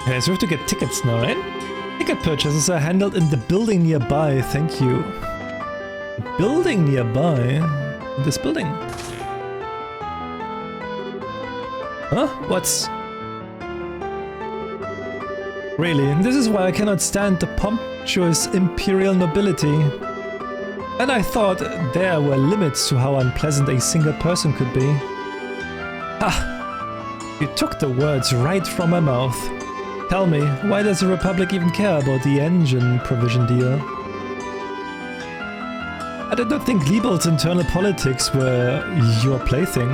Okay, so we have to get tickets now, right? Ticket purchases are handled in the building nearby, thank you. The building nearby? In this building? Huh? What's... Really? This is why I cannot stand the pompous imperial nobility. And I thought there were limits to how unpleasant a single person could be. Ah! You took the words right from my mouth. Tell me, why does the Republic even care about the engine provision deal? I did not think Lieber's internal politics were your plaything.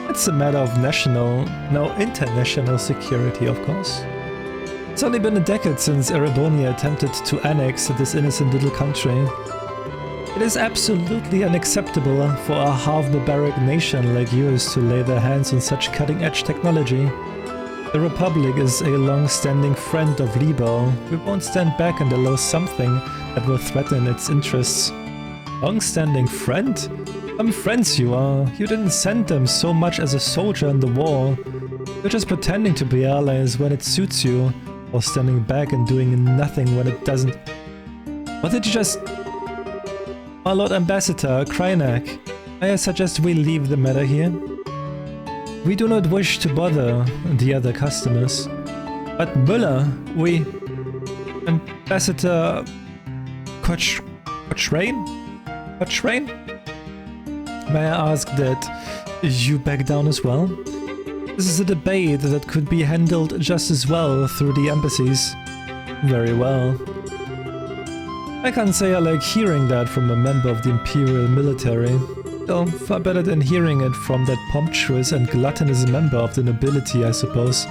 It's a matter of national, no, international security, of course. It's only been a decade since Erebonia attempted to annex this innocent little country. It is absolutely unacceptable for a half-barbaric nation like yours to lay their hands on such cutting-edge technology. The Republic is a long-standing friend of Liber. We won't stand back and allow something that will threaten its interests. Long-standing friend? Some friends you are. You didn't send them so much as a soldier in the war. You're just pretending to be allies when it suits you, or standing back and doing nothing when it doesn't. What did you just... My Lord Ambassador, Krynak, I suggest we leave the matter here. We do not wish to bother the other customers. But Müller, we... Ambassador... Cochrane? May I ask that you back down as well? This is a debate that could be handled just as well through the embassies. Very well. I can't say I like hearing that from a member of the Imperial military. Though far better than hearing it from that pompous and gluttonous member of the nobility, I suppose.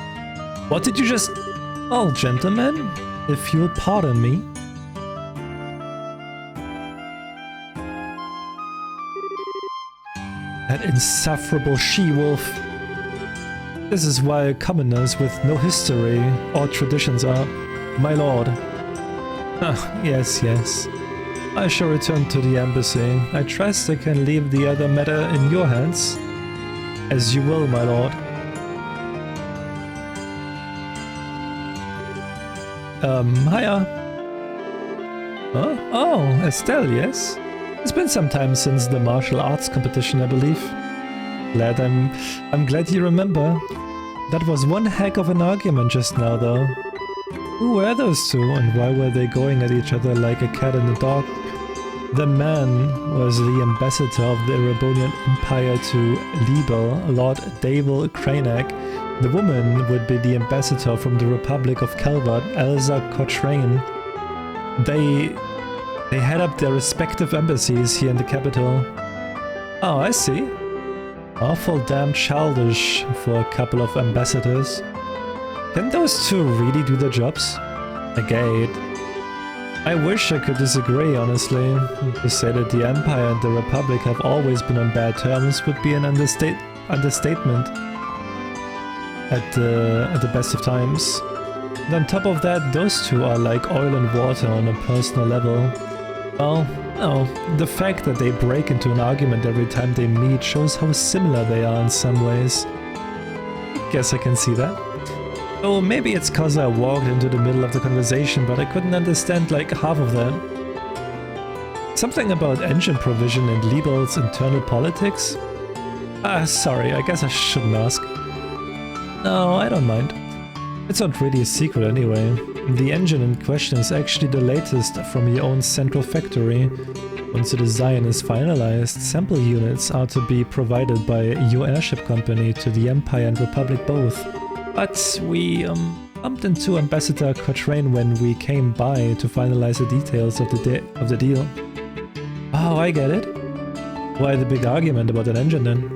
What did you just... Oh, gentlemen, if you'll pardon me. That insufferable she-wolf. This is why commoners with no history or traditions are... My lord. Ah, yes, yes. I shall return to the embassy. I trust I can leave the other matter in your hands. As you will, my lord. Hiya. Huh? Oh, Estelle, yes? It's been some time since the martial arts competition, I believe. I'm glad you remember. That was one heck of an argument just now, though. Who were those two, and why were they going at each other like a cat and a dog? The man was the ambassador of the Erebonian Empire to Liber, Lord Davil Krynak. The woman would be the ambassador from the Republic of Calvert, Elsa Cochrane. They head up their respective embassies here in the capital. Oh, I see. Awful damn childish for a couple of ambassadors. Can those two really do their jobs? Agate. I wish I could disagree, honestly. To say that the Empire and the Republic have always been on bad terms would be an understatement at the best of times. And on top of that, those two are like oil and water on a personal level. Well, no, the fact that they break into an argument every time they meet shows how similar they are in some ways. Guess I can see that. Oh, maybe it's cause I walked into the middle of the conversation, but I couldn't understand like half of that. Something about engine provision and Lieber's internal politics? Ah, sorry, I guess I shouldn't ask. No, I don't mind. It's not really a secret anyway. The engine in question is actually the latest from your own central factory. Once the design is finalized, sample units are to be provided by your airship company to the Empire and Republic both. But we bumped into Ambassador Cochrane when we came by to finalize the details of the deal. Oh, I get it. Why the big argument about an engine then?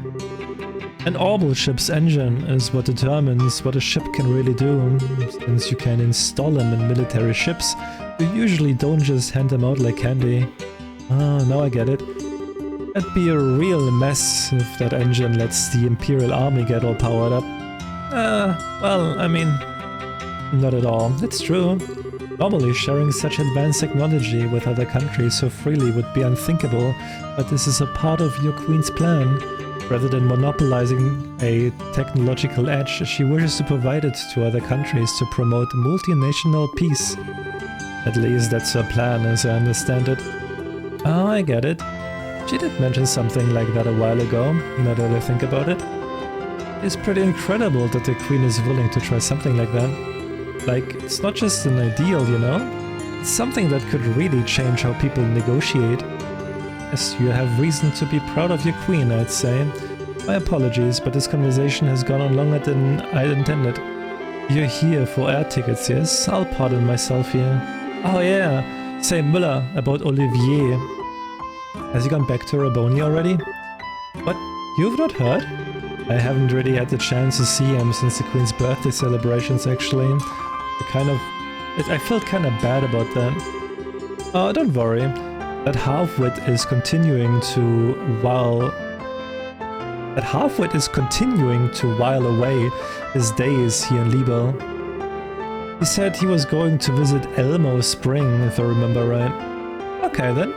An orbital ship's engine is what determines what a ship can really do. Since you can install them in military ships, you usually don't just hand them out like candy. Oh, now I get it. That'd be a real mess if that engine lets the Imperial Army get all powered up. Well, I mean, not at all. It's true. Normally, sharing such advanced technology with other countries so freely would be unthinkable, but this is a part of your queen's plan. Rather than monopolizing a technological edge, she wishes to provide it to other countries to promote multinational peace. At least that's her plan, as I understand it. Oh, I get it. She did mention something like that a while ago, now that I think about it. It's pretty incredible that the Queen is willing to try something like that. Like, it's not just an ideal, you know? It's something that could really change how people negotiate. Yes, you have reason to be proud of your Queen, I'd say. My apologies, but this conversation has gone on longer than I intended. You're here for air tickets, yes? I'll pardon myself here. Oh yeah, say Müller about Olivier. Has he gone back to Raboni already? What? You've not heard? I haven't really had the chance to see him since the Queen's birthday celebrations, actually. I felt kinda bad about that. Oh, don't worry. That half-wit is continuing to while away his days here in Liebel. He said he was going to visit Elmo Spring, if I remember right. Okay then.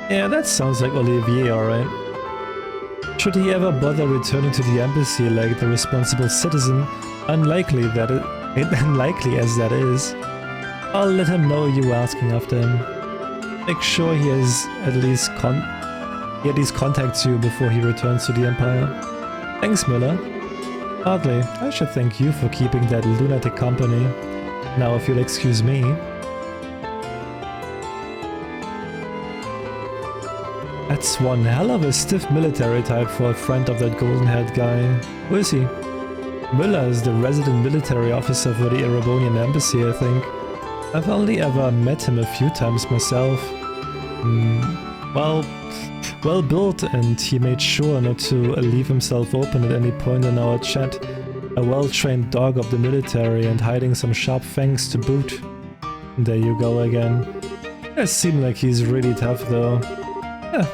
Yeah, that sounds like Olivier, alright. Should he ever bother returning to the embassy like the responsible citizen, unlikely as that is, I'll let him know you were asking after him. Make sure he has at least contacts you before he returns to the Empire. Thanks, Müller. Hardly. I should thank you for keeping that lunatic company. Now, if you'll excuse me. That's one hell of a stiff military type for a friend of that golden-haired guy. Who is he? Müller is the resident military officer for the Erebonian embassy, I think. I've only ever met him a few times myself. Well built, and he made sure not to leave himself open at any point in our chat. A well-trained dog of the military and hiding some sharp fangs to boot. There you go again. Does seem like he's really tough though. Yeah,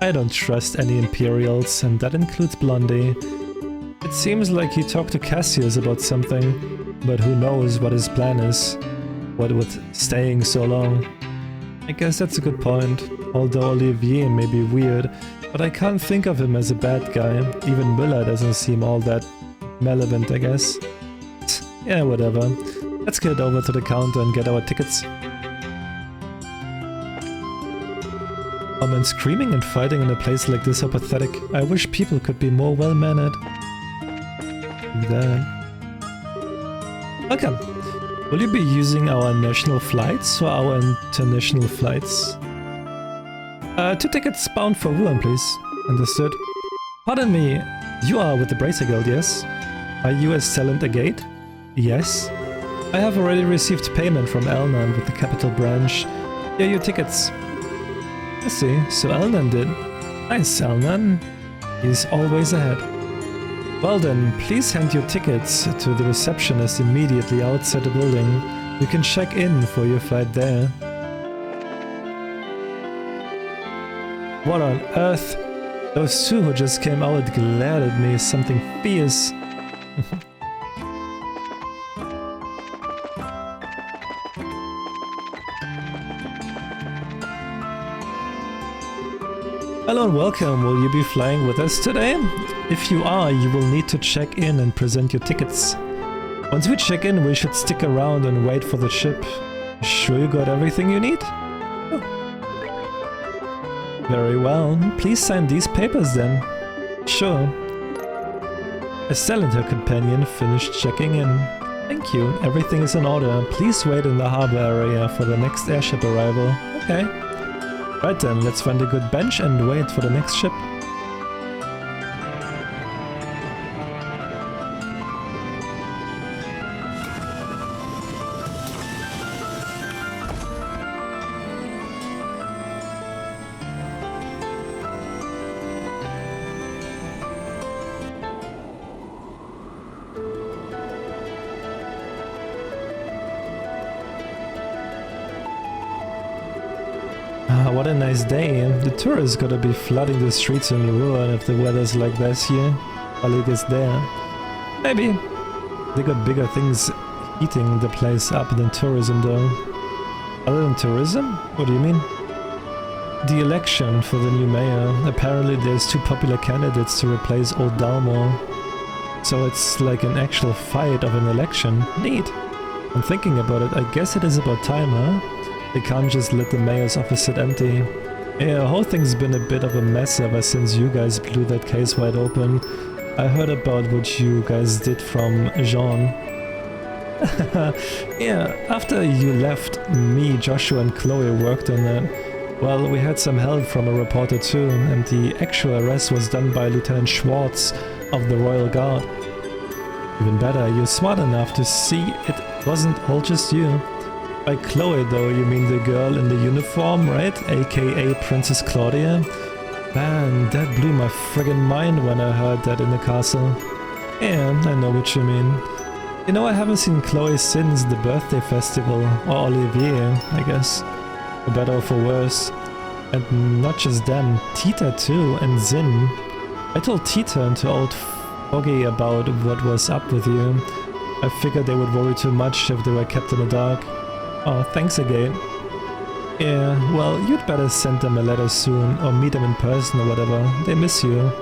I don't trust any Imperials, and that includes Blondie. It seems like he talked to Cassius about something, but who knows what his plan is. What with staying so long. I guess that's a good point, although Olivier may be weird, but I can't think of him as a bad guy. Even Müller doesn't seem all that malevolent, I guess. Yeah, whatever. Let's get over to the counter and get our tickets. Oh man, screaming and fighting in a place like this are pathetic. I wish people could be more well-mannered. Okay. Will you be using our national flights or our international flights? 2 tickets bound for Wuhan, please. Understood. Pardon me, you are with the Bracer Guild, yes? Are you a Talent Agate? Yes. I have already received payment from Elnan with the capital branch. Here are your tickets. I see, so Elnan did. Nice, Elnan. He's always ahead. Well then, please hand your tickets to the receptionist immediately outside the building. You can check in for your flight there. What on earth? Those two who just came out glared at me something fierce. Hello and welcome, will you be flying with us today? If you are, you will need to check in and present your tickets. Once we check in, we should stick around and wait for the ship. Sure you got everything you need? Oh. Very well, please sign these papers then. Sure. Estelle and her companion finished checking in. Thank you, everything is in order. Please wait in the harbor area for the next airship arrival. Okay. Right then, let's find a good bench and wait for the next ship. What a nice day. The tourists gotta be flooding the streets in Ruan if the weather's like this here, while it is there. Maybe. They got bigger things eating the place up than tourism though. Other than tourism? What do you mean? The election for the new mayor. Apparently there's 2 popular candidates to replace old Dalmor. So it's like an actual fight of an election. Neat. I'm thinking about it. I guess it is about time, huh? They can't just let the mayor's office sit empty. Yeah, the whole thing's been a bit of a mess ever since you guys blew that case wide open. I heard about what you guys did from Jean. Yeah, after you left, me, Joshua and Chloe worked on that. Well, we had some help from a reporter too, and the actual arrest was done by Lieutenant Schwartz of the Royal Guard. Even better, you're smart enough to see it wasn't all just you. By Chloe though, you mean the girl in the uniform, right? AKA Princess Claudia? Man, that blew my friggin' mind when I heard that in the castle. Yeah, I know what you mean. You know, I haven't seen Chloe since the birthday festival, or Olivier, I guess. For better or for worse. And not just them, Tita too, and Zin. I told Tita and to old Foggy about what was up with you. I figured they would worry too much if they were kept in the dark. Oh, thanks again. Yeah, well, you'd better send them a letter soon, or meet them in person or whatever. They miss you.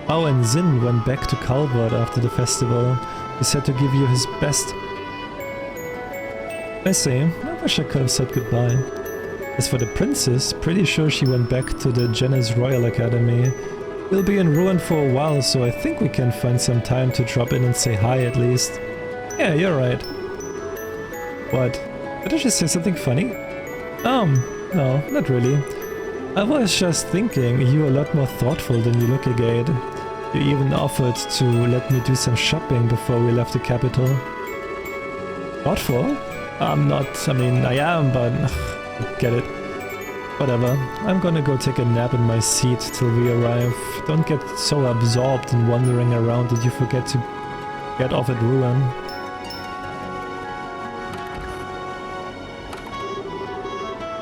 Oh, and Zin went back to Calvert after the festival. He said to give you his best. I see. I wish I could have said goodbye. As for the princess, pretty sure she went back to the Janice Royal Academy. We'll be in ruin for a while, so I think we can find some time to drop in and say hi at least. Yeah, you're right. What? Did I just say something funny? No, not really. I was just thinking you're a lot more thoughtful than you look, Agate. You even offered to let me do some shopping before we left the capital. Thoughtful? I'm not, I mean, I am, but get it. Whatever, I'm gonna go take a nap in my seat till we arrive. Don't get so absorbed in wandering around that you forget to get off at Ruin.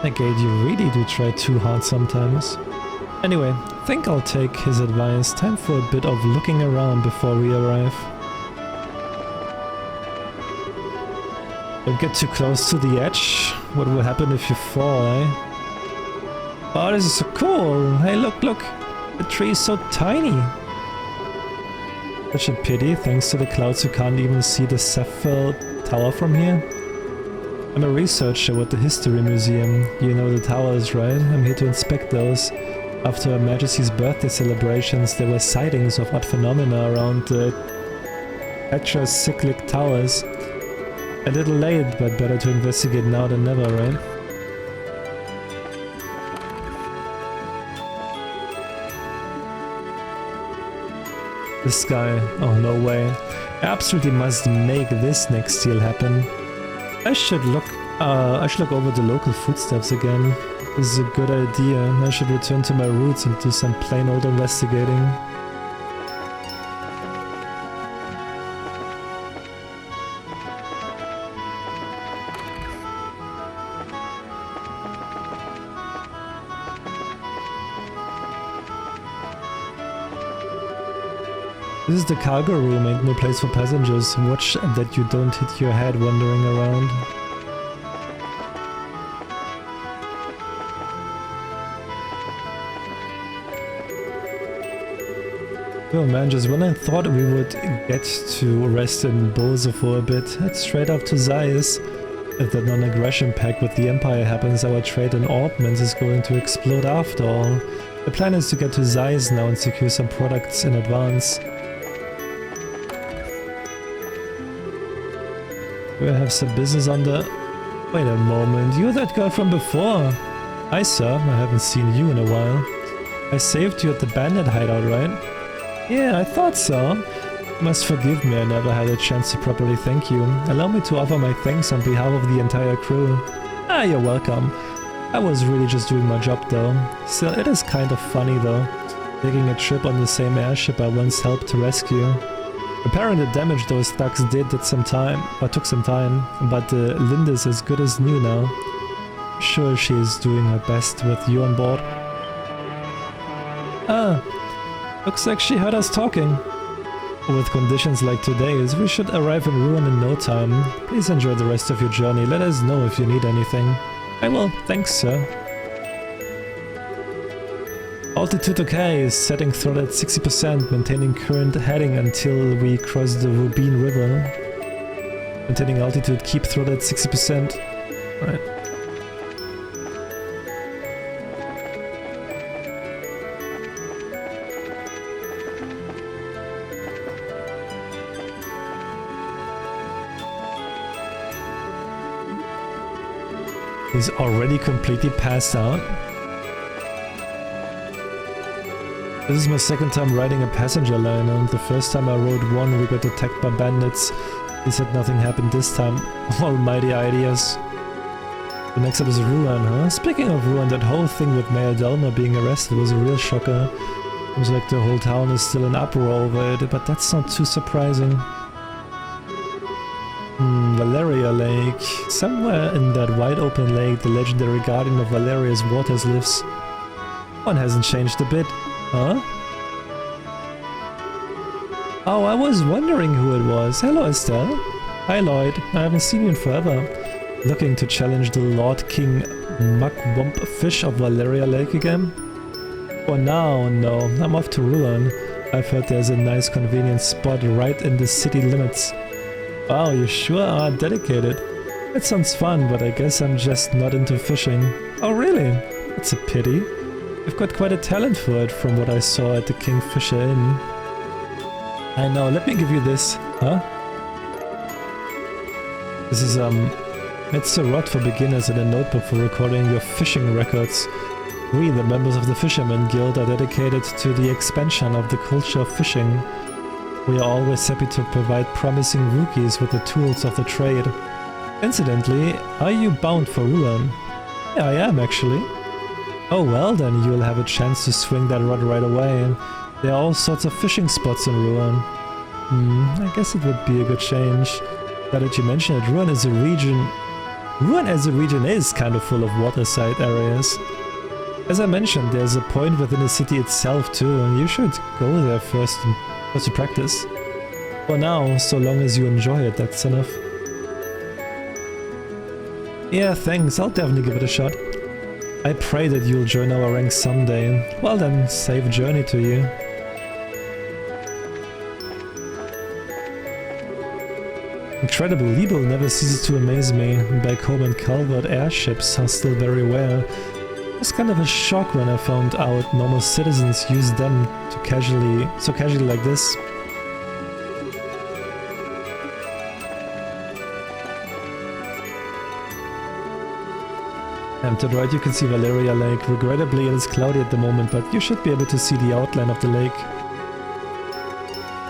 Agate, you really do try too hard sometimes. Anyway, think I'll take his advice. Time for a bit of looking around before we arrive. Don't get too close to the edge. What will happen if you fall, eh? Oh, this is so cool! Hey, look! The tree is so tiny! Such a pity, thanks to the clouds you can't even see the Cephal Tower from here. I'm a researcher with the History Museum. You know the towers, right? I'm here to inspect those. After Her Majesty's birthday celebrations, there were sightings of odd phenomena around the tetracyclic towers. A little late, but better to investigate now than never, right? This guy, oh no way. I absolutely must make this next deal happen. I should look over the local foodstuffs again. This is a good idea. I should return to my roots and do some plain old investigating. This is the cargo room, ain't no place for passengers. Watch that you don't hit your head wandering around. Oh man, just when I thought we would get to rest in Bose for a bit, head straight up to Zeiss. If that non-aggression pact with the Empire happens, our trade in orbments is going to explode after all. The plan is to get to Zeiss now and secure some products in advance. Do I have some business on the... Wait a moment, you're that girl from before! Hi sir, I haven't seen you in a while. I saved you at the bandit hideout, right? Yeah, I thought so. You must forgive me, I never had a chance to properly thank you. Allow me to offer my thanks on behalf of the entire crew. Ah, you're welcome. I was really just doing my job though. Still, it is kind of funny though, taking a trip on the same airship I once helped to rescue. Apparently the damage those thugs did took some time, but Linda's as good as new now. Sure, she is doing her best with you on board. Ah, looks like she heard us talking. With conditions like today's, we should arrive in Ruin in no time. Please enjoy the rest of your journey. Let us know if you need anything. I will. Thanks, sir. Altitude okay, setting throttle at 60%, maintaining current heading until we cross the Rubin River. Maintaining altitude, keep throttle at 60%. Right. He's already completely passed out. This is my second time riding a passenger liner. The first time I rode one, we got attacked by bandits. He said nothing happened this time. Almighty ideas. The next up is Ruan, huh? Speaking of Ruan, that whole thing with Mayor Delma being arrested was a real shocker. Seems like the whole town is still in uproar over it, but that's not too surprising. Valeria Lake. Somewhere in that wide open lake, the legendary guardian of Valeria's waters lives. One hasn't changed a bit, huh? Oh, I was wondering who it was. Hello, Estelle. Hi, Lloyd. I haven't seen you in forever. Looking to challenge the Lord King Mugwump Fish of Valeria Lake again? For now, no. I'm off to Ruan. I've heard there's a nice convenient spot right in the city limits. Wow, you sure are dedicated. That sounds fun, but I guess I'm just not into fishing. Oh really? That's a pity. You've got quite a talent for it from what I saw at the Kingfisher Inn. I know, let me give you this. Huh? This is, it's a rod for beginners and a notebook for recording your fishing records. We, the members of the Fishermen Guild, are dedicated to the expansion of the culture of fishing. We are always happy to provide promising rookies with the tools of the trade. Incidentally, are you bound for Ruan? Yeah, I am actually. Oh well, then you'll have a chance to swing that rod right away. There are all sorts of fishing spots in Ruan. I guess it would be a good change. Now that you mention it, Ruan as a region is kind of full of waterside areas. As I mentioned, there's a point within the city itself too, and you should go there first to practice. For now, so long as you enjoy it, that's enough. Yeah, thanks, I'll definitely give it a shot. I pray that you'll join our ranks someday. Well then, safe journey to you. Incredible, Liebel never ceases to amaze me. Back home in Calvert, airships are still very rare. It was kind of a shock when I found out normal citizens use them so casually like this. And to the right you can see Valeria Lake. Regrettably it is cloudy at the moment, but you should be able to see the outline of the lake.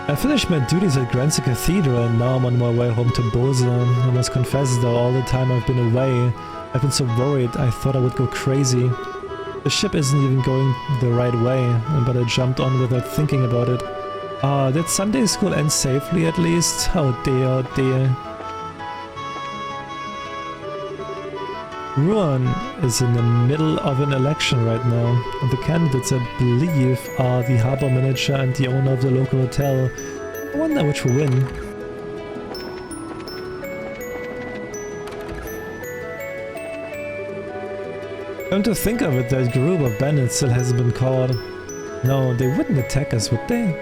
I finished my duties at Grancy Cathedral and now I'm on my way home to Bose. I must confess though, all the time I've been away, I've been so worried I thought I would go crazy. The ship isn't even going the right way, but I jumped on without thinking about it. Did Sunday school end safely at least? Oh dear, oh dear. Ruan is in the middle of an election right now. The candidates, I believe, are the harbour manager and the owner of the local hotel. I wonder which will win. Come to think of it, that group of bandits still hasn't been caught. No, they wouldn't attack us, would they?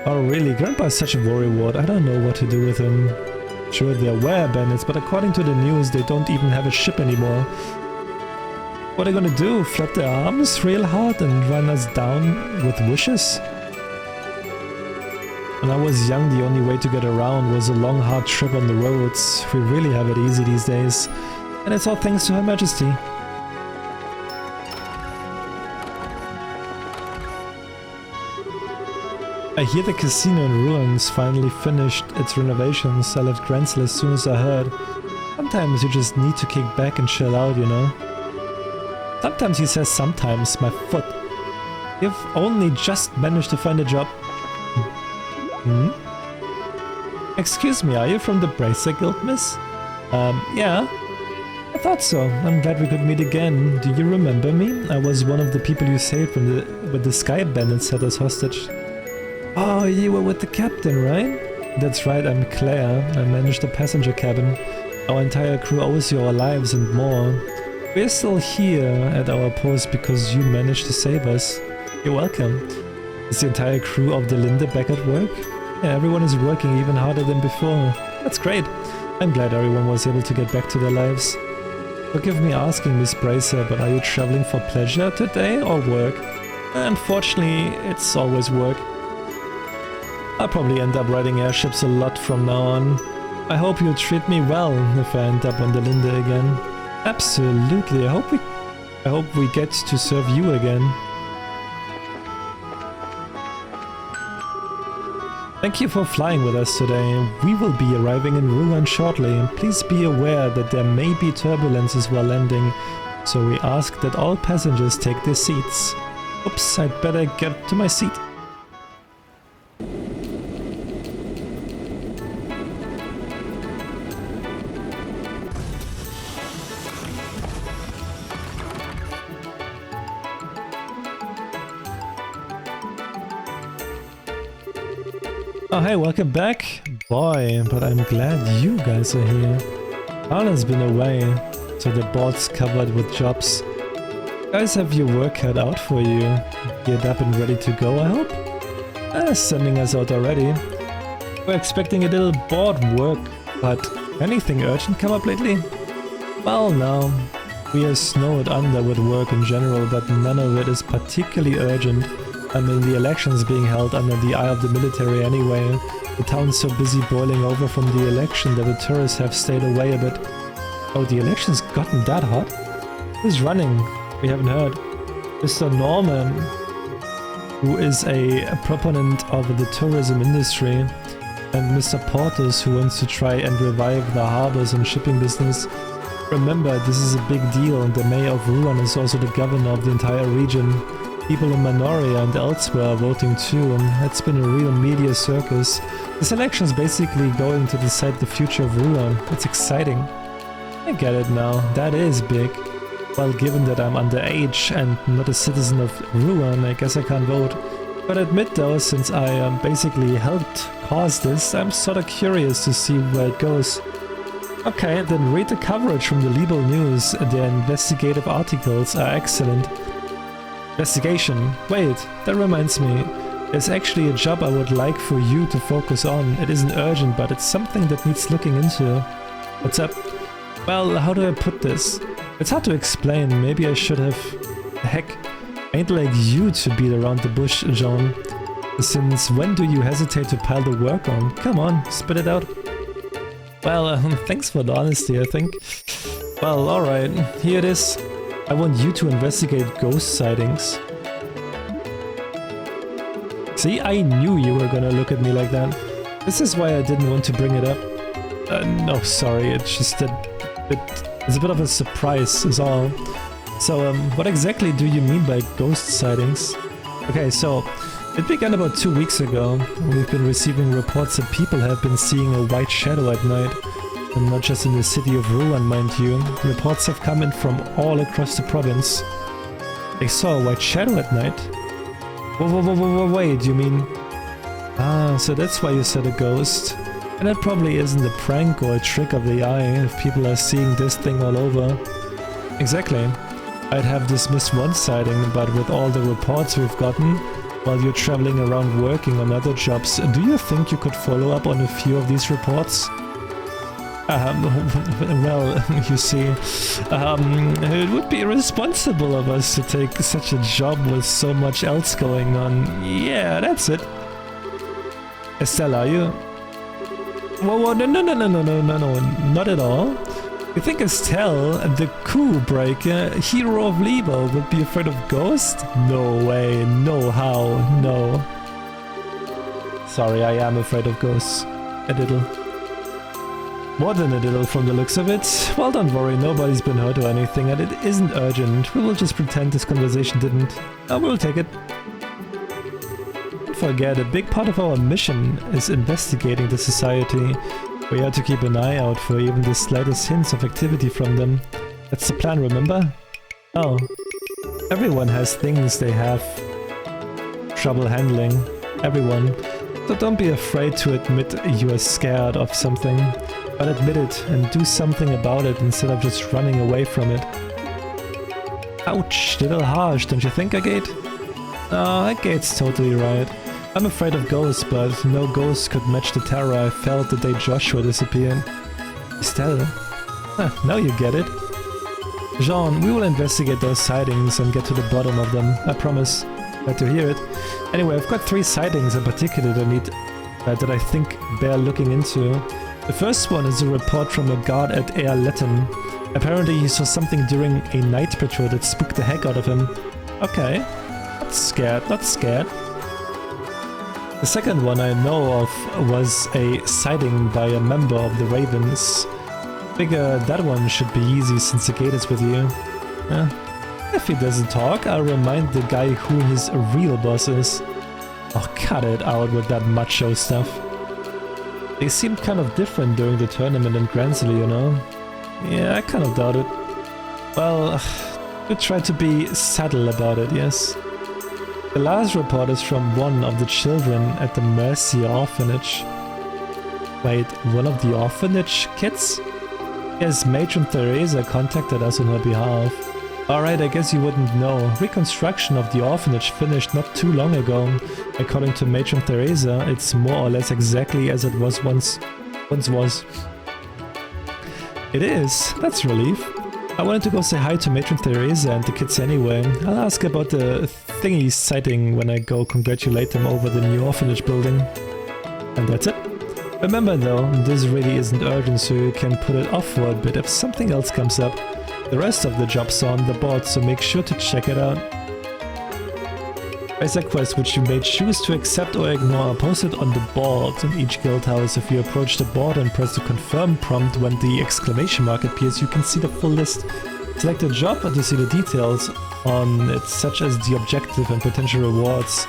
Oh really, Grandpa is such a worrywart, I don't know what to do with him. Sure, there were bandits, but according to the news, they don't even have a ship anymore. What are they gonna do? Flap their arms real hard and run us down with wishes? When I was young, the only way to get around was a long, hard trip on the roads. We really have it easy these days. And it's all thanks to Her Majesty. I hear the casino in Ruins finally finished its renovations. I left Gransel as soon as I heard. Sometimes you just need to kick back and chill out, you know. Sometimes he says sometimes, my foot. You've only just managed to find a job. Excuse me, are you from the Bracer Guild, miss? Yeah. I thought so. I'm glad we could meet again. Do you remember me? I was one of the people you saved when the Sky Bandits had us hostage. Oh, you were with the captain, right? That's right, I'm Claire. I managed the passenger cabin. Our entire crew owes you our lives and more. We're still here at our post because you managed to save us. You're welcome. Is the entire crew of the Linde back at work? Yeah, everyone is working even harder than before. That's great. I'm glad everyone was able to get back to their lives. Forgive me asking, Miss Bracer, but are you traveling for pleasure today or work? Unfortunately, it's always work. I'll probably end up riding airships a lot from now on. I hope you'll treat me well if I end up on the Linde again. Absolutely, I hope we get to serve you again. Thank you for flying with us today. We will be arriving in Ruan shortly. Please be aware that there may be turbulences while landing, so we ask that all passengers take their seats. Oops, I'd better get to my seat. Oh hey, welcome back. Boy, but I'm glad you guys are here. Arna's been away, so the board's covered with jobs. You guys have your work cut out for you. Geared up and ready to go, I hope? Sending us out already. We're expecting a little board work, but anything urgent come up lately? Well, no. We are snowed under with work in general, but none of it is particularly urgent. I mean, the election's being held under the eye of the military anyway. The town's so busy boiling over from the election that the tourists have stayed away a bit. Oh, the election's gotten that hot? Who's running? We haven't heard. Mr. Norman, who is a proponent of the tourism industry, and Mr. Portus, who wants to try and revive the harbors and shipping business. Remember, this is a big deal, and the mayor of Ruan is also the governor of the entire region. People in Manoria and elsewhere are voting too, and it's been a real media circus. This election is basically going to decide the future of Ruan. It's exciting. I get it now, that is big. Well, given that I'm underage and not a citizen of Ruan, I guess I can't vote. But admit though, since I basically helped cause this, I'm sorta curious to see where it goes. Okay, then read the coverage from the Libel News. Their investigative articles are excellent. Investigation. Wait, that reminds me. There's actually a job I would like for you to focus on. It isn't urgent, but it's something that needs looking into. What's up? Well, how do I put this? It's hard to explain. Maybe I should have... Heck, I ain't like you to beat around the bush, John. Since when do you hesitate to pile the work on? Come on, spit it out. Well, thanks for the honesty, I think. Well, alright, here it is. I want you to investigate ghost sightings. See, I knew you were gonna look at me like that. This is why I didn't want to bring it up. No, sorry, it's just that it's a bit of a surprise is all. So, what exactly do you mean by ghost sightings? Okay, so, it began about 2 weeks ago. We've been receiving reports that people have been seeing a white shadow at night. And not just in the city of Ruan, mind you. Reports have come in from all across the province. They saw a white shadow at night. Wait, you mean... Ah, so that's why you said a ghost. And that probably isn't a prank or a trick of the eye if people are seeing this thing all over. Exactly. I'd have dismissed one sighting, but with all the reports we've gotten, while you're traveling around working on other jobs, do you think you could follow up on a few of these reports? Well, you see, it would be irresponsible of us to take such a job with so much else going on. Yeah, that's it. Estelle, are you? Whoa, no, not at all. You think Estelle, the coup breaker, hero of Libo, would be afraid of ghosts? No way, no how, no. Sorry, I am afraid of ghosts. A little. More than a little from the looks of it. Well, don't worry, nobody's been hurt or anything, and it isn't urgent. We will just pretend this conversation didn't. We'll take it. Don't forget, a big part of our mission is investigating the society. We are to keep an eye out for even the slightest hints of activity from them. That's the plan, remember? Oh. Everyone has things they have trouble handling. Everyone. So don't be afraid to admit you are scared of something. But admit it and do something about it instead of just running away from it. Ouch, a little harsh, don't you think, Agate? No, Agate's totally right. I'm afraid of ghosts, but no ghost could match the terror I felt the day Joshua disappeared. Estelle? Huh, now you get it. Jean, we will investigate those sightings and get to the bottom of them, I promise. Glad to hear it. Anyway, I've got 3 sightings in particular that I think bear looking into. The first one is a report from a guard at Air Letten. Apparently he saw something during a night patrol that spooked the heck out of him. Okay. Not scared, not scared. The second one I know of was a sighting by a member of the Ravens. Figure that one should be easy since the gate is with you. If he doesn't talk, I'll remind the guy who his real boss is. Oh, cut it out with that macho stuff. They seemed kind of different during the tournament in Gransley, you know? Yeah, I kind of doubt it. Well, we try to be subtle about it, yes. The last report is from one of the children at the Mercy Orphanage. Wait, one of the orphanage kids? Yes, Matron Theresa contacted us on her behalf. Alright, I guess you wouldn't know. Reconstruction of the orphanage finished not too long ago. According to Matron Theresa, it's more or less exactly as it was once was. It is. That's relief. I wanted to go say hi to Matron Theresa and the kids anyway. I'll ask about the thingy sighting when I go congratulate them over the new orphanage building. And that's it. Remember though, this really isn't urgent, so you can put it off for a bit if something else comes up. The rest of the job's on the board, so make sure to check it out. Basic quest which you may choose to accept or ignore are posted on the board in each guild house. If you approach the board and press the confirm prompt when the exclamation mark appears, you can see the full list. Select a job to see the details on it, such as the objective and potential rewards.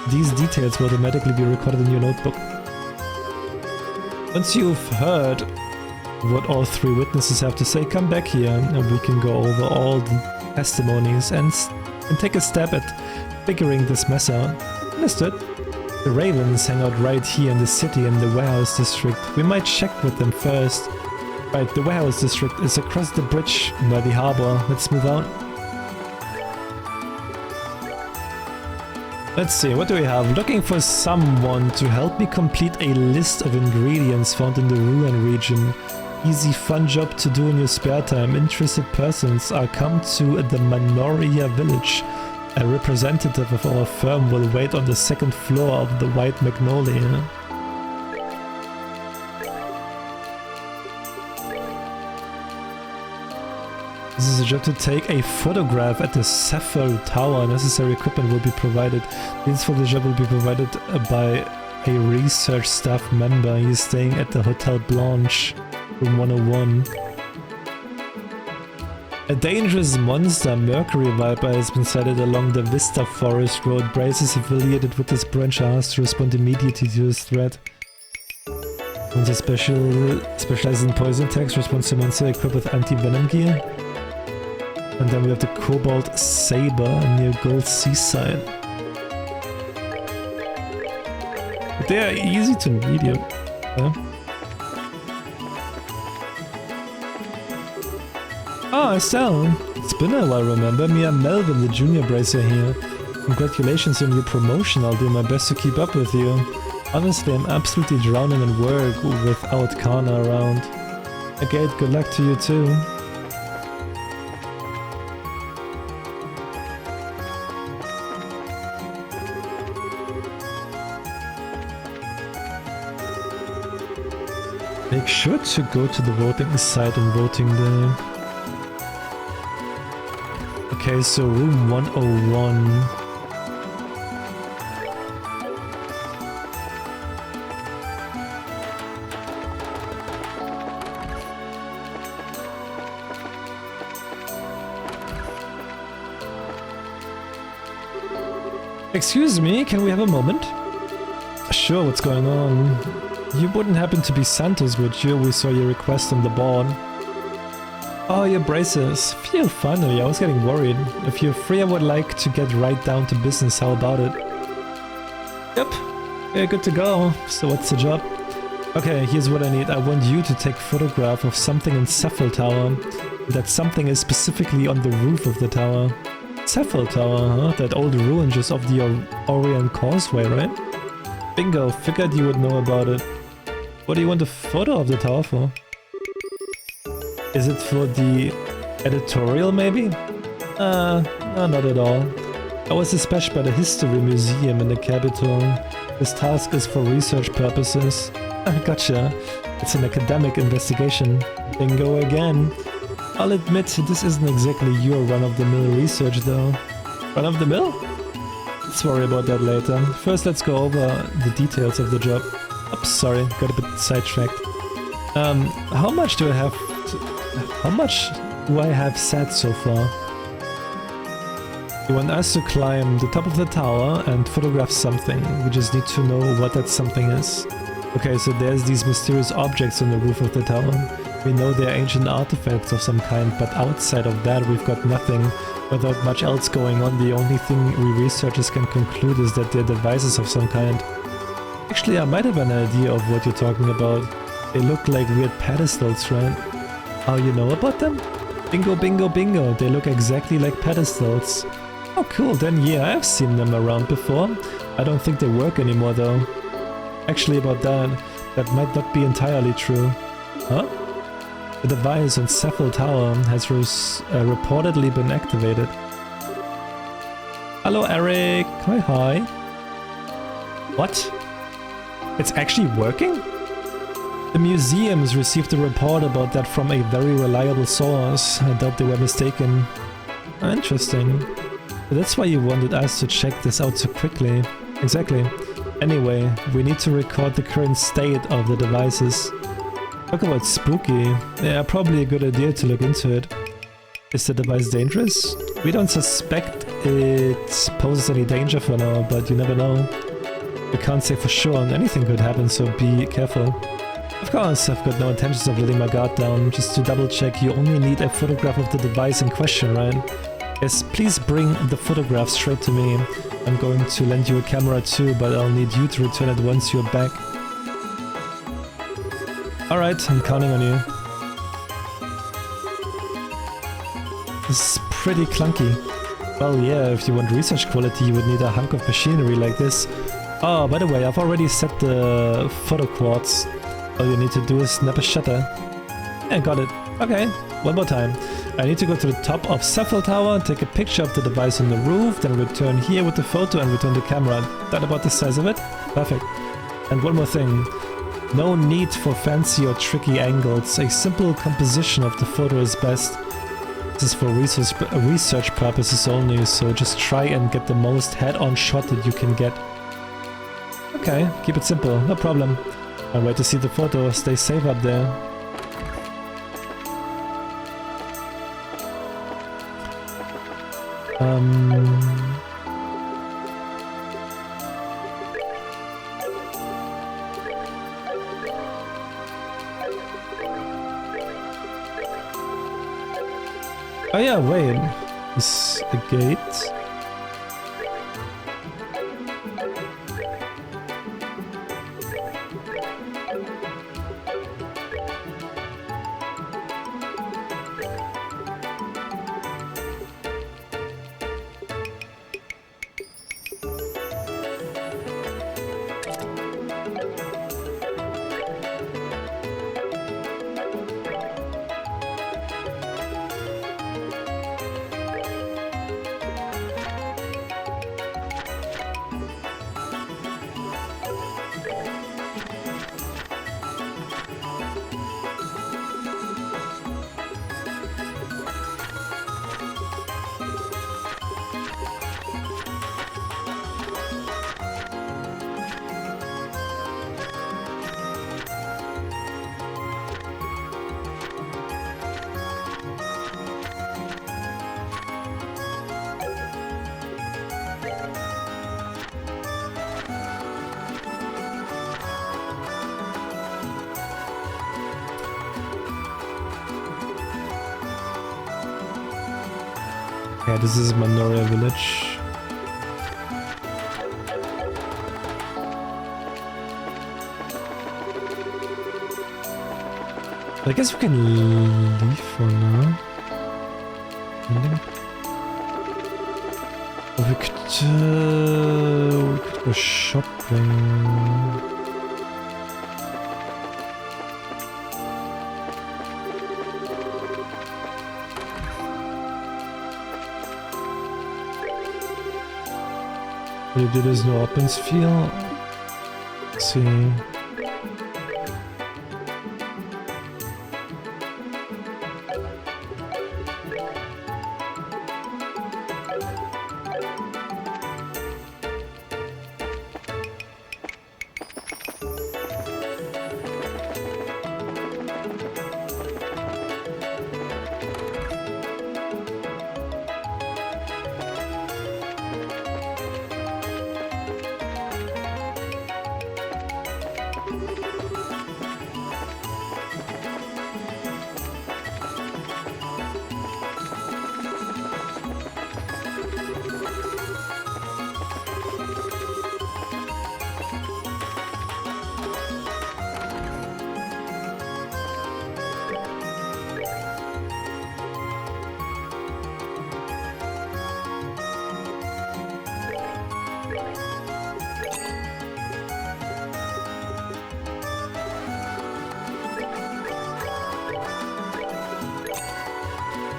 These details will automatically be recorded in your notebook. Once you've heard what all 3 witnesses have to say, come back here and we can go over all the testimonies and take a stab at figuring this mess out. Understood? The Ravens hang out right here in the city in the warehouse district. We might check with them first. Right, the warehouse district is across the bridge by the harbor. Let's move out. Let's see, what do we have? Looking for someone to help me complete a list of ingredients found in the Ruin region. Easy fun job to do in your spare time. Interested persons are come to the Manoria village. A representative of our firm will wait on the 2nd floor of the White Magnolia. This is a job to take a photograph at the Sapphire Tower. Necessary equipment will be provided. Means for the job will be provided by a research staff member. He is staying at the Hotel Blanche, room 101. A dangerous monster, Mercury Viper, has been sighted along the Vista Forest Road. Braces affiliated with this branch are asked to respond immediately to this threat. Monster specializes in poison attacks, responds to monster equipped with anti-venom gear. And then we have the Cobalt Saber near Gold Seaside. But they are easy to medium. Huh? Oh, Estelle! It's been a while, remember? Me and Melvin, the junior bracer here. Congratulations on your promotion, I'll do my best to keep up with you. Honestly, I'm absolutely drowning in work without Kana around. Agate, good luck to you too. Make sure to go to the voting site on voting day. Okay, so room 101. Excuse me, can we have a moment? Sure, what's going on? You wouldn't happen to be Santos, would you? We saw your request on the board. Oh, your braces. Phew, finally, I was getting worried. If you're free, I would like to get right down to business. How about it? Yep, we're good to go. So what's the job? Okay, here's what I need. I want you to take photograph of something in Cephal Tower. That something is specifically on the roof of the tower. Cephal Tower, huh? That old ruin just off the Orient Causeway, right? Bingo, figured you would know about it. What do you want a photo of the tower for? Is it for the editorial, maybe? No, not at all. I was dispatched by the History Museum in the capital. This task is for research purposes. Gotcha. It's an academic investigation. Bingo again. I'll admit, this isn't exactly your run-of-the-mill research, though. Run-of-the-mill? Let's worry about that later. First, let's go over the details of the job. Oops, sorry, got a bit sidetracked. How much do I have... How much do I have said so far? You want us to climb the top of the tower and photograph something. We just need to know what that something is. Okay, so there's these mysterious objects on the roof of the tower. We know they're ancient artifacts of some kind, but outside of that we've got nothing. Without much else going on, the only thing we researchers can conclude is that they're devices of some kind. Actually, I might have an idea of what you're talking about. They look like weird pedestals, right? Oh, you know about them? Bingo, bingo, bingo. They look exactly like pedestals. Oh, cool. Then yeah, I've seen them around before. I don't think they work anymore, though. Actually, about that might not be entirely true. Huh? The device on Cephal Tower has reportedly been activated. Hello, Eric. Hi, hi. What? It's actually working? The museums received a report about that from a very reliable source. I doubt they were mistaken. Interesting. That's why you wanted us to check this out so quickly. Exactly. Anyway, we need to record the current state of the devices. Talk about spooky. Yeah, probably a good idea to look into it. Is the device dangerous? We don't suspect it poses any danger for now, but you never know. We can't say for sure, and anything could happen, so be careful. Of course, I've got no intentions of letting my guard down. Just to double check, you only need a photograph of the device in question, right? Yes, please bring the photograph straight to me. I'm going to lend you a camera too, but I'll need you to return it once you're back. Alright, I'm counting on you. This is pretty clunky. Well, yeah, if you want research quality, you would need a hunk of machinery like this. Oh, by the way, I've already set the photo quartz. All you need to do is snap a shutter. Yeah, got it. Okay, one more time. I need to go to the top of Cephal Tower, take a picture of the device on the roof, then return here with the photo and return the camera. That about the size of it? Perfect. And one more thing. No need for fancy or tricky angles. A simple composition of the photo is best. This is for research purposes only, so just try and get the most head-on shot that you can get. Okay, keep it simple, no problem. I'll wait to see the photo. Stay safe up there. Oh yeah, wait. Is a gate? Yeah, this is Manoria village. I guess we can leave for now. Or we could go shopping. Maybe there's no opens feel. Let's see.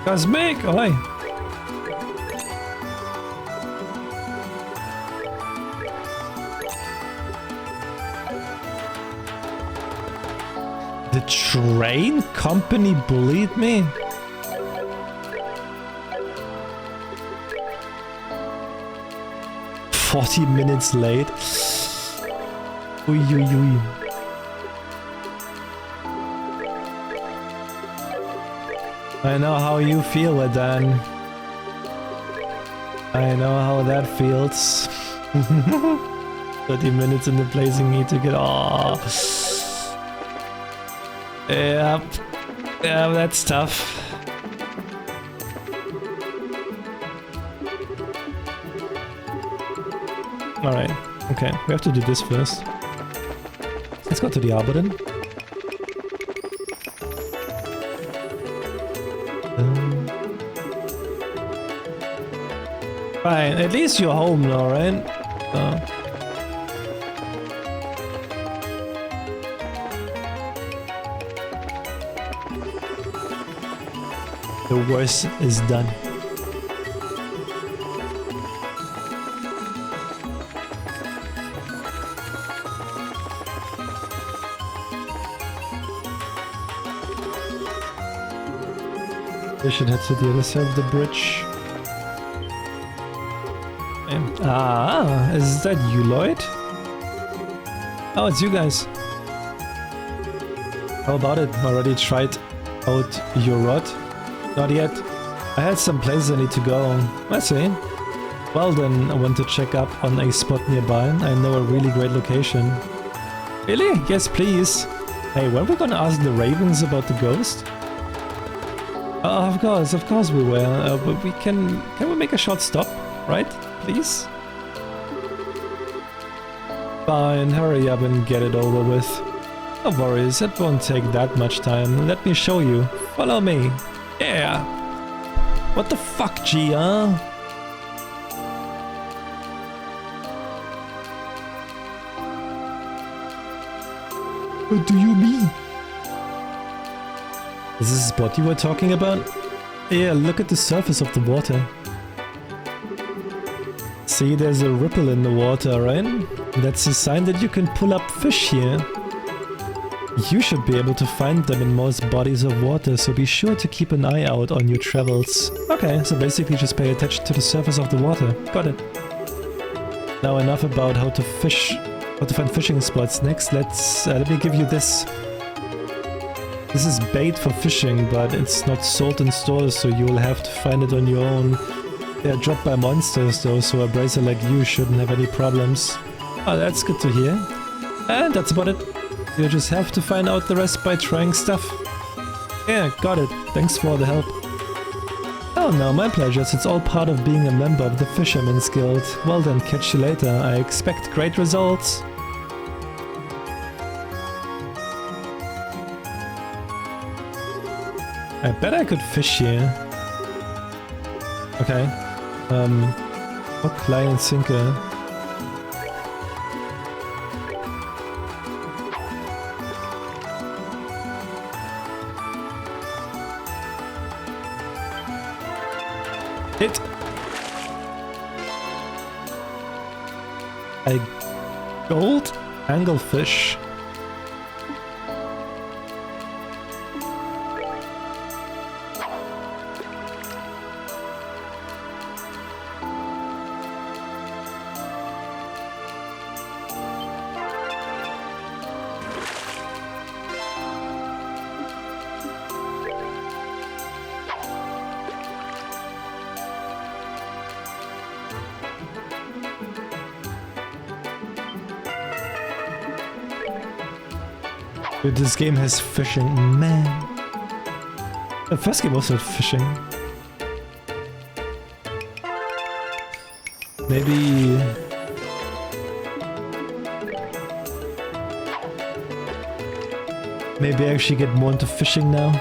Cosmic! Oi! The train company bullied me? "40 minutes late." Ui, ui, ui. I know how you feel it, Dan. I know how that feels. 30 minutes in the place you need to get off. Yep. Yeah, that's tough. Alright. Okay, we have to do this first. Let's go to the arbor then. Fine, at least you're home now, right? The worst is done. We should head to the other side of the bridge. Ah, is that you, Lloyd? Oh, it's you guys. How about it? Already tried out your rod? Not yet. I had some places I need to go. I see. Well then, I want to check up on a spot nearby. I know a really great location. Really? Yes, please. Hey, were we gonna ask the ravens about the ghost? Of course we will. But we can we make a short stop, right? Please? Fine, hurry up and get it over with. No worries, it won't take that much time. Let me show you. Follow me. Yeah. What the fuck, G, huh? What do you mean? Is this the spot you were talking about? Yeah, look at the surface of the water. See, there's a ripple in the water, right? That's a sign that you can pull up fish here. You should be able to find them in most bodies of water, so be sure to keep an eye out on your travels. Okay, so basically just pay attention to the surface of the water. Got it. Now enough about how to find fishing spots. Next, let me give you this. This is bait for fishing, but it's not sold in stores, so you'll have to find it on your own. They're dropped by monsters though, so a bracer like you shouldn't have any problems. Oh, that's good to hear. And that's about it. You just have to find out the rest by trying stuff. Yeah, got it. Thanks for the help. Oh no, my pleasure. It's all part of being a member of the Fisherman's Guild. Well then, catch you later. I expect great results. I bet I could fish here. Okay. Hook, line, and sinker. Hit! A gold anglefish. Dude, this game has fishing, man. The first game also had fishing. Maybe... Maybe I actually get more into fishing now.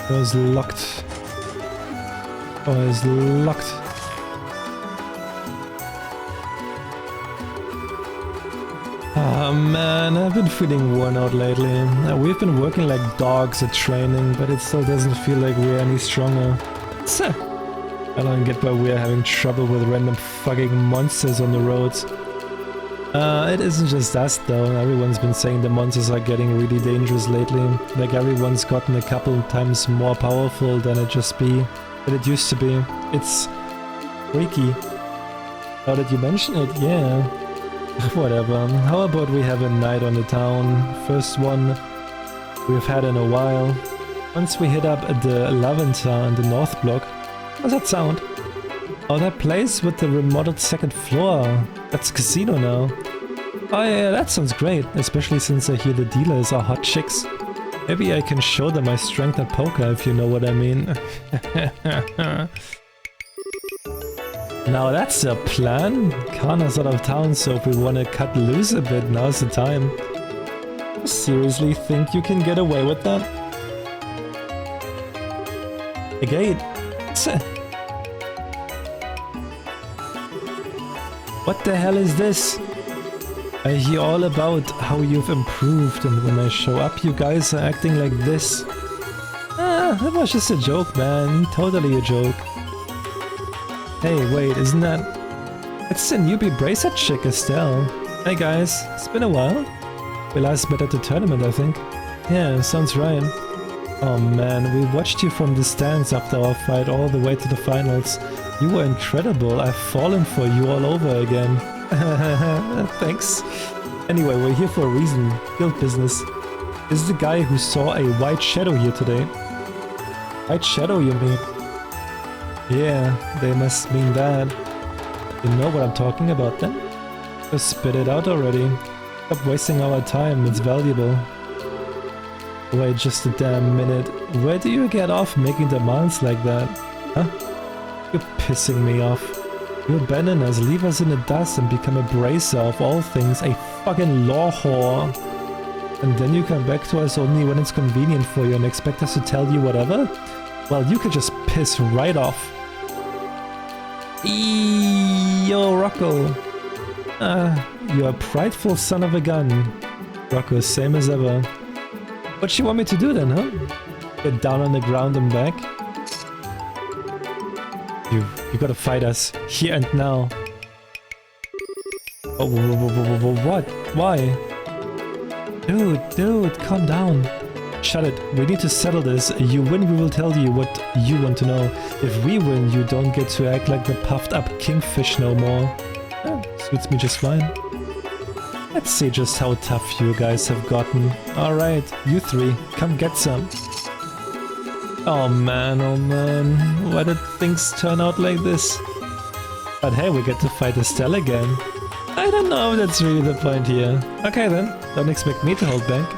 It was locked. Oh, it's locked. Oh man, I've been feeling worn out lately. We've been working like dogs at training, but it still doesn't feel like we're any stronger. I don't get why we're having trouble with random fucking monsters on the roads. It isn't just us though. Everyone's been saying the monsters are getting really dangerous lately. Like everyone's gotten a couple times more powerful than it used to be. It's freaky. Now that you mention it, yeah. Whatever. How about we have a night on the town? First one we've had in a while. Once we hit up the Laventa in the North Block. How's that sound? Oh, that place with the remodeled second floor. That's a casino now. Oh yeah, that sounds great. Especially since I hear the dealers are hot chicks. Maybe I can show them my strength at poker, if you know what I mean. Now that's a plan. Kana's out of town, so if we want to cut loose a bit, now's the time. You seriously think you can get away with that? A gate. What the hell is this? I hear all about how you've improved, and when I show up you guys are acting like this. Ah, that was just a joke, man. Totally a joke. Hey, wait, isn't that... It's the newbie bracer chick, Estelle. Hey guys, it's been a while. We last met at the tournament, I think. Yeah, sounds right. Oh man, we watched you from the stands after our fight all the way to the finals. You were incredible. I've fallen for you all over again. Thanks. Anyway, we're here for a reason. Guild business. This is the guy who saw a white shadow here today. White shadow, you mean? Yeah, they must mean that. You know what I'm talking about then? Just spit it out already. Stop wasting our time, it's valuable. Wait just a damn minute. Where do you get off making demands like that? Huh? You're pissing me off. You abandon us, leave us in the dust and become a bracer of all things, a fucking law whore. And then you come back to us only when it's convenient for you and expect us to tell you whatever? Well, you could just piss right off. Yo, Rocco. You're a prideful son of a gun. Rocco, same as ever. What you want me to do then, huh? Get down on the ground and back? You gotta fight us, here and now. Oh, what? Why? Dude, calm down. Shut it, we need to settle this. You win, we will tell you what you want to know. If we win, you don't get to act like the puffed up kingfish no more. Suits me just fine. Let's see just how tough you guys have gotten. Alright, you three, come get some. Oh man, why did things turn out like this? But hey, we get to fight Estelle again. I don't know if that's really the point here. Okay then, don't expect me to hold back.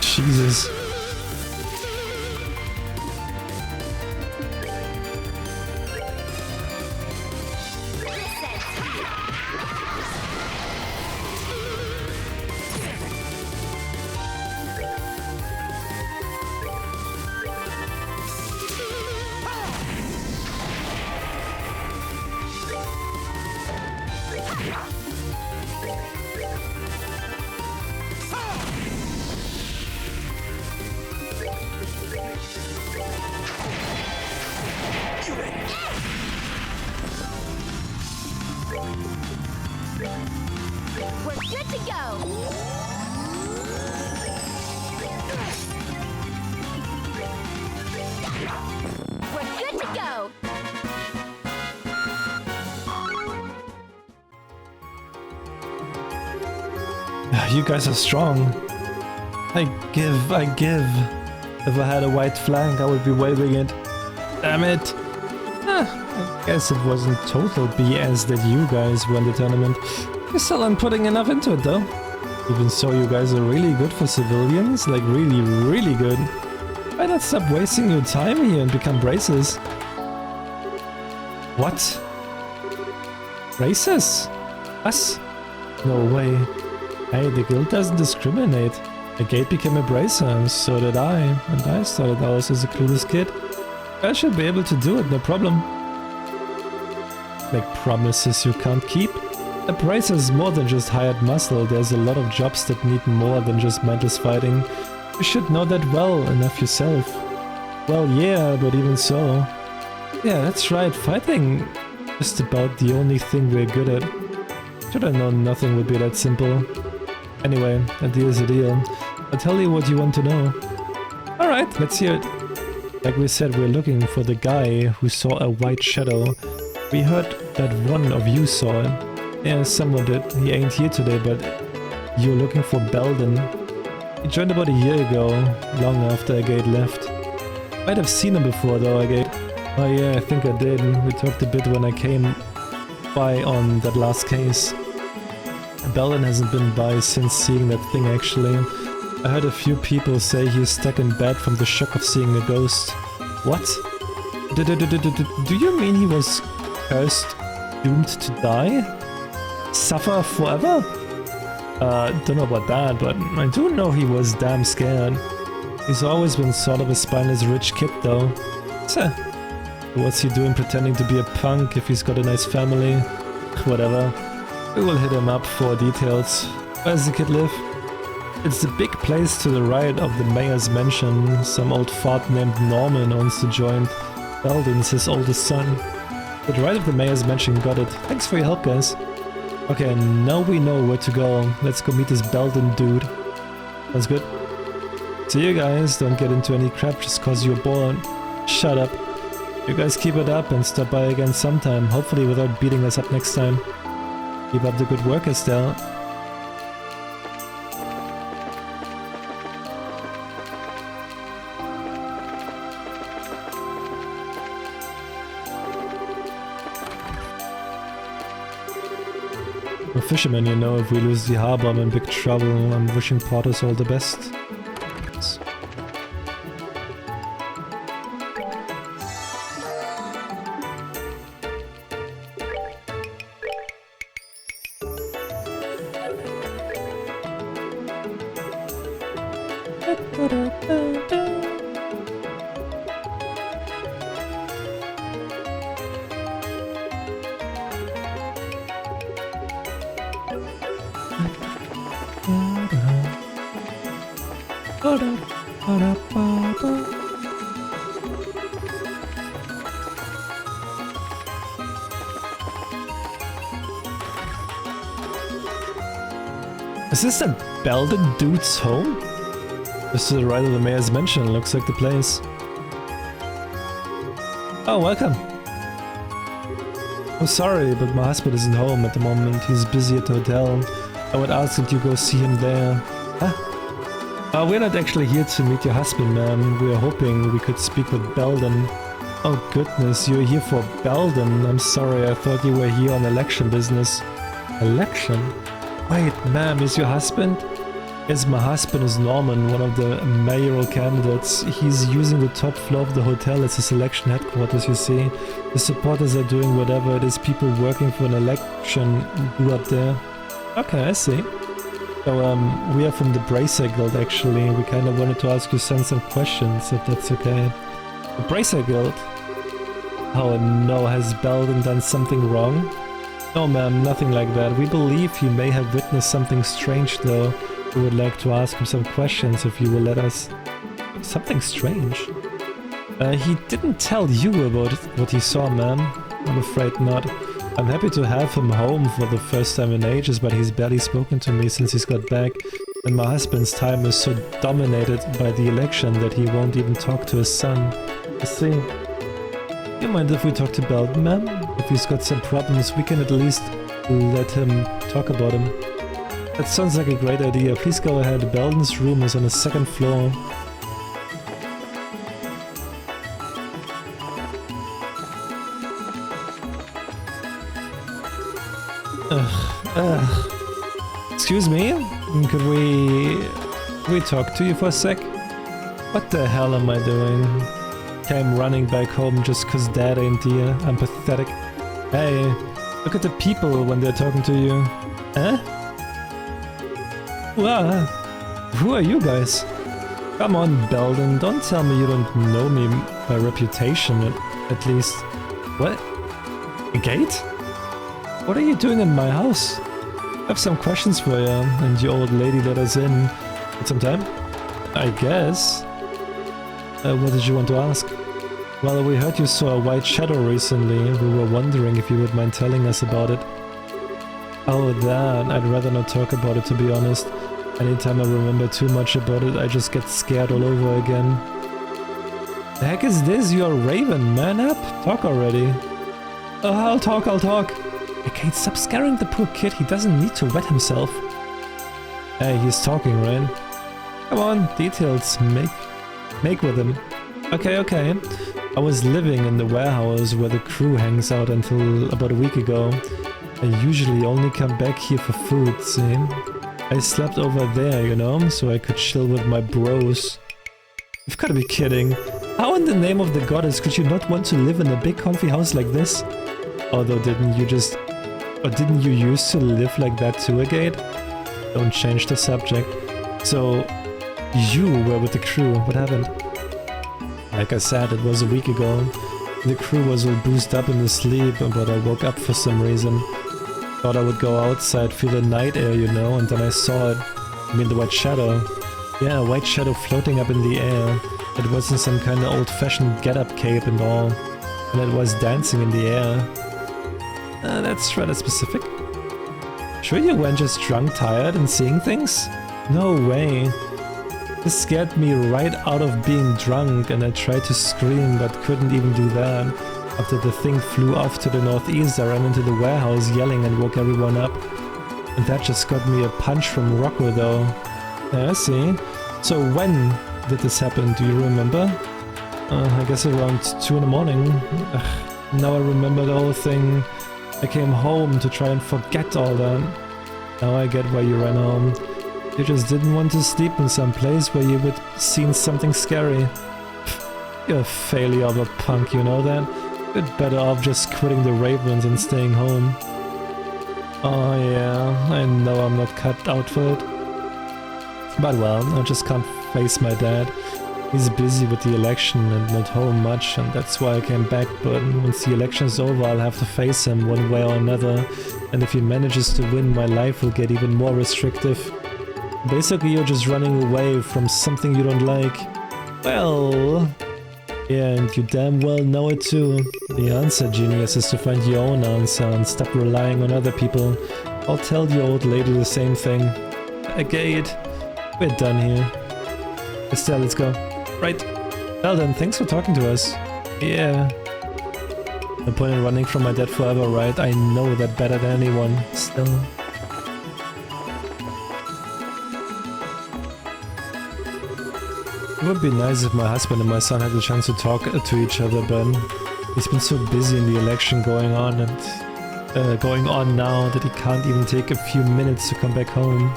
Jesus. We're good to go! We're good to go! You guys are strong. I give. If I had a white flank, I would be waving it. Damn it! I guess it wasn't total BS that you guys won the tournament. You still aren't putting enough into it though. Even so, you guys are really good for civilians, like really, really good. Why not stop wasting your time here and become braces? What? Braces? Us? No way. Hey, the guild doesn't discriminate. A gate became a bracer, and so did I. And I started ours as a clueless kid. I should be able to do it, no problem. Make promises you can't keep? A bracer is more than just hired muscle. There's a lot of jobs that need more than just mindless fighting. You should know that well enough yourself. Well, yeah, but even so. Yeah, that's right, fighting just about the only thing we're good at. Should have known nothing would be that simple. Anyway, a deal's a deal. I'll tell you what you want to know. Alright, let's hear it. Like we said, we're looking for the guy who saw a white shadow. We heard that one of you saw it. Yeah, someone did. He ain't here today, but you're looking for Belden. He joined about a year ago, long after Agate left. Might have seen him before though, Agate. Oh yeah, I think I did. We talked a bit when I came by on that last case. Belden hasn't been by since seeing that thing actually. I heard a few people say he's stuck in bed from the shock of seeing a ghost. What? Do you mean he was cursed, doomed to die? Suffer forever? Don't know about that, but I do know he was damn scared. He's always been sort of a spineless rich kid though. So, what's he doing pretending to be a punk if he's got a nice family? Whatever. We will hit him up for details. Where does the kid live? It's the big place to the right of the mayor's mansion. Some old fart named Norman owns the joint. Belden's his oldest son. To the right of the mayor's mansion, got it. Thanks for your help, guys. Okay, now we know where to go. Let's go meet this Belden dude. Sounds good. See you guys. Don't get into any crap just cause you're bored. Shut up. You guys keep it up and stop by again sometime, hopefully without beating us up next time. Keep up the good work, Estelle. A fisherman, you know, if we lose the harbor, I'm in big trouble. I'm wishing Porters all the best. Is this the Belden dude's home? Just to the right of the mayor's mansion, looks like the place. Oh, welcome. I'm sorry, but my husband isn't home at the moment. He's busy at the hotel. I would ask that you go see him there. Huh? We're not actually here to meet your husband, ma'am. We are hoping we could speak with Belden. Oh goodness, you're here for Belden. I'm sorry, I thought you were here on election business. Election? Wait, ma'am, is your husband? Yes, my husband is Norman, one of the mayoral candidates. He's using the top floor of the hotel as his election headquarters, you see. The supporters are doing whatever it is people working for an election do up there. Okay, I see. So, we are from the Bracer Guild, actually. We kind of wanted to ask your son some questions, if that's okay. The Bracer Guild? Oh no, has Belden done something wrong? No, ma'am, nothing like that. We believe he may have witnessed something strange, though. We would like to ask him some questions, if you will let us. Something strange? He didn't tell you about what he saw, ma'am. I'm afraid not. I'm happy to have him home for the first time in ages, but he's barely spoken to me since he's got back. And my husband's time is so dominated by the election that he won't even talk to his son. I see. Do you mind if we talk to Belden, ma'am? If he's got some problems, we can at least let him talk about them. That sounds like a great idea. Please go ahead. Belden's room is on the second floor. Excuse me? Could we talk to you for a sec? What the hell am I doing? Came running back home just cause dad ain't here. I'm pathetic. Hey, look at the people when they're talking to you. Huh? Wow. Who are you guys? Come on, Belden, don't tell me you don't know me by reputation, at least. What? A gate? What are you doing in my house? I have some questions for you, and your old lady let us in. Need some time? I guess. What did you want to ask? Well, we heard you saw a white shadow recently. We were wondering if you would mind telling us about it. Oh, that. I'd rather not talk about it, to be honest. Anytime I remember too much about it, I just get scared all over again. The heck is this? You're a raven. Man up. Talk already. I'll talk. Okay, stop scaring the poor kid. He doesn't need to wet himself. Hey, he's talking, right? Come on, details. Make with him. Okay. I was living in the warehouse where the crew hangs out until about a week ago. I usually only come back here for food, see? I slept over there, you know, so I could chill with my bros. You've gotta be kidding. How in the name of the goddess could you not want to live in a big comfy house like this? Although didn't you used to live like that too, Agate? Don't change the subject. So, you were with the crew, what happened? Like I said, it was a week ago. The crew was all boozed up in the sleep, but I woke up for some reason. Thought I would go outside, feel the night air, you know, and then I saw it. I mean the white shadow. Yeah, a white shadow floating up in the air. It wasn't some kind of old-fashioned get-up cape and all. And it was dancing in the air. That's rather specific. Sure you weren't just drunk, tired, and seeing things? No way. This scared me right out of being drunk, and I tried to scream but couldn't even do that. After the thing flew off to the northeast, I ran into the warehouse yelling and woke everyone up. And that just got me a punch from Rocco though. Yeah, I see. So when did this happen? Do you remember? I guess around 2 in the morning. Ugh, now I remember the whole thing. I came home to try and forget all that. Now I get why you ran home. You just didn't want to sleep in some place where you would seen something scary. You're a failure of a punk, you know that? You're better off just quitting the Ravens and staying home. Oh yeah, I know I'm not cut out for it. But well, I just can't face my dad. He's busy with the election and not home much, and that's why I came back, but once the election's over I'll have to face him one way or another, and if he manages to win, my life will get even more restrictive. Basically you're just running away from something you don't like. Well... yeah, and you damn well know it too. The answer, genius, is to find your own answer and stop relying on other people. I'll tell the old lady the same thing. Agate, we're done here. Estelle, let's go. Right. Well then, thanks for talking to us. Yeah. No point in running from my dad forever, right? I know that better than anyone. Still. It would be nice if my husband and my son had the chance to talk to each other, but he's been so busy in the election going on now that he can't even take a few minutes to come back home.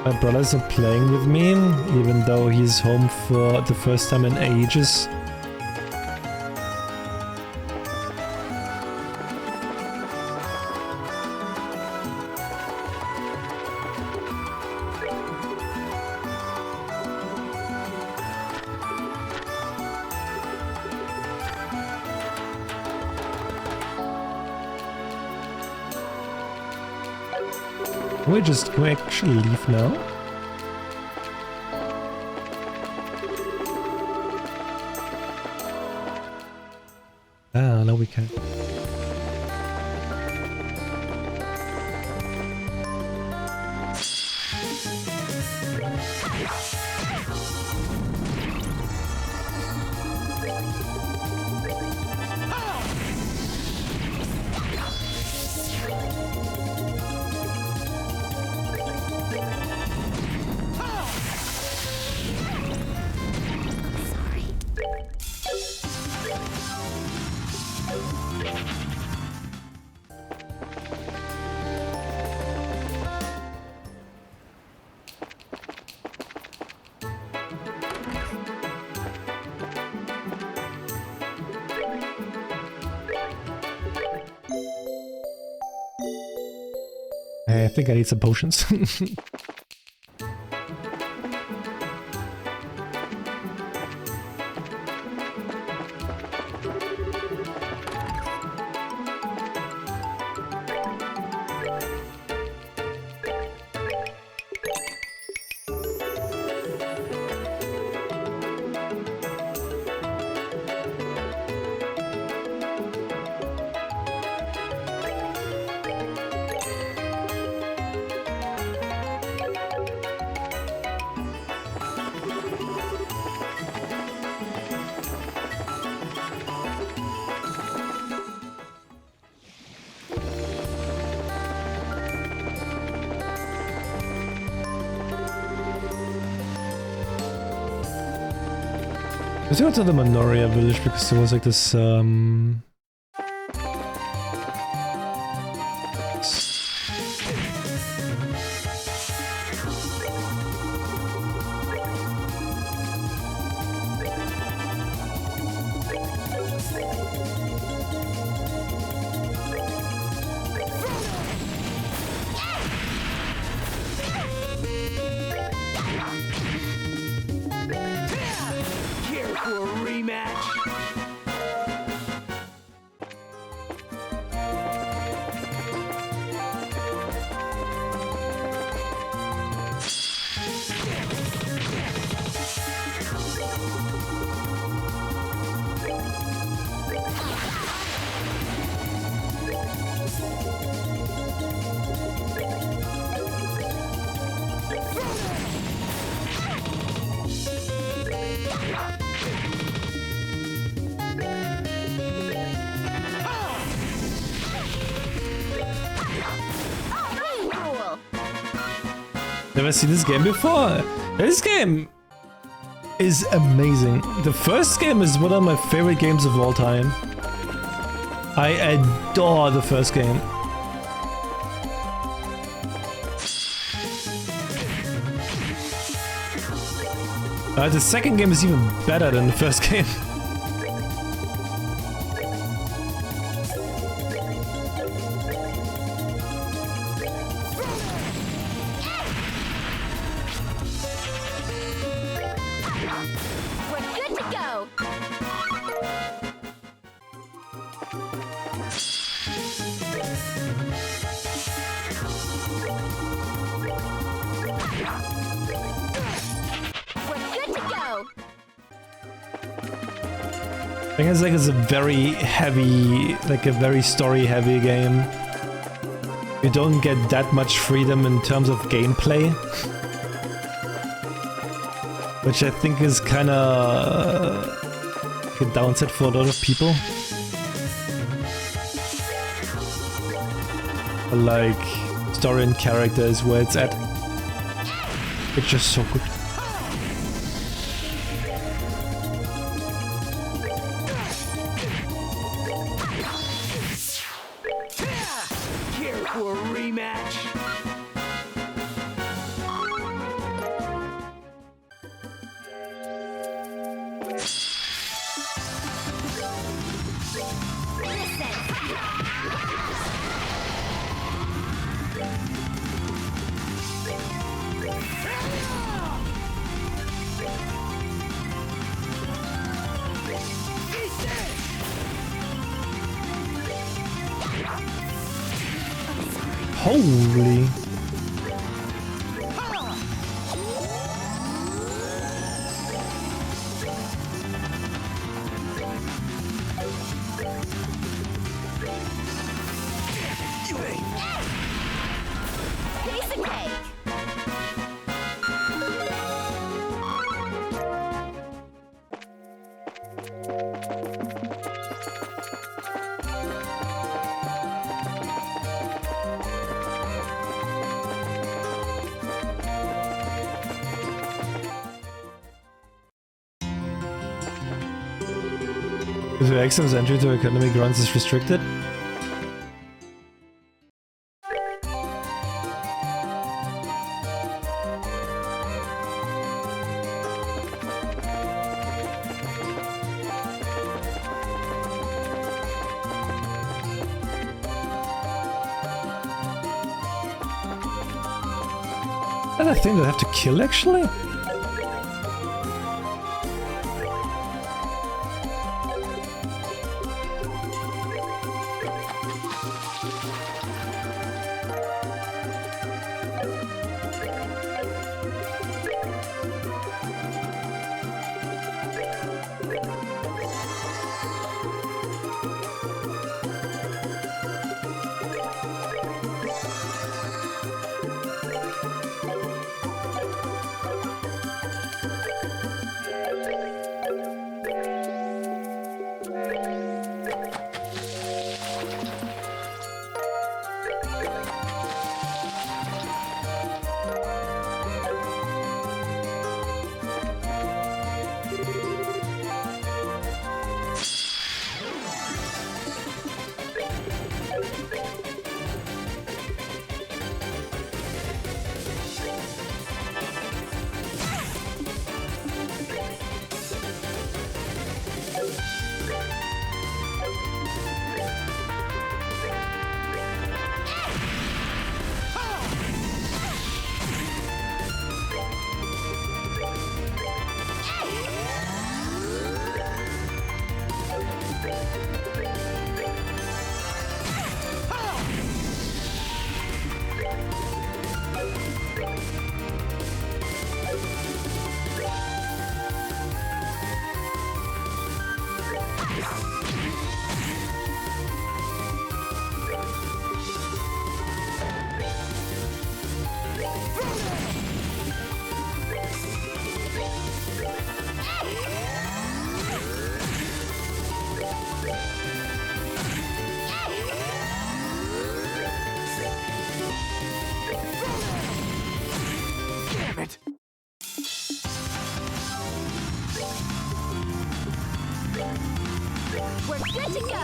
My brothers are playing with me, even though he's home for the first time in ages. Can we actually leave now? Ah, no we can't. I think I need some potions. Let's go to the Manoria village because there was like this Cool. Never seen this game before. This game is amazing. The first game is one of my favorite games of all time. I adore the first game. The second game is even better than the first game. We're good to go. We're good to go. I think it's a very heavy, like a very story-heavy game. You don't get that much freedom in terms of gameplay, which I think is kind of a downside for a lot of people. Like story and characters where it's at. It's just so good. Here for a rematch. Holy. Piece of cake. If your exams entry to academic runs is restricted? Is that a thing that I have to kill actually? it. We're good to go.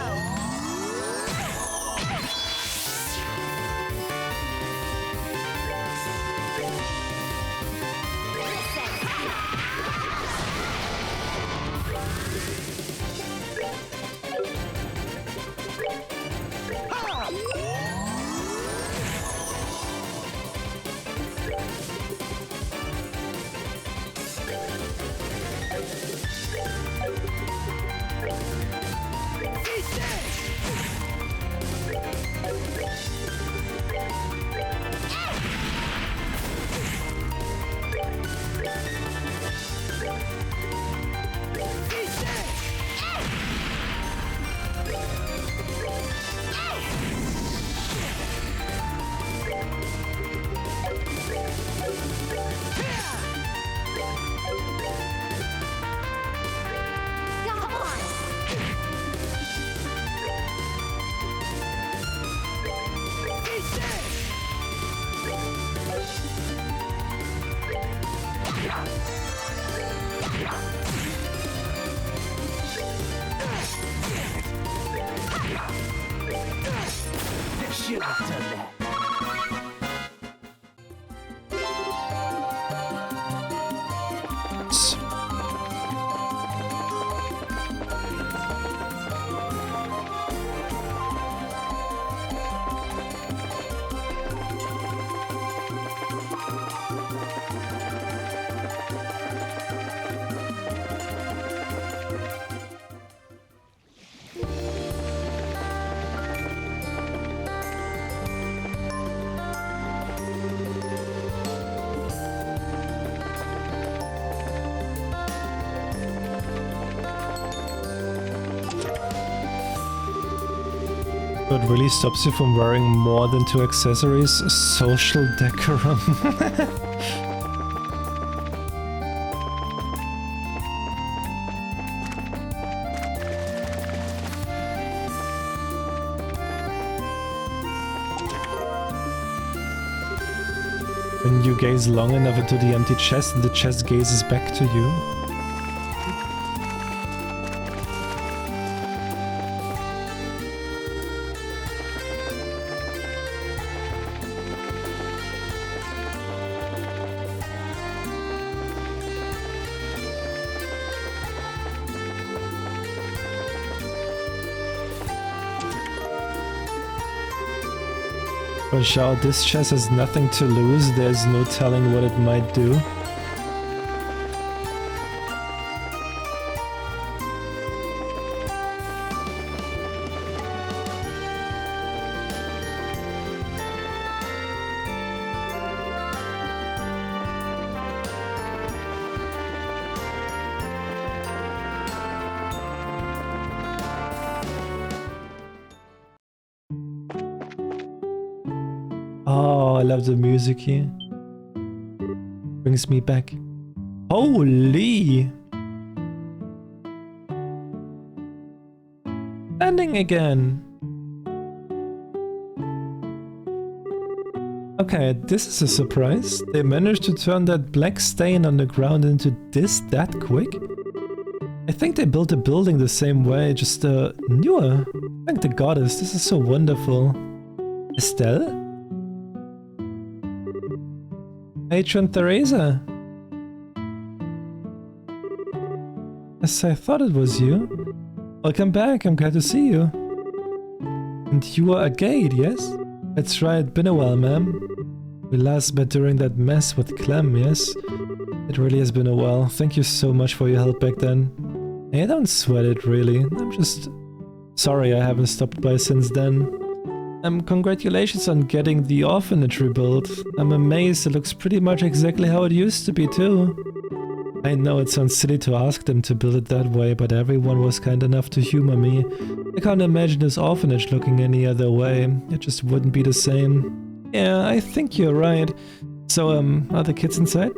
Should have done that. What really stops you from wearing more than 2 accessories? Social decorum. When you gaze long enough into the empty chest, the chest gazes back to you. Well, Shao, this chest has nothing to lose, there's no telling what it might do. Oh, I love the music here. Brings me back. Holy! Landing again! Okay, this is a surprise. They managed to turn that black stain on the ground into this that quick. I think they built the building the same way, just newer. Thank the goddess, this is so wonderful. Estelle? Patron Theresa. Yes, I thought it was you. Welcome back, I'm glad to see you. And you are a Gade, yes? That's right, been a while, ma'am. We last met during that mess with Clem, yes? It really has been a while. Thank you so much for your help back then. Hey, don't sweat it, really. I'm just sorry I haven't stopped by since then. Congratulations on getting the orphanage rebuilt. I'm amazed, it looks pretty much exactly how it used to be too. I know it sounds silly to ask them to build it that way, but everyone was kind enough to humor me. I can't imagine this orphanage looking any other way. It just wouldn't be the same. Yeah, I think you're right. So, are the kids inside?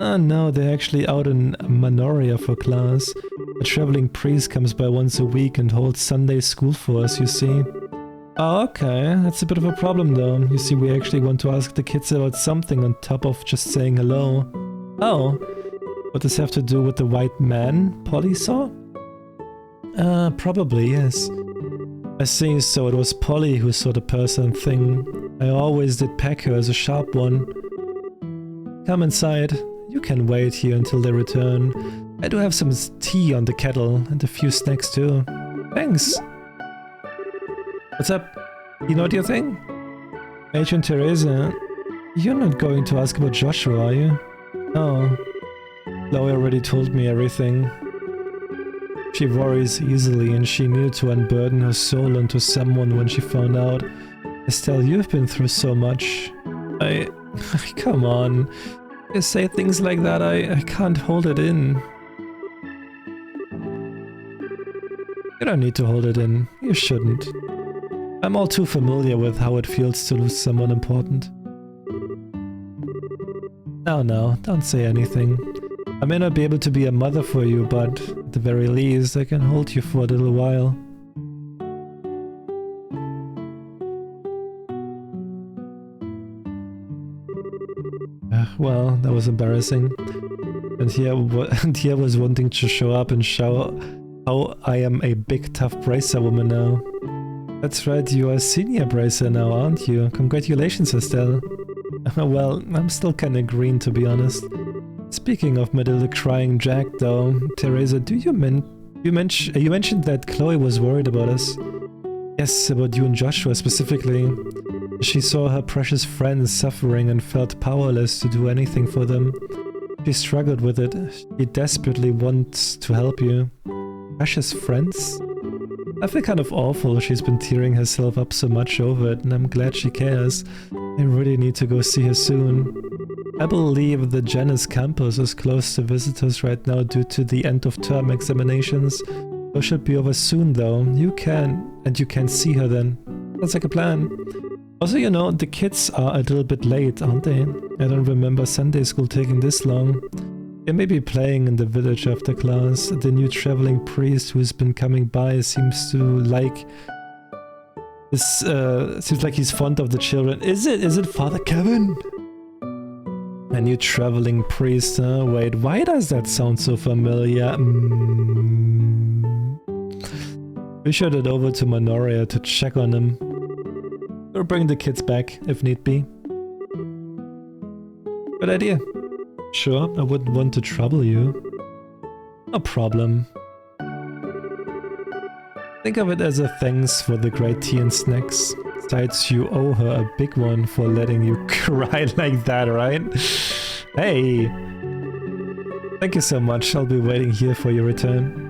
Oh no, they're actually out in Manoria for class. A traveling priest comes by once a week and holds Sunday school for us, you see. Oh, okay, that's a bit of a problem though. You see, we actually want to ask the kids about something on top of just saying hello. Oh, what does this have to do with the white man Polly saw? Probably, yes. I see, so it was Polly who saw the person thing. I always did peg her as a sharp one. Come inside. You can wait here until they return. I do have some tea on the kettle and a few snacks too. Thanks. What's up? You know your thing? Agent Teresa, you're not going to ask about Joshua, are you? Oh. Chloe already told me everything. She worries easily and she needed to unburden her soul onto someone when she found out. Estelle, you've been through so much. Come on. You say things like that, I can't hold it in. You don't need to hold it in. You shouldn't. I'm all too familiar with how it feels to lose someone important. No, don't say anything. I may not be able to be a mother for you, but at the very least, I can hold you for a little while. Well, that was embarrassing. And here was wanting to show up and show how I am a big tough bracer woman now. That's right, you are a senior bracer now, aren't you? Congratulations, Estelle. Well, I'm still kinda green, to be honest. Speaking of my little crying Jack, though, Teresa, you mentioned that Chloe was worried about us? Yes, about you and Joshua specifically. She saw her precious friends suffering and felt powerless to do anything for them. She struggled with it. She desperately wants to help you. Precious friends? I feel kind of awful she's been tearing herself up so much over it, and I'm glad she cares. I really need to go see her soon. I believe the Janus campus is closed to visitors right now due to the end-of-term examinations. Those should be over soon though. You can see her then. Sounds like a plan. Also, you know, the kids are a little bit late, aren't they? I don't remember Sunday school taking this long. They may be playing in the village after class. The new traveling priest who's been coming by seems like he's fond of the children. Is it Father Kevin? A new traveling priest, huh? Wait, why does that sound so familiar? We should head over to Manoria to check on him. Or bring the kids back, if need be. Good idea. Sure, I wouldn't want to trouble you. No problem. Think of it as a thanks for the great tea and snacks. Besides, you owe her a big one for letting you cry like that, right? Hey! Thank you so much, I'll be waiting here for your return.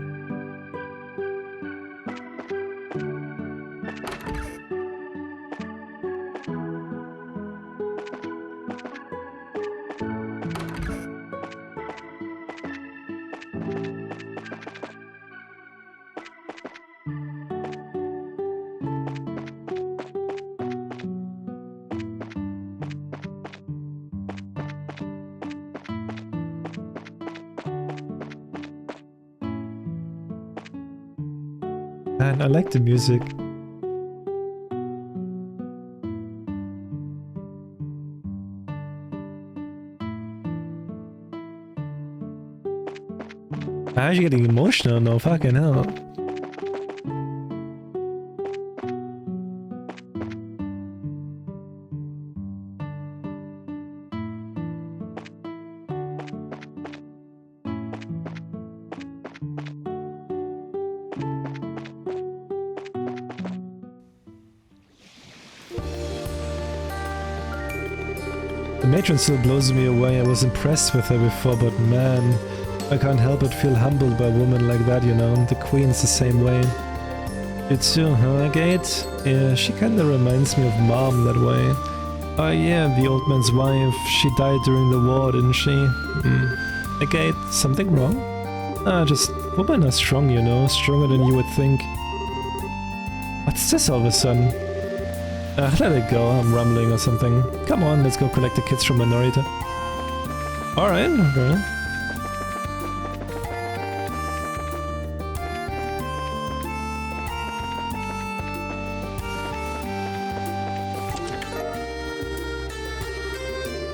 Man, I like the music. I'm actually getting emotional now, fucking hell. The matron still blows me away. I was impressed with her before, but man, I can't help but feel humbled by a woman like that, you know. The queen's the same way. You too, huh, Agate? Yeah, she kinda reminds me of Mom that way. Oh yeah, the old man's wife. She died during the war, didn't she? Agate, something wrong? Just women are strong, you know. Stronger than you would think. What's this all of a sudden? Let it go, I'm rumbling or something. Come on, let's go collect the kids from Minorita. Alright, okay.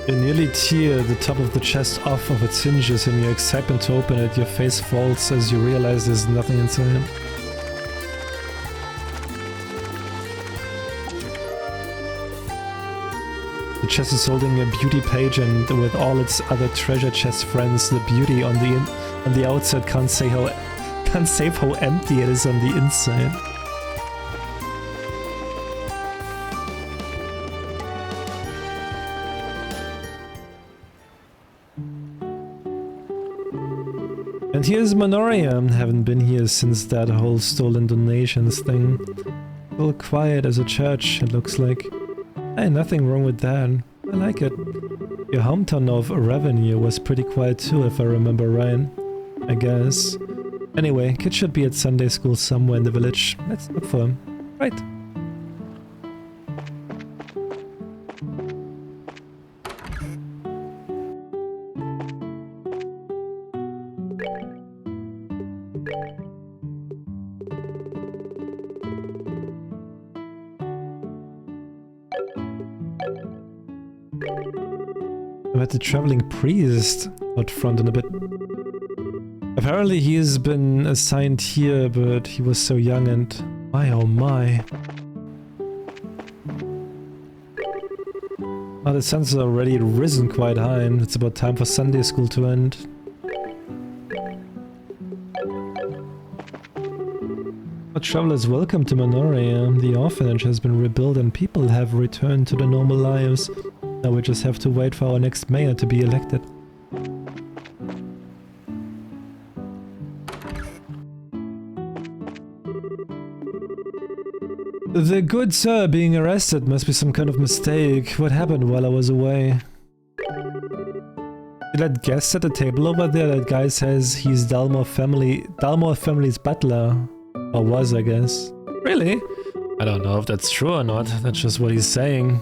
You nearly tear the top of the chest off of its hinges. In your excitement to open it, your face falls as you realize there's nothing inside. The chest is holding a beauty page, and with all its other treasure chest friends, the beauty on the outside can't save how empty it is on the inside. And here's Manoria. Haven't been here since that whole stolen donations thing. Still quiet as a church, it looks like. Hey, nothing wrong with that. I like it. Your hometown of Revenue was pretty quiet too, if I remember right. I guess. Anyway, kids should be at Sunday school somewhere in the village. Let's look for them. Right. I met the traveling priest out front in a bit. Apparently he's been assigned here, but he was so young and... my oh my. Oh, the sun's already risen quite high, and it's about time for Sunday school to end. All travelers, welcome to Manoria. The orphanage has been rebuilt and people have returned to their normal lives. Now we just have to wait for our next mayor to be elected. The good sir being arrested must be some kind of mistake. What happened while I was away? Did that guest at the table over there, that guy says he's Dalmor family's butler. Or was, I guess. Really? I don't know if that's true or not. That's just what he's saying.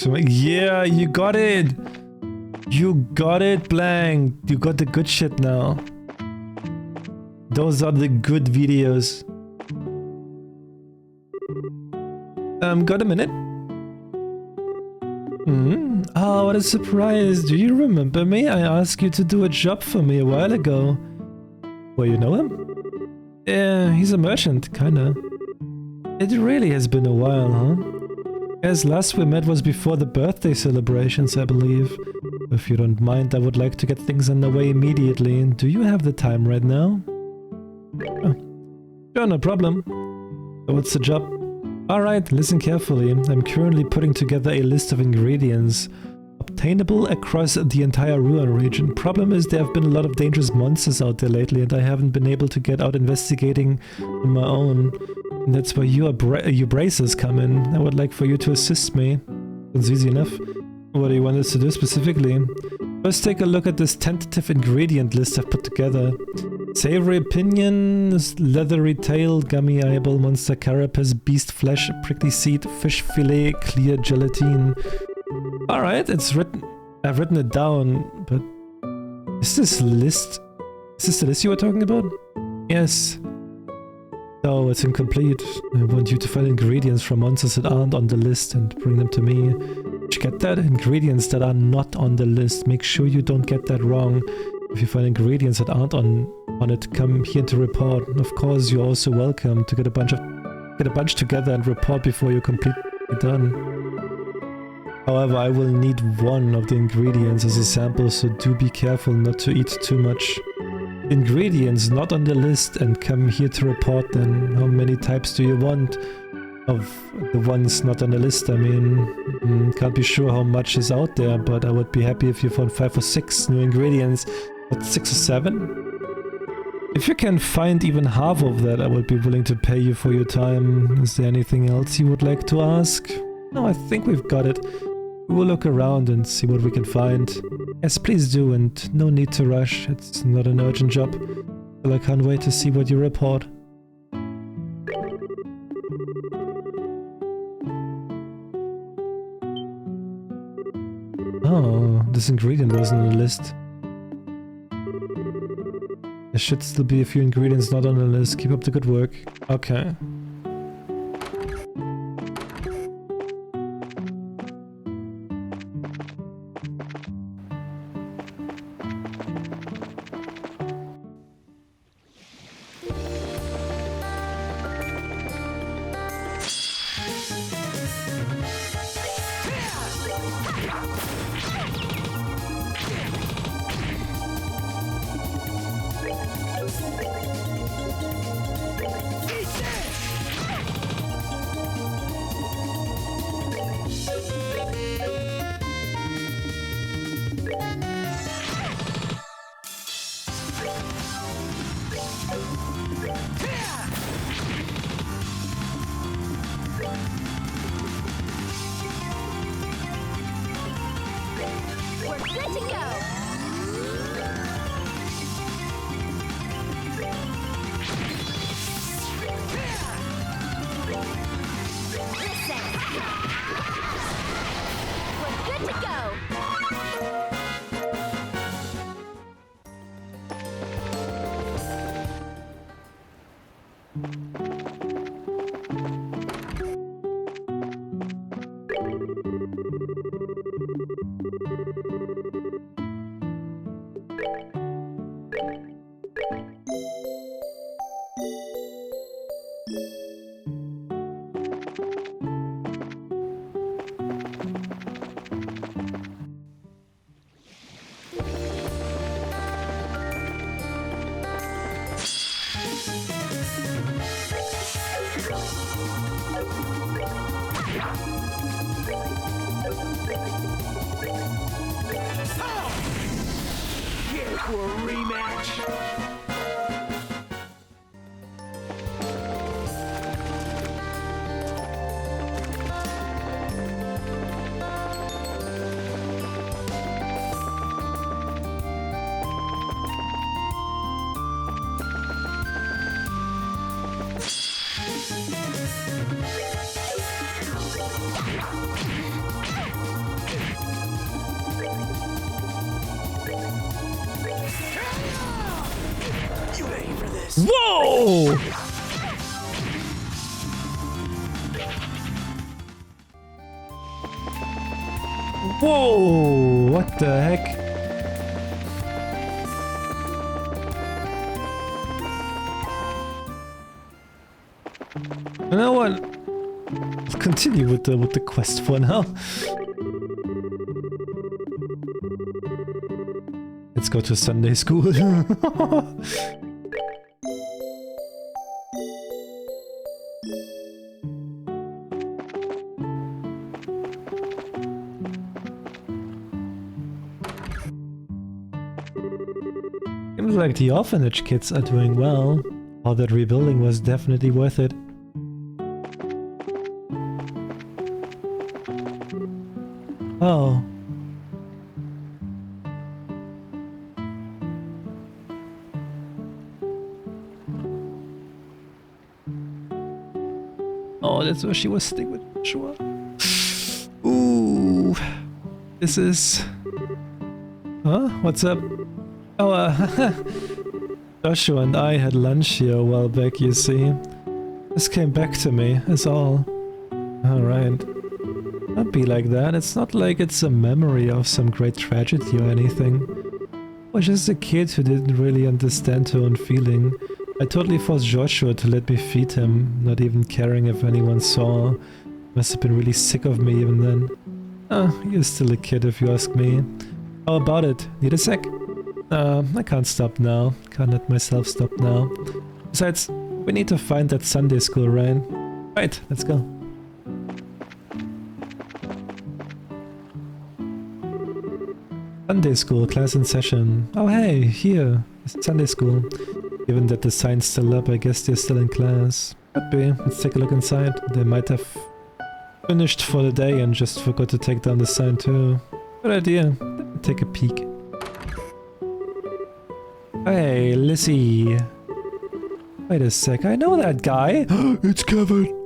Yeah, you got it! You got it, Blank! You got the good shit now. Those are the good videos. Got a minute? Oh, what a surprise. Do you remember me? I asked you to do a job for me a while ago. Well, you know him? Yeah, he's a merchant, kinda. It really has been a while, huh? As last we met was before the birthday celebrations, I believe. If you don't mind, I would like to get things underway immediately. Do you have the time right now? Oh. Sure, no problem. So what's the job? Alright, listen carefully. I'm currently putting together a list of ingredients obtainable across the entire Ruan region. Problem is there have been a lot of dangerous monsters out there lately and I haven't been able to get out investigating on my own. And that's where your braces come in. I would like for you to assist me. It's easy enough. What do you want us to do specifically? First, take a look at this tentative ingredient list I've put together. Savory pinion, leathery tail, gummy eyeball, monster carapace, beast flesh, prickly seed, fish fillet, clear gelatine. Alright, it's written. I've written it down, but... Is this the list you were talking about? Yes. No, it's incomplete. I want you to find ingredients from monsters that aren't on the list and bring them to me. Did you get that? Ingredients that are not on the list. Make sure you don't get that wrong. If you find ingredients that aren't on it, come here to report. Of course, you're also welcome to get a bunch together and report before you complete be done. However, I will need one of the ingredients as a sample, so do be careful not to eat too much. Ingredients not on the list and come here to report then. How many types do you want of the ones not on the list? I mean, can't be sure how much is out there, but I would be happy if you found 5 or 6 new ingredients. But 6 or 7? If you can find even half of that, I would be willing to pay you for your time. Is there anything else you would like to ask? No, I think we've got it. We will look around and see what we can find. Yes, please do, and no need to rush. It's not an urgent job. But I can't wait to see what you report. Oh, this ingredient wasn't on the list. There should still be a few ingredients not on the list. Keep up the good work. Okay. For a rematch. Whoa! Whoa! What the heck? You know what? I'll continue with the quest for now. Let's go to Sunday school. Seems like the orphanage kids are doing well. All that rebuilding was definitely worth it. Oh. Oh, that's where she was sitting with Joshua. Ooh. This is... Huh? What's up? Oh, Joshua and I had lunch here a while back, you see. This came back to me, is all. Alright. Don't be like that. It's not like it's a memory of some great tragedy or anything. I was just a kid who didn't really understand her own feeling. I totally forced Joshua to let me feed him, not even caring if anyone saw. Must have been really sick of me even then. You're still a kid if you ask me. How about it? Need a sec? I can't stop now. Can't let myself stop now. Besides, we need to find that Sunday school, right? Right, let's go. Sunday school, class in session. Oh hey, here. It's Sunday school. Given that the sign's still up, I guess they're still in class. Could be. Let's take a look inside. They might have finished for the day and just forgot to take down the sign too. Good idea. Let me take a peek. Hey, Lizzie. Wait a sec, I know that guy. It's Kevin.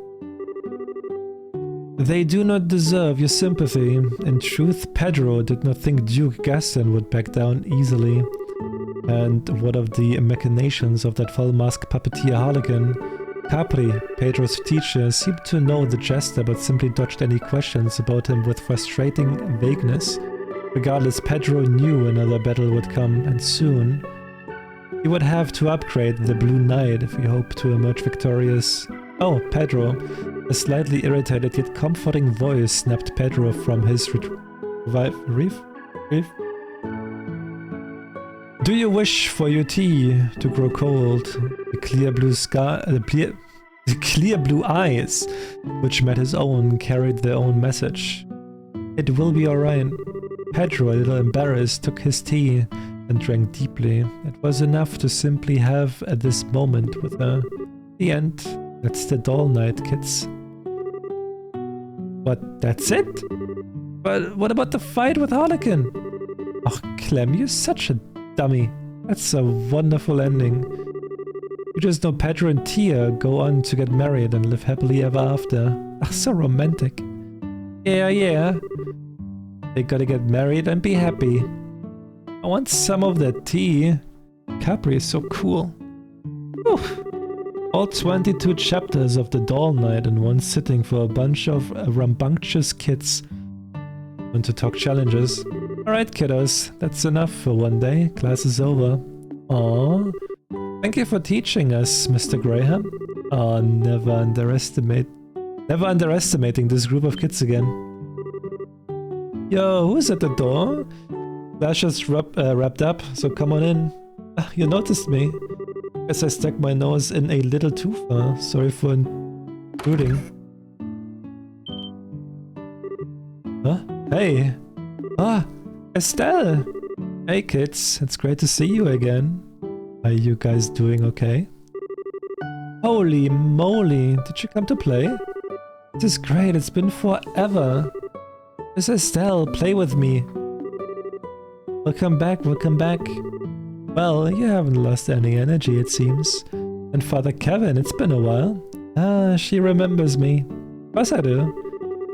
They do not deserve your sympathy. In truth, Pedro did not think Duke Gaston would back down easily. And what of the machinations of that full-masked puppeteer Harlequin? Capri, Pedro's teacher, seemed to know the jester but simply dodged any questions about him with frustrating vagueness. Regardless, Pedro knew another battle would come, and soon. He would have to upgrade the Blue Knight if he hoped to emerge victorious. Oh, Pedro. A slightly irritated yet comforting voice snapped Pedro from his reef? Do you wish for your tea to grow cold? The clear blue sky, the clear blue eyes, which met his own, carried their own message. It will be alright. Pedro, a little embarrassed, took his tea and drank deeply. It was enough to simply have at this moment with her. The end. That's the doll night, kids. What, that's it? But what about the fight with Harlequin? Oh, Clem, you're such a dummy. That's a wonderful ending. You just know Pedro and Tia go on to get married and live happily ever after. Ah, so romantic. Yeah. They gotta get married and be happy. I want some of that tea. Capri is so cool. Oof. All 22 chapters of the Doll Night in one sitting for a bunch of rambunctious kids. Want to talk challenges? Alright kiddos, that's enough for one day. Class is over. Aww. Thank you for teaching us, Mr. Graham. Oh, never underestimating this group of kids again. Yo, who's at the door? Class just wrapped up, so come on in. You noticed me. Guess I stuck my nose in a little too far. Sorry for intruding. Huh? Hey! Ah! Estelle! Hey kids, it's great to see you again. Are you guys doing okay? Holy moly, did you come to play? This is great, it's been forever. Miss Estelle, play with me. Welcome back. Well, you haven't lost any energy, it seems. And Father Kevin, it's been a while. Ah, she remembers me. Of course I do.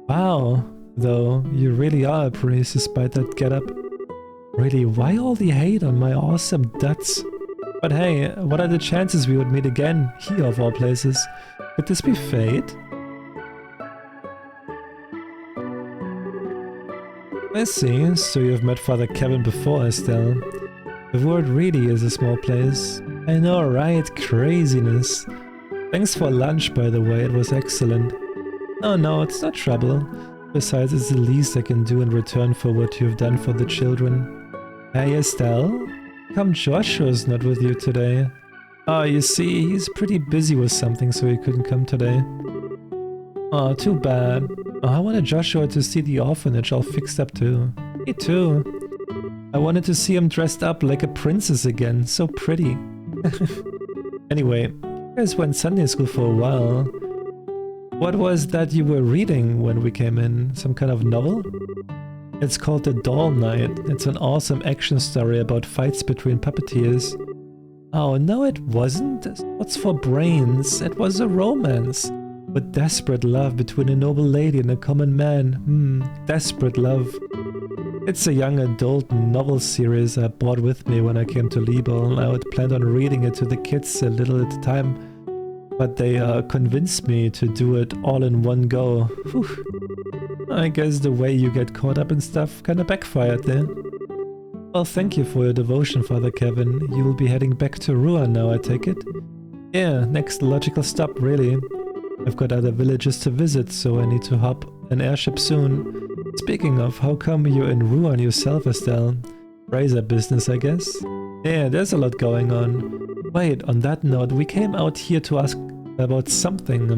Wow, though, you really are a priest despite that getup. Really, why all the hate on my awesome duds? But hey, what are the chances we would meet again, here of all places? Could this be fate? I see, so you've met Father Kevin before, Estelle. The world really is a small place. I know, right? Craziness. Thanks for lunch, by the way, it was excellent. No, it's not trouble. Besides, it's the least I can do in return for what you've done for the children. Hey, Estelle? Come, Joshua's not with you today. Oh, you see, he's pretty busy with something, so he couldn't come today. Oh, too bad. Oh, I wanted Joshua to see the orphanage all fixed up too. Me too. I wanted to see him dressed up like a princess again, so pretty. Anyway, you guys went Sunday school for a while. What was that you were reading when we came in? Some kind of novel? It's called The Doll Night. It's an awesome action story about fights between puppeteers. Oh, no it wasn't. What's for brains? It was a romance. With desperate love between a noble lady and a common man. Desperate love. It's a young adult novel series I brought with me when I came to Liebel. I had planned on reading it to the kids a little at a time, but they convinced me to do it all in one go. Whew. I guess the way you get caught up in stuff kinda backfired there. Well, thank you for your devotion, Father Kevin. You will be heading back to Ruan now, I take it? Yeah, next logical stop, really. I've got other villages to visit, so I need to hop an airship soon. Speaking of, how come you're in Ruan yourself, Estelle? Razor business, I guess? Yeah, there's a lot going on. Wait, on that note, we came out here to ask about something.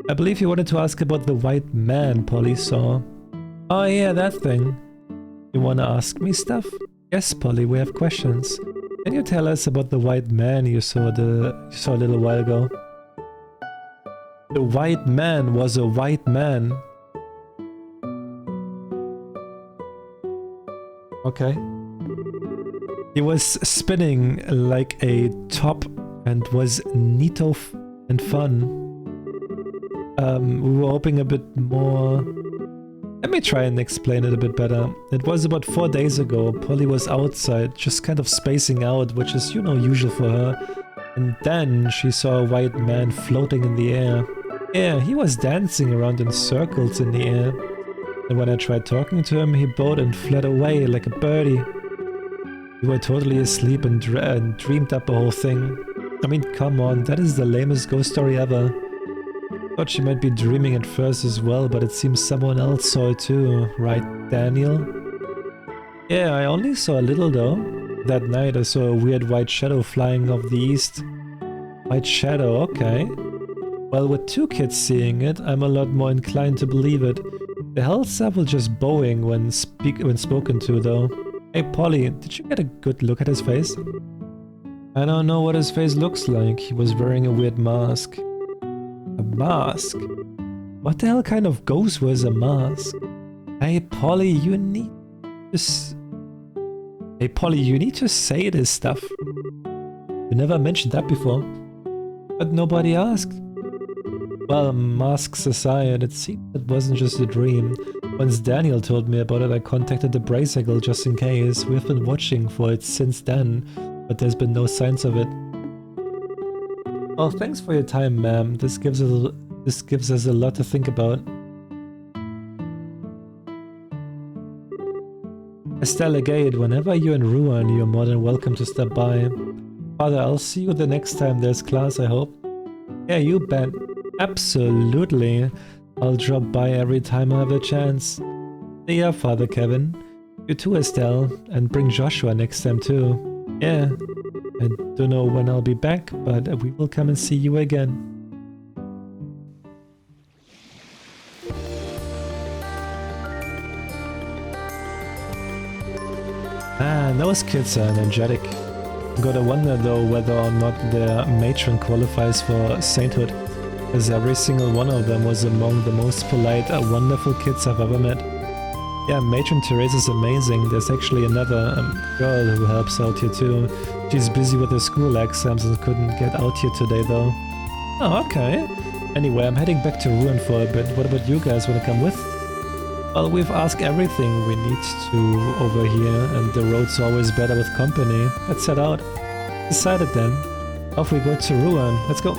I believe you wanted to ask about the white man Polly saw. Oh yeah, that thing. You wanna ask me stuff? Yes, Polly, we have questions. Can you tell us about the white man you saw a little while ago? The white man was a white man. Okay. He was spinning like a top and was neato and fun. We were hoping a bit more... Let me try and explain it a bit better. It was about 4 days ago. Polly was outside, just kind of spacing out, which is, you know, usual for her. And then she saw a white man floating in the air. Yeah, he was dancing around in circles in the air. And when I tried talking to him, he bowed and fled away like a birdie. We were totally asleep and dreamed up the whole thing. I mean, come on, that is the lamest ghost story ever. Thought she might be dreaming at first as well, but it seems someone else saw it too, right, Daniel? Yeah, I only saw a little though. That night I saw a weird white shadow flying off the east. White shadow, okay. Well, with 2 kids seeing it, I'm a lot more inclined to believe it. The hell's up with just bowing when spoken to though? Hey Polly, did you get a good look at his face? I don't know what his face looks like. He was wearing a weird mask. A mask? What the hell kind of ghost wears a mask? Hey Polly, you need to Hey Polly, you need to say this stuff. You never mentioned that before. But nobody asked. Well, masks aside, it seemed it wasn't just a dream. Once Daniel told me about it, I contacted the Bracecycle just in case. We've been watching for it since then, but there's been no signs of it. Well, thanks for your time, ma'am. This gives us a lot to think about. Estelle Agate, whenever you're in Ruan, you're more than welcome to stop by. Father, I'll see you the next time there's class, I hope. Yeah, you bet. Absolutely. I'll drop by every time I have a chance. See ya, Father Kevin. You too, Estelle. And bring Joshua next time too. Yeah. I don't know when I'll be back, but we will come and see you again. Ah, those kids are energetic. Gotta wonder though whether or not their matron qualifies for sainthood, as every single one of them was among the most polite, wonderful kids I've ever met. Yeah, Matron Teresa's amazing. There's actually another girl who helps out here too. She's busy with her school exams and couldn't get out here today though. Oh, okay. Anyway, I'm heading back to Ruin for a bit. What about you guys? Wanna come with? Well, we've asked everything we need to over here, and the road's always better with company. Let's head out. Decided then. Off we go to Ruin. Let's go.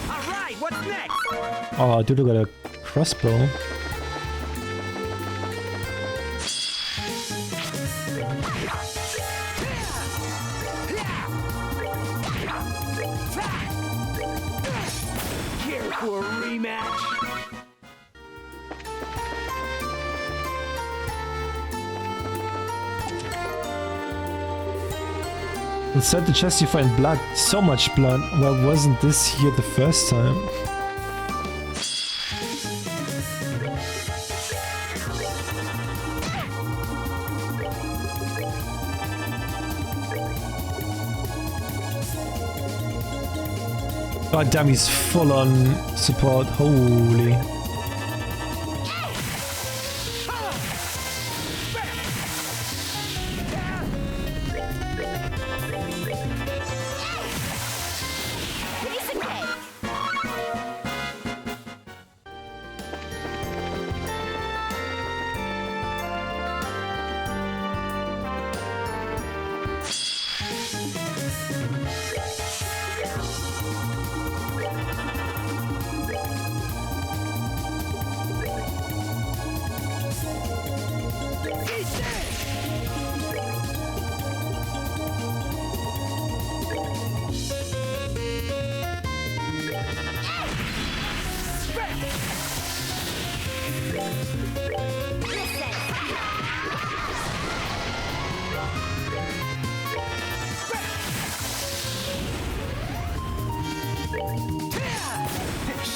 Alright, what's next? Oh, dude, I got a crossbow. Here for a rematch? Inside the chest you find blood. So much blood. Well, wasn't this here the first time? God damn, he's full on support. Holy. Piece of cake. Eat this!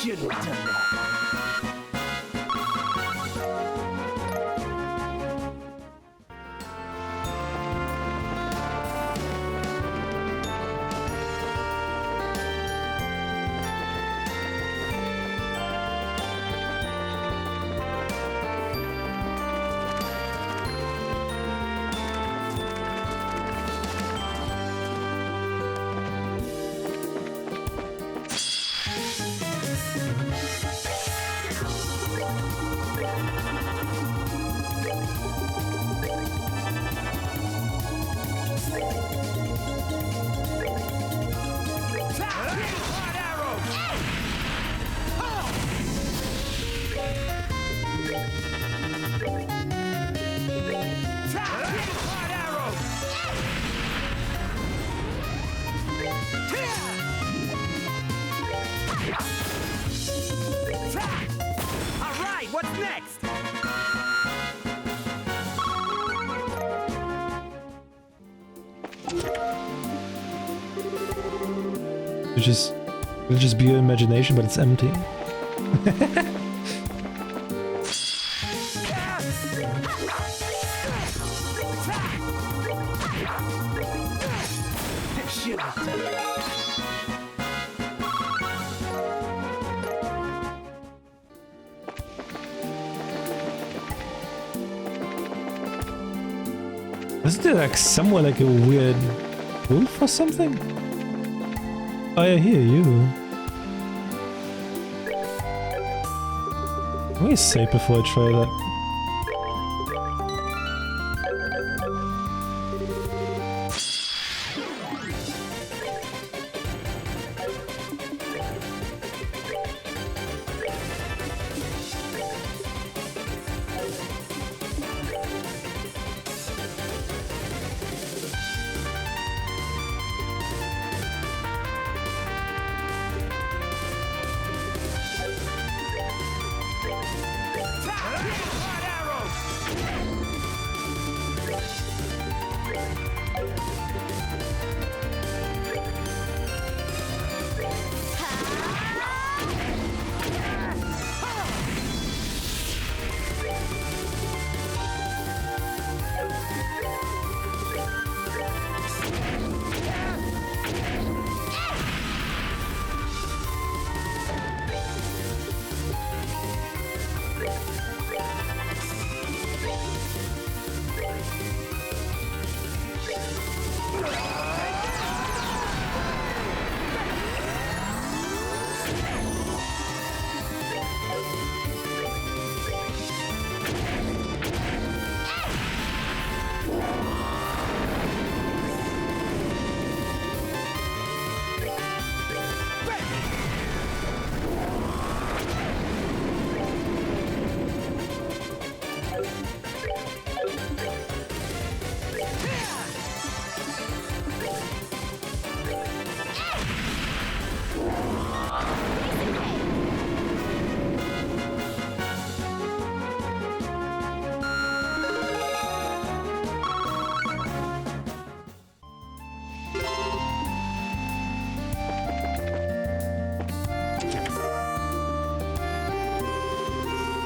Shouldn't have done that. Hot arrow! Hot arrow! All right, what's next? It'll just be your imagination, but it's empty. Shouldn't have done that. Isn't there like somewhere like a weird wolf or something? Oh yeah, here, you. Let me save before I try that.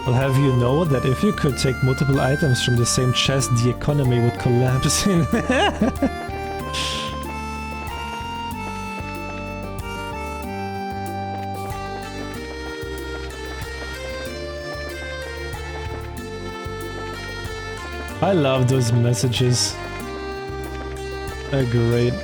I'll have you know that if you could take multiple items from the same chest, the economy would collapse. I love those messages. They're great.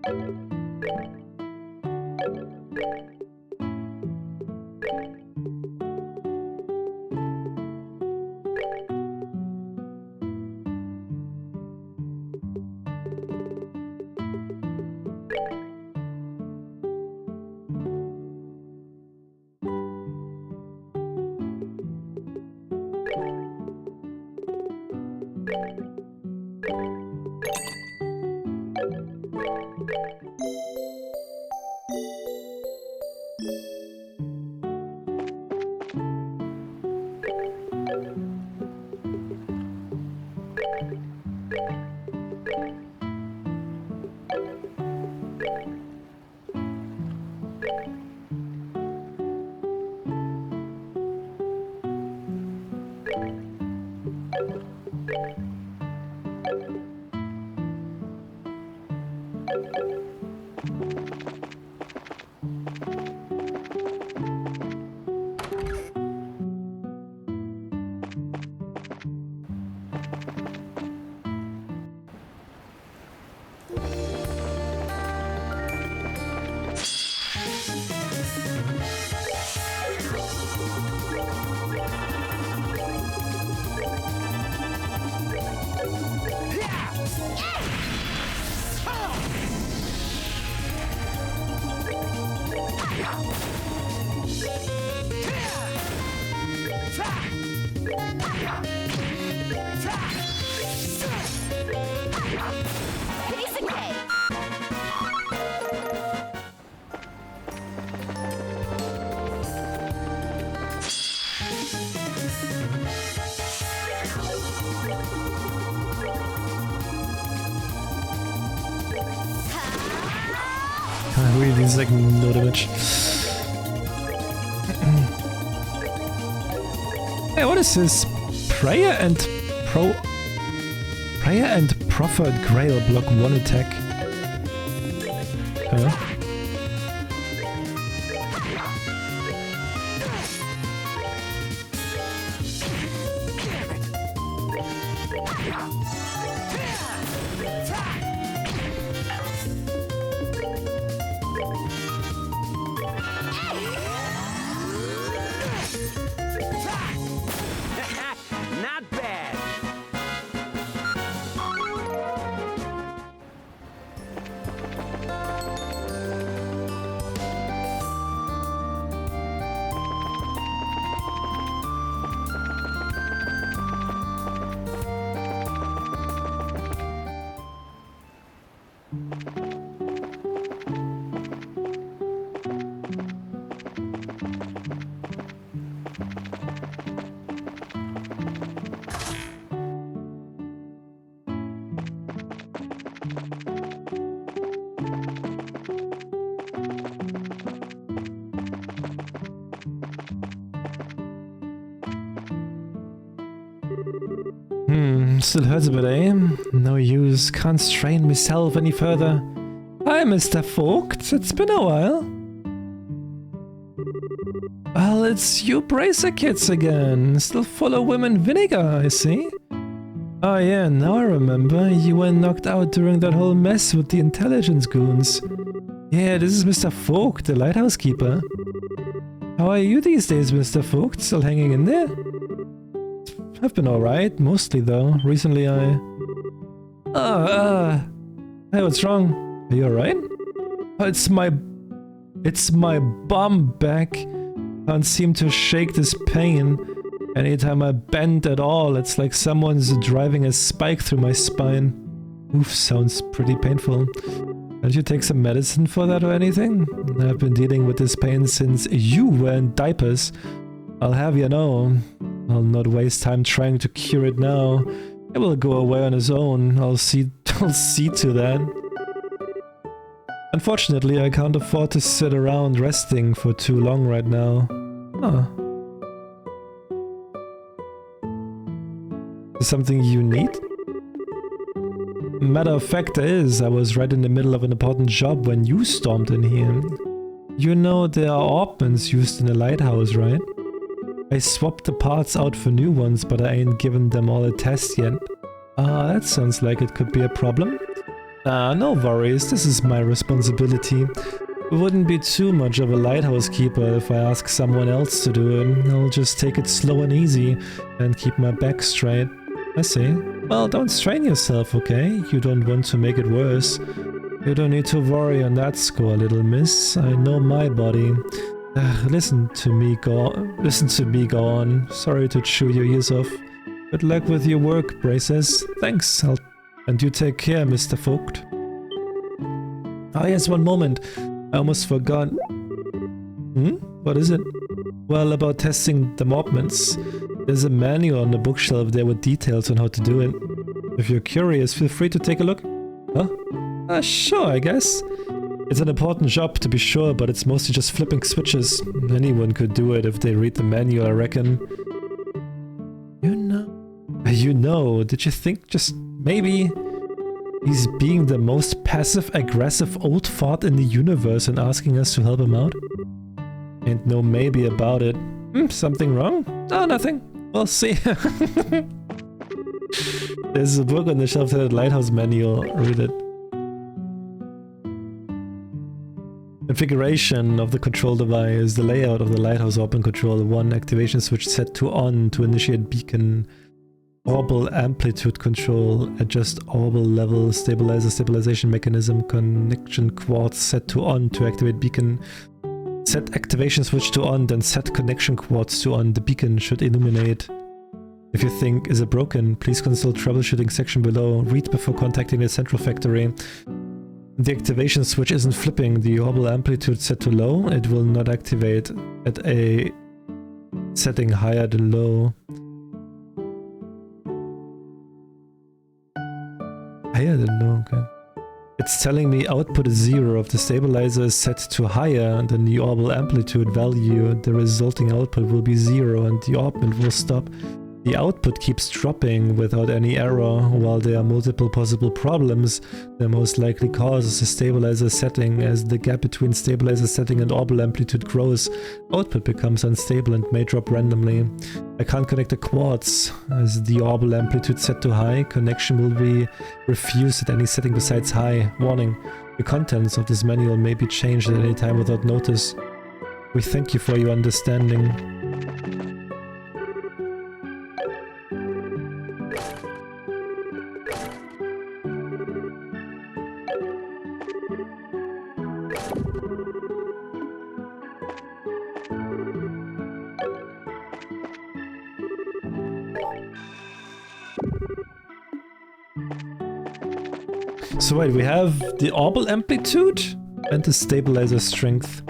Piece of cake. Really, it's like no damage. Hey, what is this? Prayer and Proffered Grail block 1 attack. Huh? Not bad. Still hurts a bit, eh? No use, can't strain myself any further. Hi, Mr. Vogt, it's been a while. Well, it's you bracer kids again, still full of women vinegar, I see. Oh yeah, now I remember, you were knocked out during that whole mess with the intelligence goons. Yeah, this is Mr. Vogt, the lighthouse keeper. How are you these days, Mr. Vogt? Still hanging in there? I've been alright, mostly though. Recently I... Hey, what's wrong? Are you alright? Oh, it's my bum back. Can't seem to shake this pain. Anytime I bend at all, it's like someone's driving a spike through my spine. Oof, sounds pretty painful. Did you take some medicine for that or anything? I've been dealing with this pain since you were in diapers. I'll have you know. I'll not waste time trying to cure it now. It will go away on its own. I'll see to that. Unfortunately, I can't afford to sit around resting for too long right now. Huh. Is something you need? Matter of fact is, I was right in the middle of an important job when you stormed in here. You know there are orbments used in a lighthouse, right? I swapped the parts out for new ones, but I ain't given them all a test yet. Ah, that sounds like it could be a problem. No worries, this is my responsibility. It wouldn't be too much of a lighthouse keeper if I ask someone else to do it. I'll just take it slow and easy and keep my back straight. I see. Well, don't strain yourself, okay? You don't want to make it worse. You don't need to worry on that score, little miss. I know my body. Listen to me, go on. Sorry to chew your ears off. Good luck with your work, braces. Thanks. And you take care, Mr. Vogt. Oh yes, one moment. I almost forgot. What is it? Well, about testing the movements. There's a manual on the bookshelf there with details on how to do it. If you're curious, feel free to take a look. Huh? Sure, I guess. It's an important job to be sure, but it's mostly just flipping switches. Anyone could do it if they read the manual, I reckon. You know, did you think just maybe he's being the most passive-aggressive old fart in the universe and asking us to help him out? Ain't no maybe about it. Something wrong? Oh, nothing. We'll see. There's a book on the shelf that Lighthouse Manual. Read it. Configuration of the control device. The layout of the lighthouse open control. 1 activation switch set to on to initiate beacon. Orbital amplitude control. Adjust orbital level. Stabilizer stabilization mechanism. Connection quartz set to on to activate beacon. Set activation switch to on, then set connection quartz to on. The beacon should illuminate. If you think is it broken, please consult troubleshooting section below. Read before contacting the central factory. The activation switch isn't flipping. The orbital amplitude set to low. It will not activate at a setting higher than low. Higher than low, okay. It's telling me output is 0. If the stabilizer is set to higher than the orbital amplitude value, the resulting output will be 0 and the orbit will stop. The output keeps dropping without any error. While there are multiple possible problems, the most likely cause is the stabilizer setting. As the gap between stabilizer setting and orbital amplitude grows, output becomes unstable and may drop randomly. I can't connect the quartz. As the orbital amplitude set to high, connection will be refused at any setting besides high. Warning, the contents of this manual may be changed at any time without notice. We thank you for your understanding. So wait, we have the orbital amplitude and the stabilizer strength.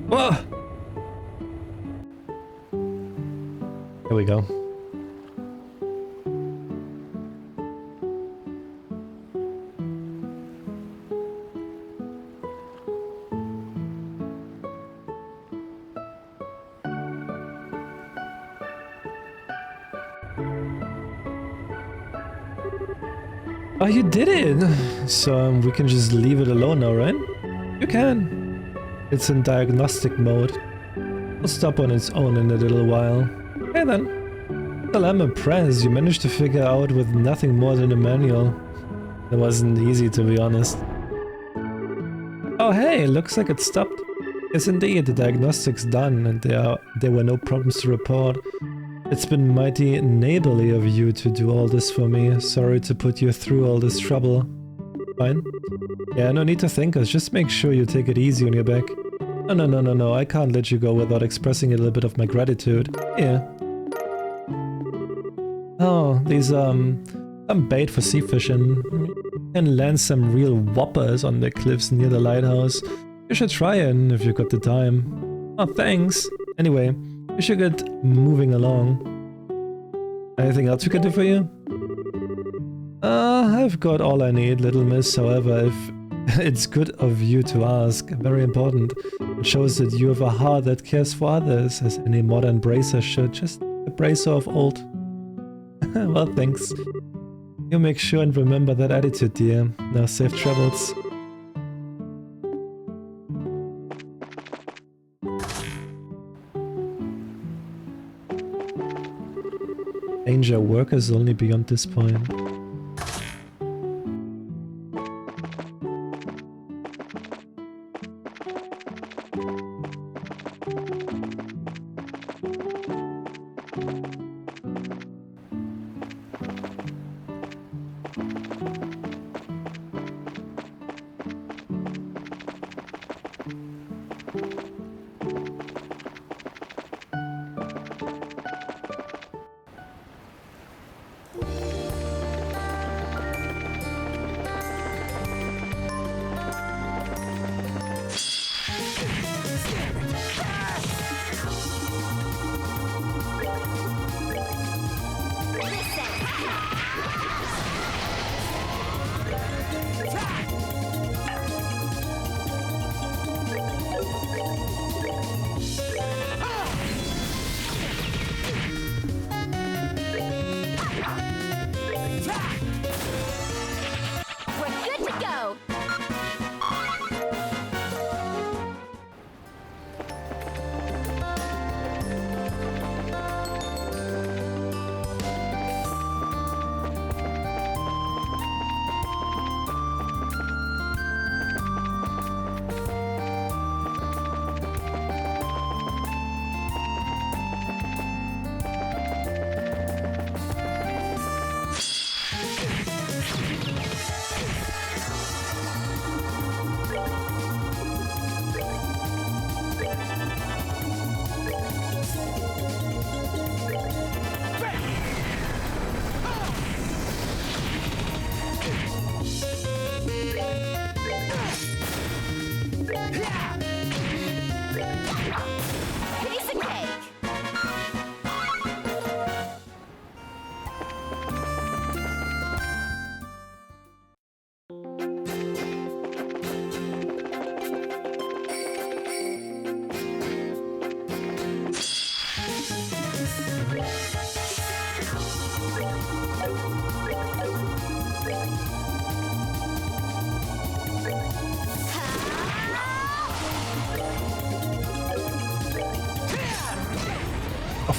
Whoa! Here we go. Oh, you did it! So we can just leave it alone now, right? You can. It's in diagnostic mode. It'll stop on its own in a little while. Okay then. Well, I'm impressed. You managed to figure out with nothing more than a manual. It wasn't easy, to be honest. Oh hey, looks like it stopped. Yes indeed, the diagnostic's done and there were no problems to report. It's been mighty neighborly of you to do all this for me. Sorry to put you through all this trouble. Fine? Yeah, no need to thank us. Just make sure you take it easy on your back. No, I can't let you go without expressing a little bit of my gratitude. Here. Oh, these, some bait for sea fishing. And land some real whoppers on the cliffs near the lighthouse. You should try it if you got the time. Oh, thanks. Anyway, we should get moving along. Anything else we can do for you? I've got all I need, little miss. However, if it's good of you to ask, very important. It shows that you have a heart that cares for others, as any modern bracer should. Just a bracer of old. Well, thanks. You make sure and remember that attitude, dear. Now, safe travels. Danger workers only beyond this point.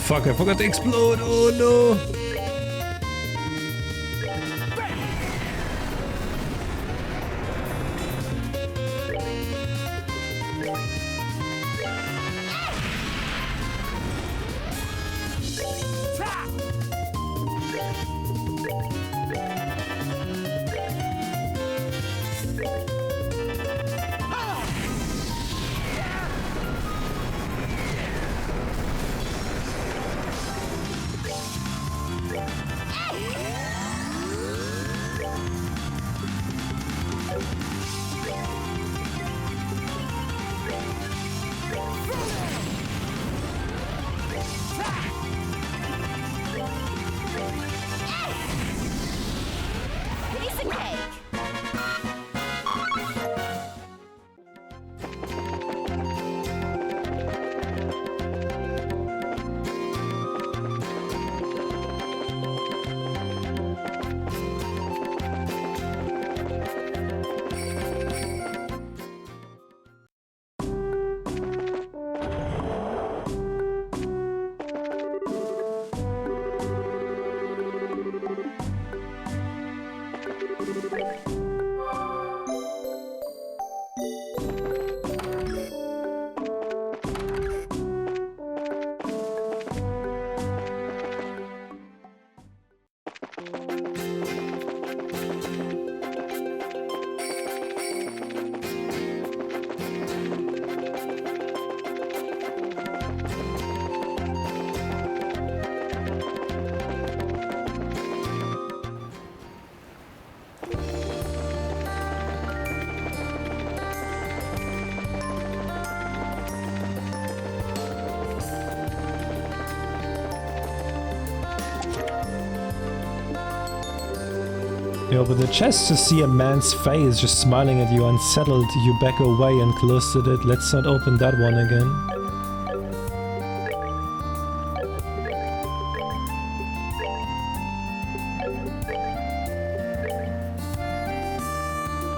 Fuck, I forgot to explode. Oh no. Yo, but the chest to see a man's face just smiling at you unsettled, you back away and close to it. Let's not open that one again.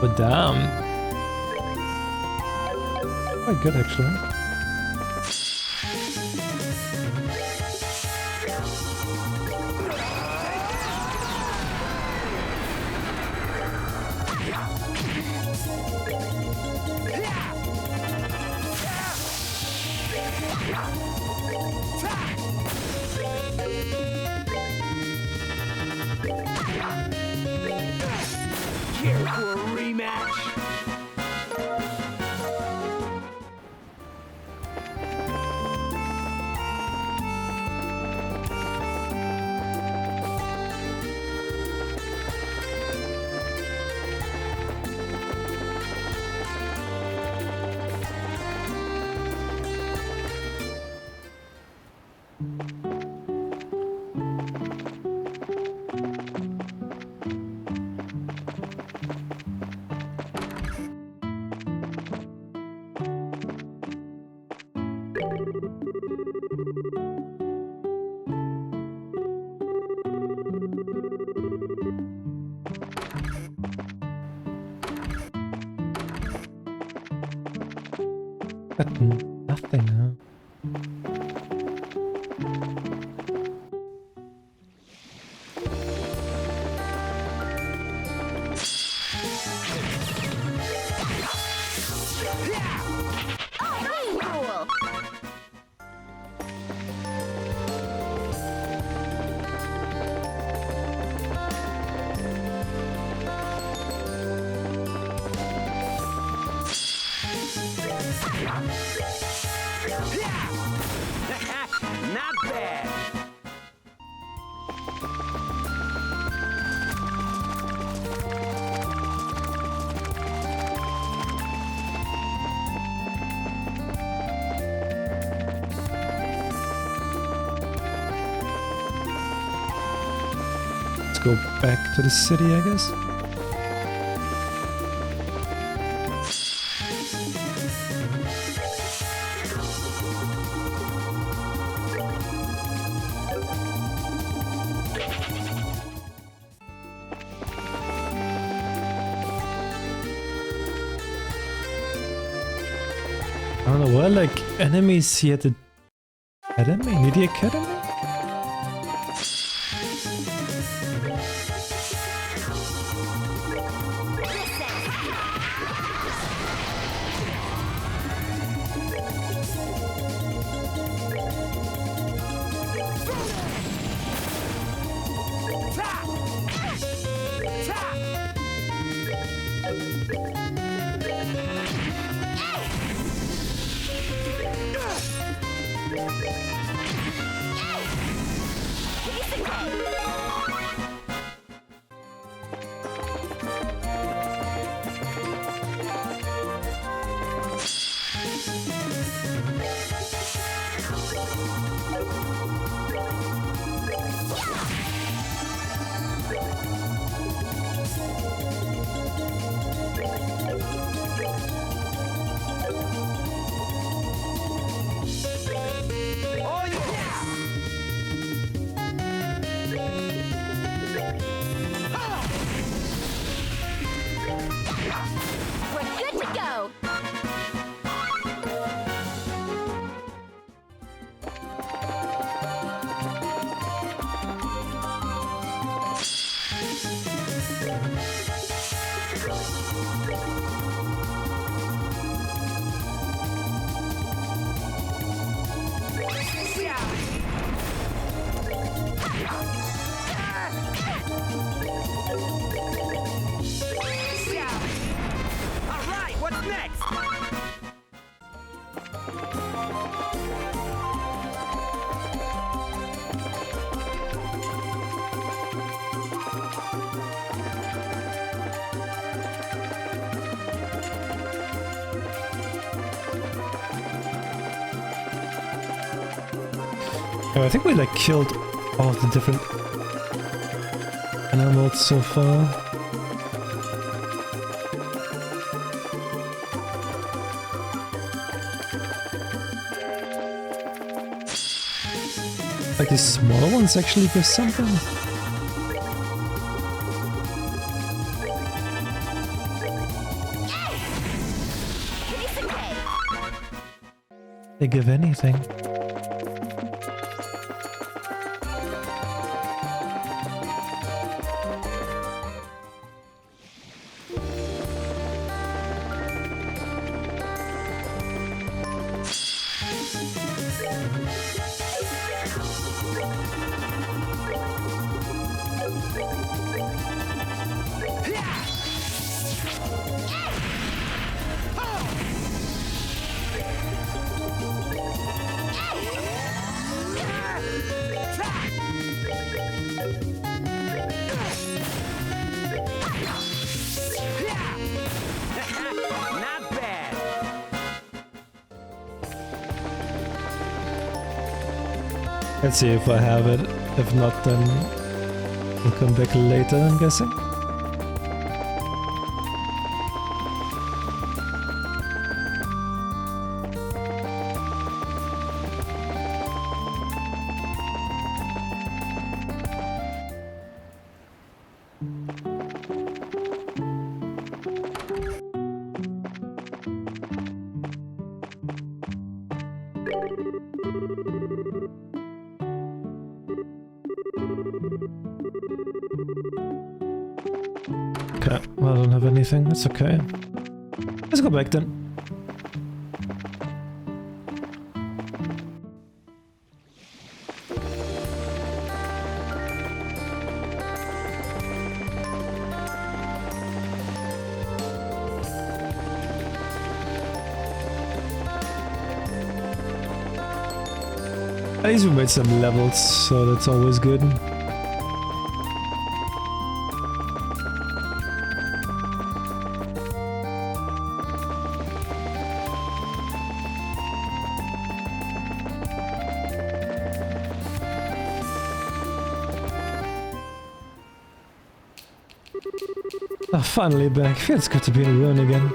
But damn. Quite good actually. Here for a rematch. Got nothing, huh? Cool. Not bad. Let's go back to the city, I guess. I don't know, were like enemies here at the academy? Near the academy? Oh yeah! We're good to go. Alright, what's next? Oh, I think we like killed all of the different animals so far. Like the smaller ones actually give something? Piece of cake. They give anything. Not bad. Let's see if I have it. If not, then we'll come back later, I'm guessing. Okay, well, I don't have anything. That's okay. Let's go back then. At least we made some levels, so that's always good. Oh, finally back. Feels good to be in Ruin again.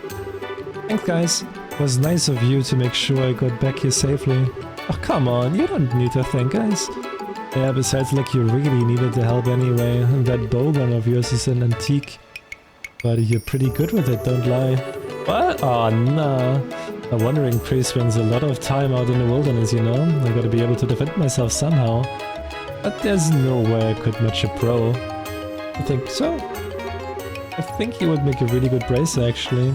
Thanks, guys. It was nice of you to make sure I got back here safely. Oh, come on. You don't need to thank guys. Yeah, besides, like, you really needed the help anyway. That bowgun of yours is an antique. But you're pretty good with it, don't lie. What? Oh, nah. A wandering priest spends a lot of time out in the wilderness, you know? I gotta be able to defend myself somehow. But there's no way I could match a pro. I think so. I think he would make a really good bracer, actually.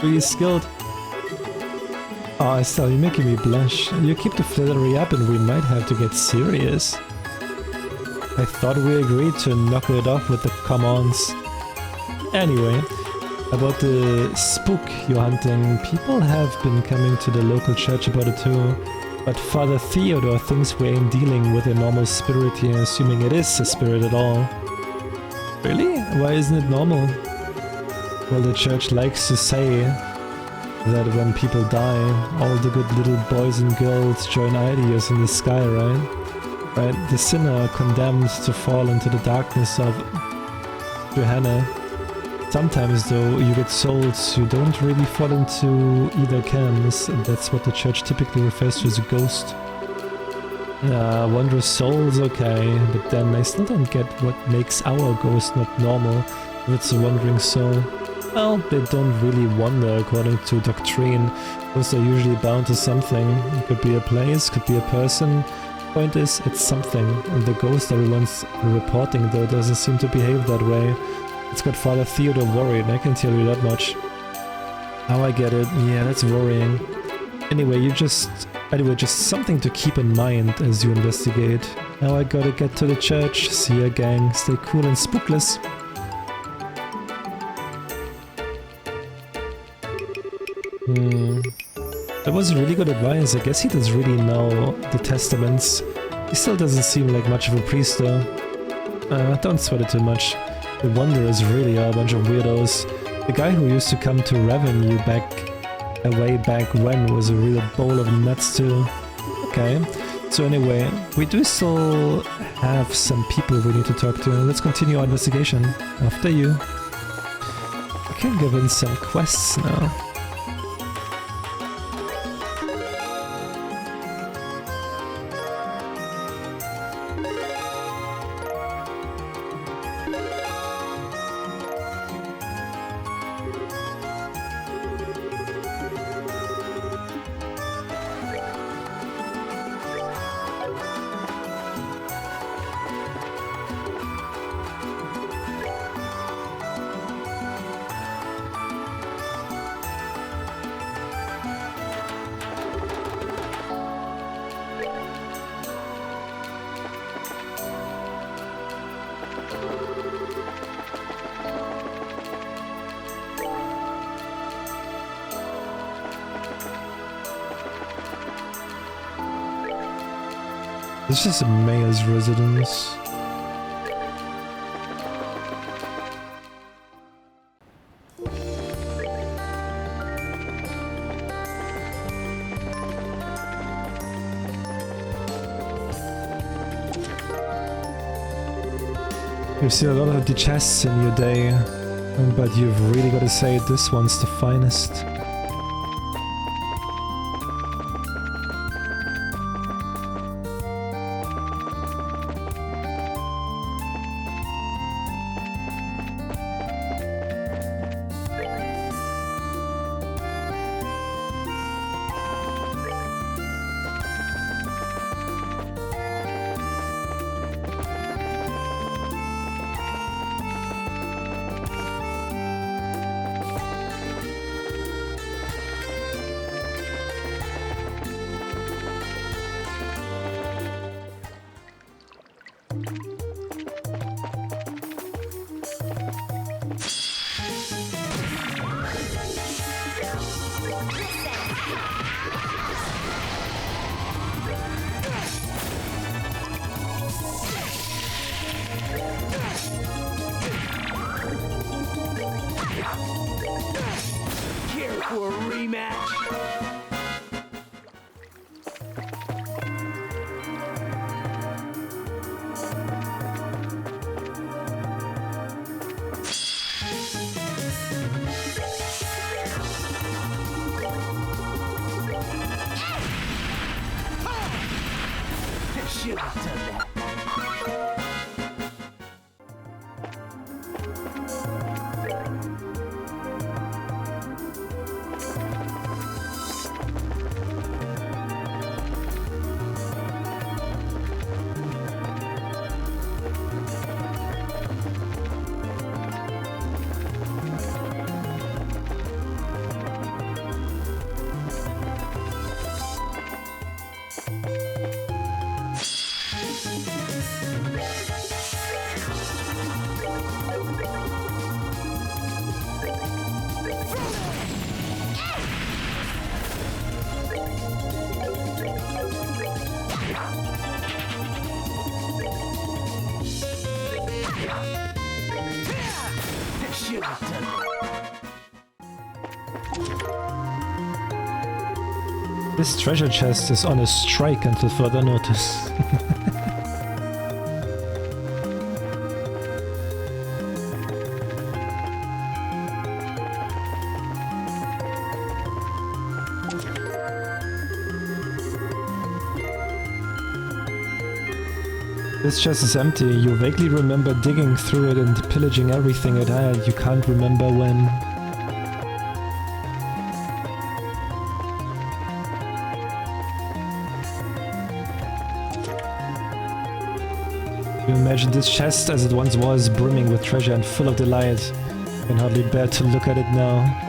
Really skilled. Oh, Estelle, you're making me blush. You keep the flirtery up and we might have to get serious. I thought we agreed to knock it off with the come-ons. Anyway, about the spook you're hunting, people have been coming to the local church about it too. But Father Theodore thinks we ain't dealing with a normal spirit here, assuming it is a spirit at all. Really? Why isn't it normal? Well, the church likes to say that when people die, all the good little boys and girls join ideas in the sky, right? Right? The sinner are condemned to fall into the darkness of Gehenna. Sometimes, though, you get souls who don't really fall into either camps, and that's what the church typically refers to as a ghost. Wondrous souls, okay, but then I still don't get what makes our ghost not normal if it's a wandering soul. Well, they don't really wander according to doctrine. Ghosts are usually bound to something. It could be a place, could be a person. Point is, it's something. And the ghost everyone's reporting, though, doesn't seem to behave that way. It's got Father Theodore worried, I can tell you that much. Oh, I get it. Yeah, that's worrying. Anyway, just something to keep in mind as you investigate. Now I gotta get to the church. See ya, gang. Stay cool and spookless. That was really good advice. I guess he does really know the testaments. He still doesn't seem like much of a priest though. Don't sweat it too much. The Wanderers really are a bunch of weirdos. The guy who used to come to Revenue way back when was a real bowl of nuts too. Okay, so anyway, we do still have some people we need to talk to. Let's continue our investigation. After you. I can give in some quests now. This is a mayor's residence. You've seen a lot of the chests in your day, but you've really got to say this one's the finest. Here for a rematch. Should have done that. Should have done that. This treasure chest is on a strike until further notice. This chest is empty. You vaguely remember digging through it and pillaging everything it had. You can't remember when. You imagine this chest as it once was, brimming with treasure and full of delight. I can hardly bear to look at it now.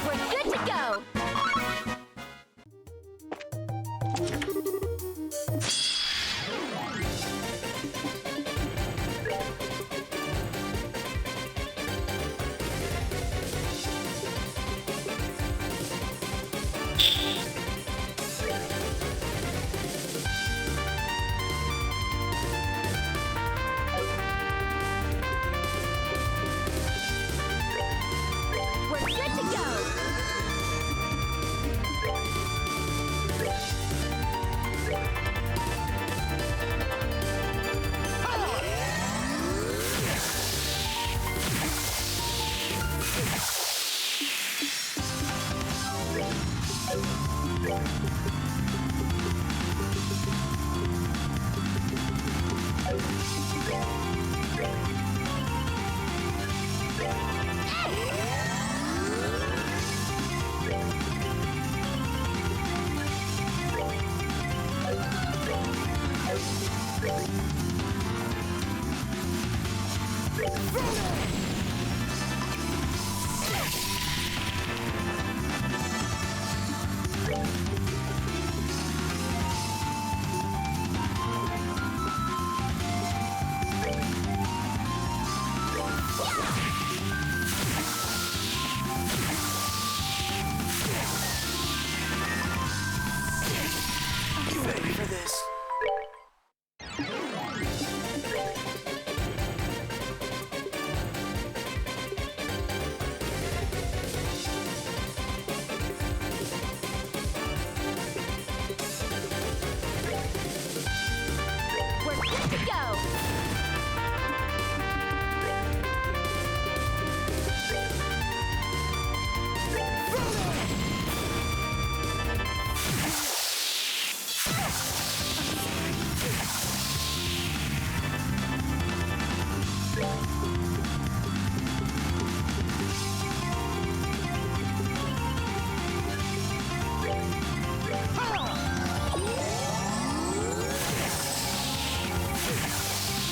We're good to go. We're good to go. You ready for this? We're good to go.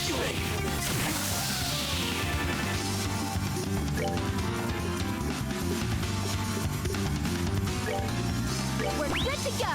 You ready for this? We're good to go.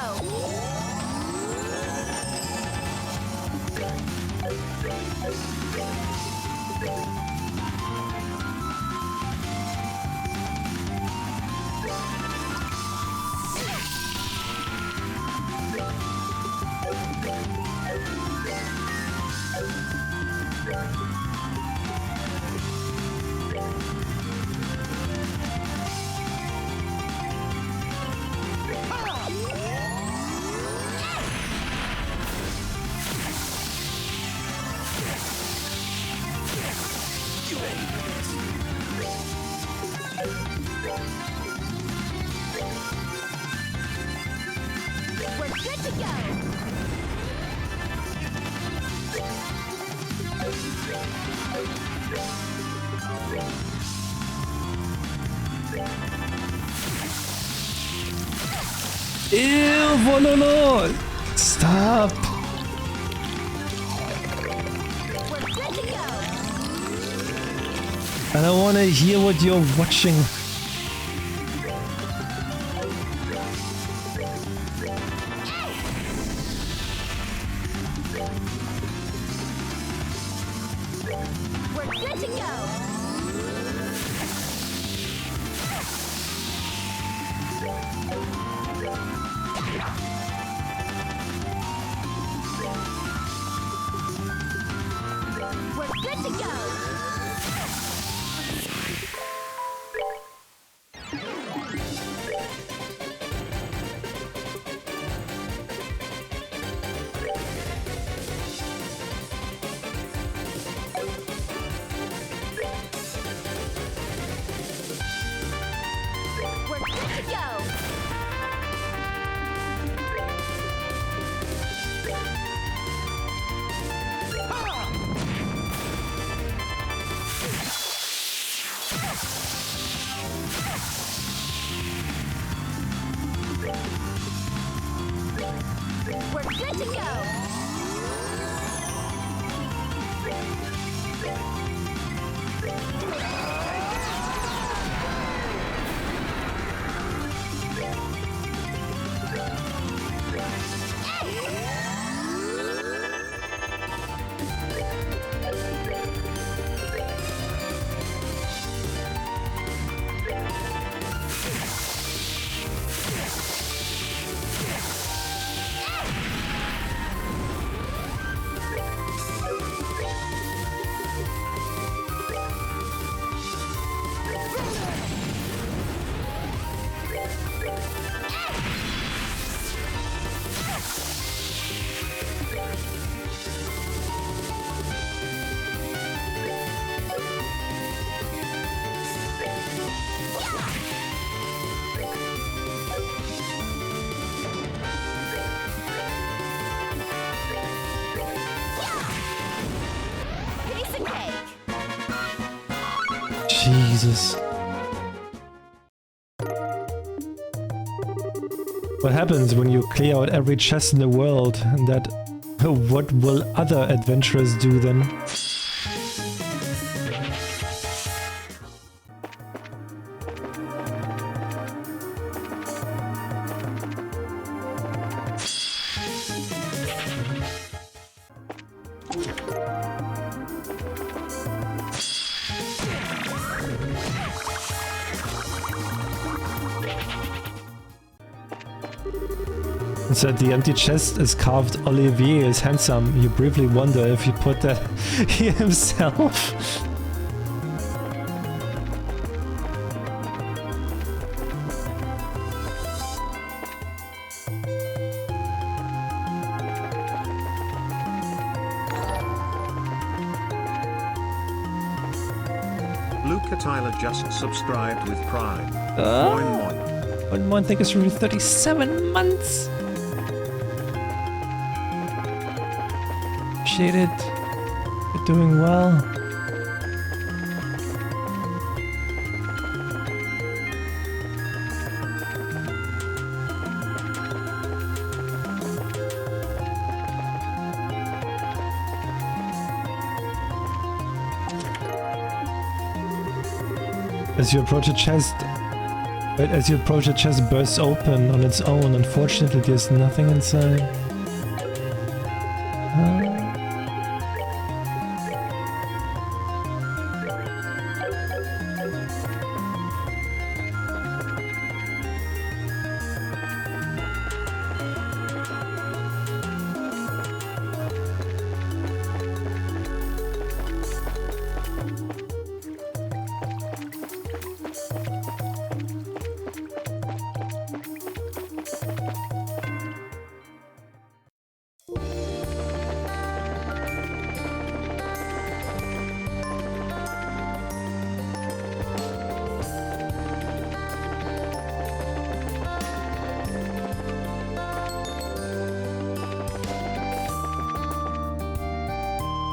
You ready for this? We're good to go. Ew, Vololo! Stop! We're good to go. I don't want to hear what you're watching. We're good to go. We're good to go. good to go. Piece of cake. Jesus. What happens when you clear out every chest in the world? And that, what will other adventurers do then? Said the empty chest is carved Olivier is handsome. You briefly wonder if he put that here himself. Luca Tyler just subscribed with Prime. Ah. Moin moin. One more, thank you for 37 months. Appreciate it. You're doing well. As you approach a chest, bursts open on its own. Unfortunately, there's nothing inside.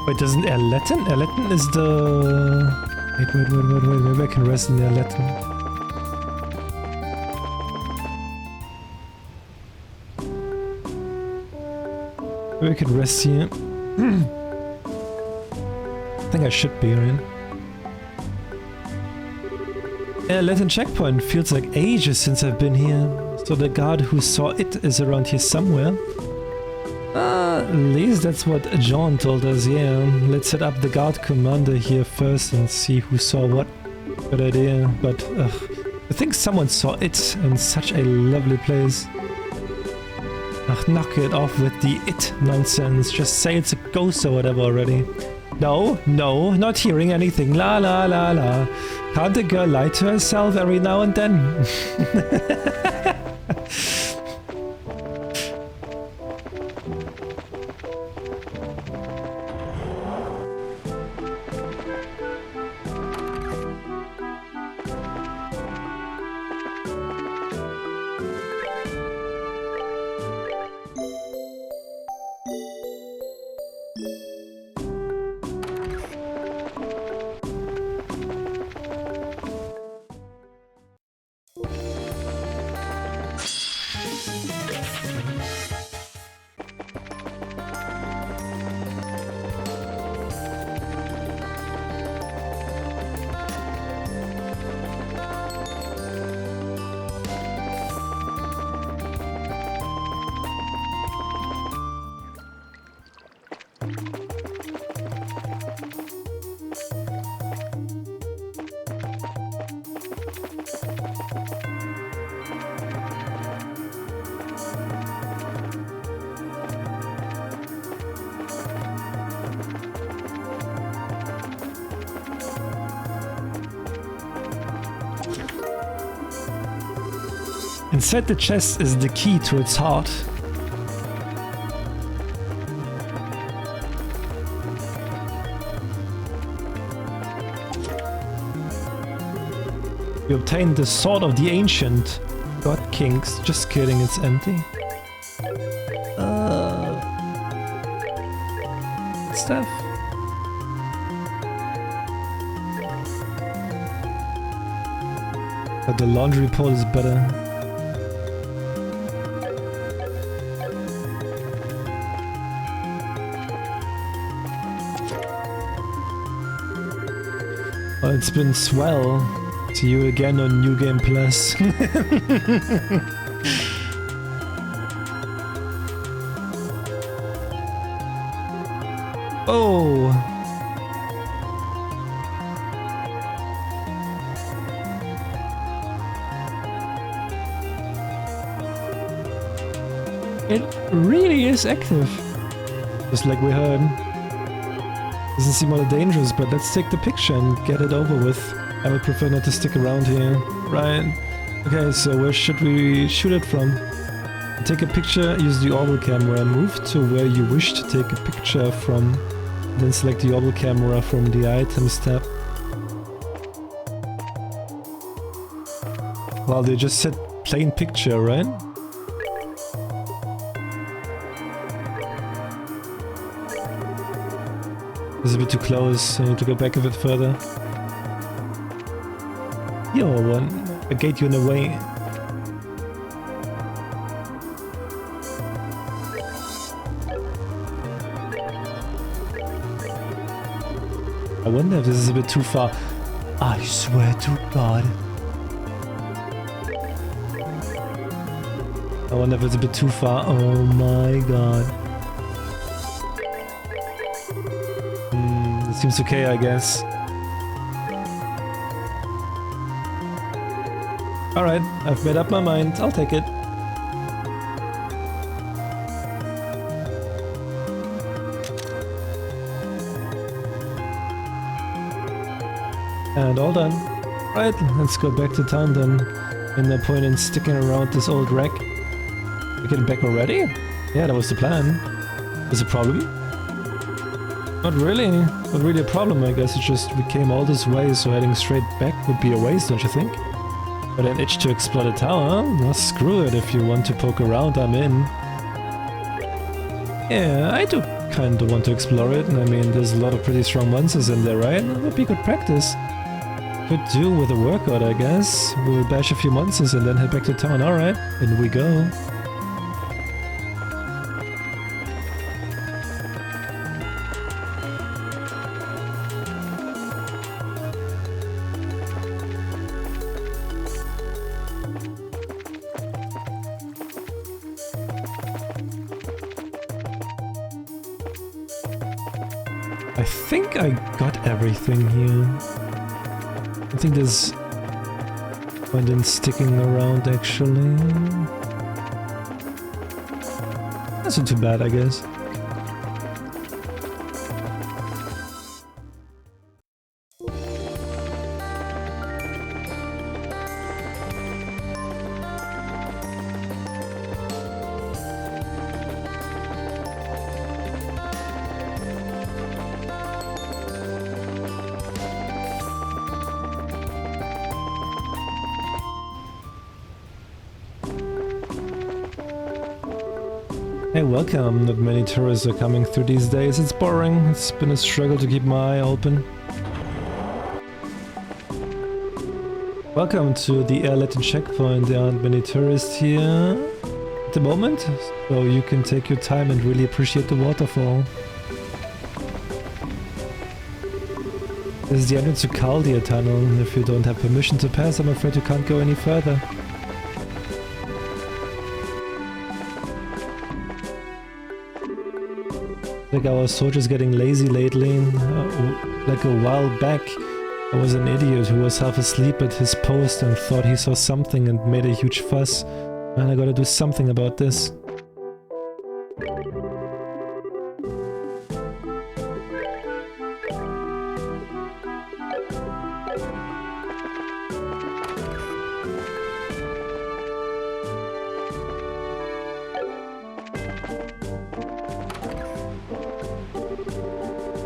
Wait, doesn't Erletten? Erletten is the... Wait, maybe I can rest in Erletten. Maybe I can rest here. I think I should be, right? Erletten checkpoint. Feels like ages since I've been here. So the guard who saw it is around here somewhere. At least that's what John told us, yeah. Let's set up the guard commander here first and see who saw what. Good idea, but I think someone saw it in such a lovely place. Ugh, knock it off with the it nonsense. Just say it's a ghost or whatever already. No, not hearing anything. La la la la. Can't a girl lie to herself every now and then? Inside the chest is the key to its heart. You obtained the Sword of the Ancient God Kings. Just kidding, it's empty. Stuff. But the laundry pole is better. Well, it's been swell. See you again on New Game Plus. Oh! It really is active. Just like we heard. Doesn't seem all that dangerous, but let's take the picture and get it over with. I would prefer not to stick around here. Right. Okay, so where should we shoot it from? Take a picture, use the orbital camera, move to where you wish to take a picture from. Then select the orbital camera from the items tab. Well, they just said plain picture, right? This is a bit too close, I need to go back a bit further. Yo, one. I gate you in the way. I wonder if this is a bit too far. I swear to God. I wonder if it's a bit too far. Oh my God. It seems okay, I guess. Alright, I've made up my mind. I'll take it. And all done. Right, let's go back to town then. And no point in sticking around this old wreck. We're getting back already? Yeah, that was the plan. Is a problem? Not really. Not really a problem, I guess. It's just we came all this way, so heading straight back would be a waste, don't you think? But an itch to explore the tower? Well, screw it. If you want to poke around, I'm in. Yeah, I do kinda want to explore it. I mean, there's a lot of pretty strong monsters in there, right? That would be good practice. Could do with a workout, I guess. We'll bash a few monsters and then head back to town. Alright, in we go. I think I got everything here. I think there's point in sticking around actually. That's not too bad, I guess. Hey, welcome. Not many tourists are coming through these days. It's boring. It's been a struggle to keep my eye open. Welcome to the Airleton checkpoint. There aren't many tourists here at the moment, so you can take your time and really appreciate the waterfall. This is the entrance to Caldia Tunnel. If you don't have permission to pass, I'm afraid you can't go any further. Like our soldiers getting lazy lately. Like a while back, I was an idiot who was half asleep at his post and thought he saw something and made a huge fuss. Man, I gotta do something about this.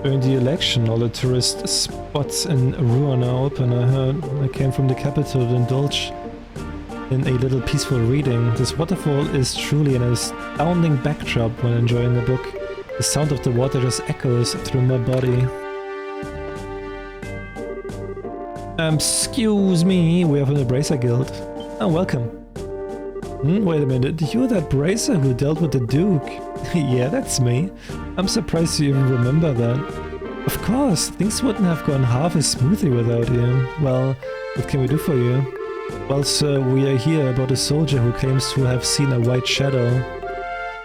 During the election, all the tourist spots in Ruan are open. I heard. I came from the capital to indulge in a little peaceful reading. This waterfall is truly an astounding backdrop when enjoying a book. The sound of the water just echoes through my body. Excuse me, we are from the Bracer Guild. Oh, welcome. Wait a minute, you're that Bracer who dealt with the Duke? Yeah, that's me. I'm surprised you even remember that. Of course, things wouldn't have gone half as smoothly without you. Well, what can we do for you? Well, sir, we are here about a soldier who claims to have seen a white shadow.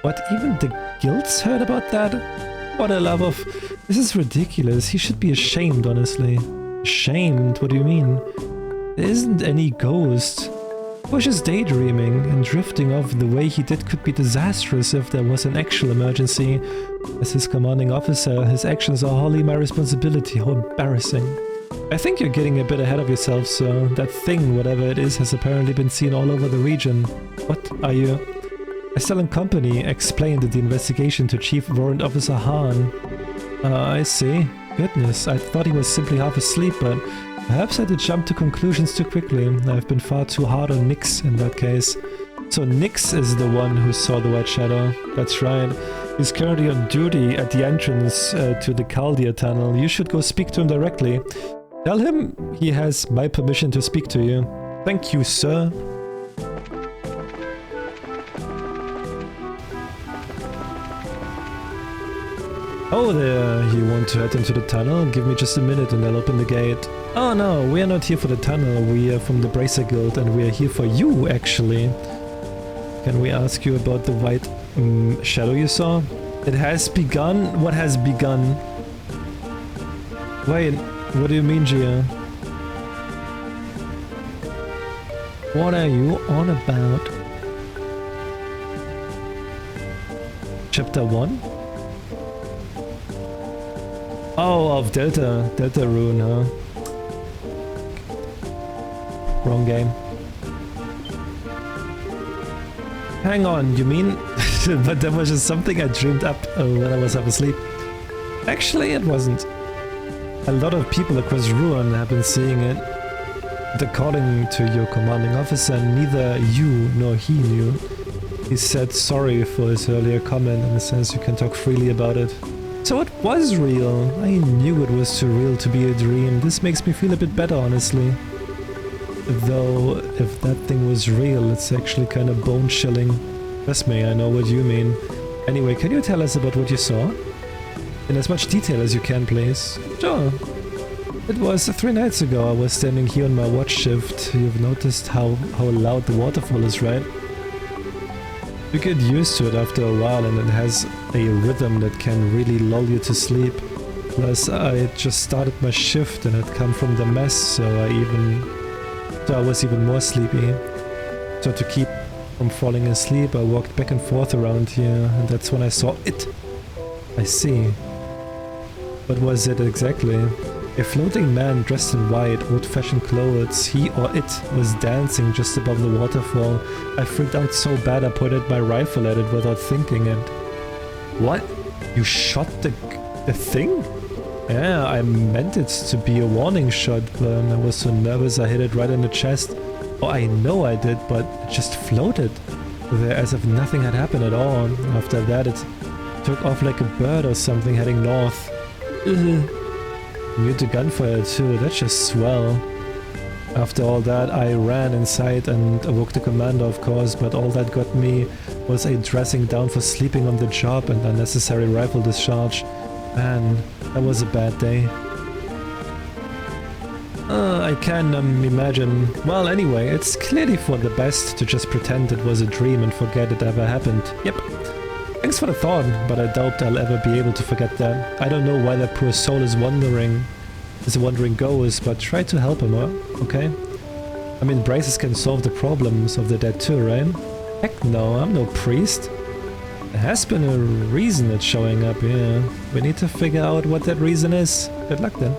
What, even the guilds heard about that? What a love of... This is ridiculous. He should be ashamed, honestly. Ashamed? What do you mean? There isn't any ghost. Was just daydreaming, and drifting off the way he did could be disastrous if there was an actual emergency. As his commanding officer, his actions are wholly my responsibility. How embarrassing. I think you're getting a bit ahead of yourself, sir. That thing, whatever it is, has apparently been seen all over the region. What are you? Estelle & Company explained the investigation to Chief Warrant Officer Hahn. I see. Goodness, I thought he was simply half asleep, but perhaps I did jump to conclusions too quickly. I've been far too hard on Nix in that case. So Nix is the one who saw the white shadow. That's right. He's currently on duty at the entrance to the Chaldia tunnel. You should go speak to him directly. Tell him he has my permission to speak to you. Thank you, sir. Oh there, you want to head into the tunnel? Give me just a minute and I'll open the gate. Oh no, we are not here for the tunnel, we are from the Bracer Guild and we are here for you, actually. Can we ask you about the white shadow you saw? It has begun? What has begun? Wait, what do you mean, Gia? What are you on about? Chapter 1? Oh, of Delta Rune, huh? Wrong game. Hang on, you mean? But that was just something I dreamed up when I was half asleep. Actually, it wasn't. A lot of people across Ruan have been seeing it. But according to your commanding officer, neither you nor he knew. He said sorry for his earlier comment and says you can talk freely about it. So it was real. I knew it was too real to be a dream. This makes me feel a bit better, honestly. Though, if that thing was real, it's actually kind of bone-chilling. Trust me, I know what you mean. Anyway, can you tell us about what you saw? In as much detail as you can, please. Sure. It was 3 nights ago. I was standing here on my watch shift. You've noticed how loud the waterfall is, right? You get used to it after a while and it has a rhythm that can really lull you to sleep. Plus, I just started my shift and had come from the mess, so I was even more sleepy. So to keep from falling asleep, I walked back and forth around here, and that's when I saw it. I see. What was it exactly? A floating man dressed in white, old-fashioned clothes. He or it was dancing just above the waterfall. I freaked out so bad I pointed my rifle at it without thinking and... What? You shot the thing? Yeah, I meant it to be a warning shot, but I was so nervous I hit it right in the chest. Oh, I know I did, but it just floated there as if nothing had happened at all. After that it took off like a bird or something heading north. Ugh. Mute the gunfire too, that's just swell. After all that I ran inside and awoke the commander, of course, but all that got me was a dressing down for sleeping on the job and unnecessary rifle discharge. Man, that was a bad day. I can imagine. Well, anyway, it's clearly for the best to just pretend it was a dream and forget it ever happened. Yep. Thanks for the thought, but I doubt I'll ever be able to forget that. I don't know why that poor soul is a wandering ghost, but try to help him, okay? I mean, braces can solve the problems of the dead too, right? Heck no, I'm no priest. There has been a reason it's showing up, yeah. We need to figure out what that reason is. Good luck then.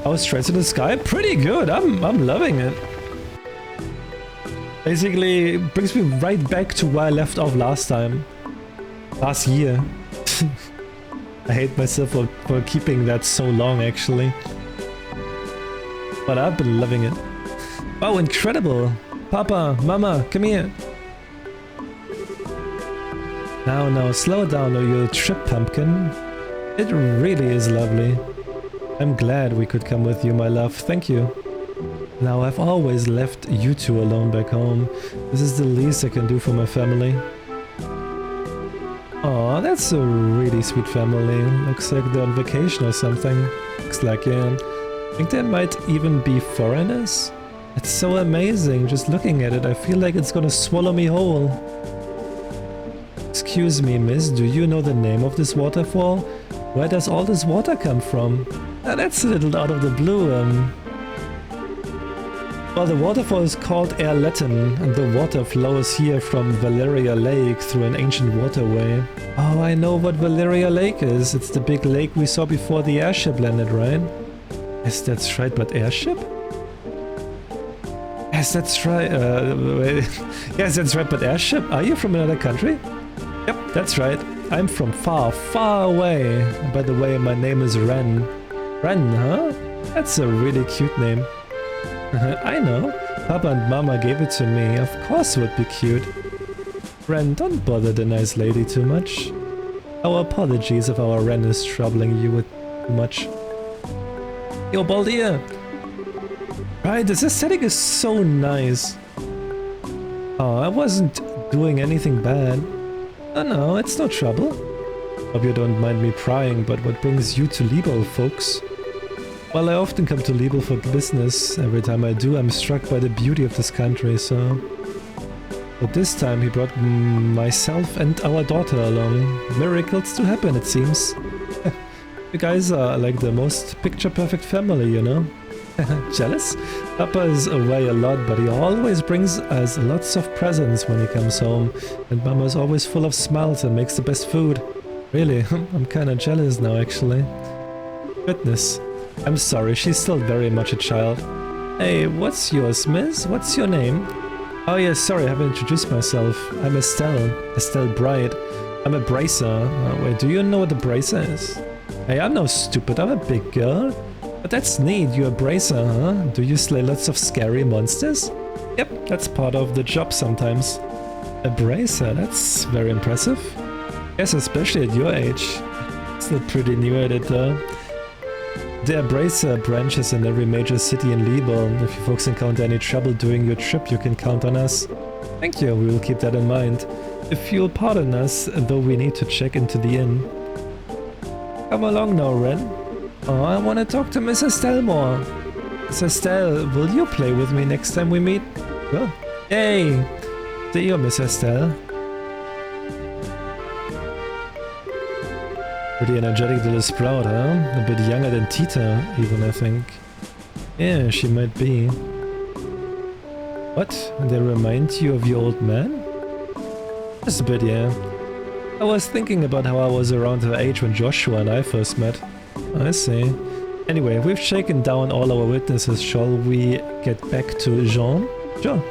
Oh, straight to the sky? Pretty good, I'm loving it. Basically, it brings me right back to where I left off last time. Last year. I hate myself for keeping that so long, actually. But I've been loving it. Oh, incredible! Papa, Mama, come here! Now, slow down or you'll trip, Pumpkin. It really is lovely. I'm glad we could come with you, my love. Thank you. Now, I've always left you two alone back home. This is the least I can do for my family. Aw, that's a really sweet family. Looks like they're on vacation or something. Looks like, yeah. Think they might even be foreigners? It's so amazing. Just looking at it, I feel like it's gonna swallow me whole. Excuse me, miss, do you know the name of this waterfall? Where does all this water come from? That's a little out of the blue, Well, the waterfall is called Erletten, and the water flows here from Valeria Lake through an ancient waterway. Oh, I know what Valeria Lake is. It's the big lake we saw before the airship landed, right? Yes, that's right, but airship? Yes, that's right. Yes, that's right, but airship? Are you from another country? Yep, that's right. I'm from far, far away. By the way, my name is Ren. Ren, huh? That's a really cute name. I know. Papa and Mama gave it to me. Of course it would be cute. Ren, don't bother the nice lady too much. Our apologies if our Ren is troubling you with too much. Yo, bald ear! Right, this aesthetic is so nice. Oh, I wasn't doing anything bad. Oh no, it's no trouble. Hope you don't mind me prying, but what brings you to Liebel, folks? Well, I often come to Liebel for business. Every time I do, I'm struck by the beauty of this country, so... But this time he brought myself and our daughter along. Miracles to happen, it seems. You guys are like the most picture-perfect family, you know? Jealous? Papa is away a lot, but he always brings us lots of presents when he comes home. And Mama is always full of smiles and makes the best food. Really, I'm kinda jealous now, actually. Goodness. I'm sorry, she's still very much a child. Hey, what's yours, miss? What's your name? Oh yeah, sorry, I haven't introduced myself. I'm Estelle. Estelle Bright. I'm a bracer. Wait, do you know what a bracer is? Hey, I'm no stupid, I'm a big girl. But that's neat, you're a bracer, huh? Do you slay lots of scary monsters? Yep, that's part of the job sometimes. A bracer, that's very impressive. Yes, especially at your age. Still pretty new at it though. There are bracer branches in every major city in Liebel. If you folks encounter any trouble during your trip, you can count on us. Thank you, we will keep that in mind. If you'll pardon us, though we need to check into the inn. Come along now, Ren. Oh, I want to talk to Miss Estelle more. Miss Estelle, will you play with me next time we meet? Sure. Yay! See you, Miss Estelle. Pretty energetic little sprout, huh? A bit younger than Tita, even, I think. Yeah, she might be. What? They remind you of your old man? Just a bit, yeah. I was thinking about how I was around her age when Joshua and I first met. I see. Anyway, we've shaken down all our witnesses. Shall we get back to Jean? Sure.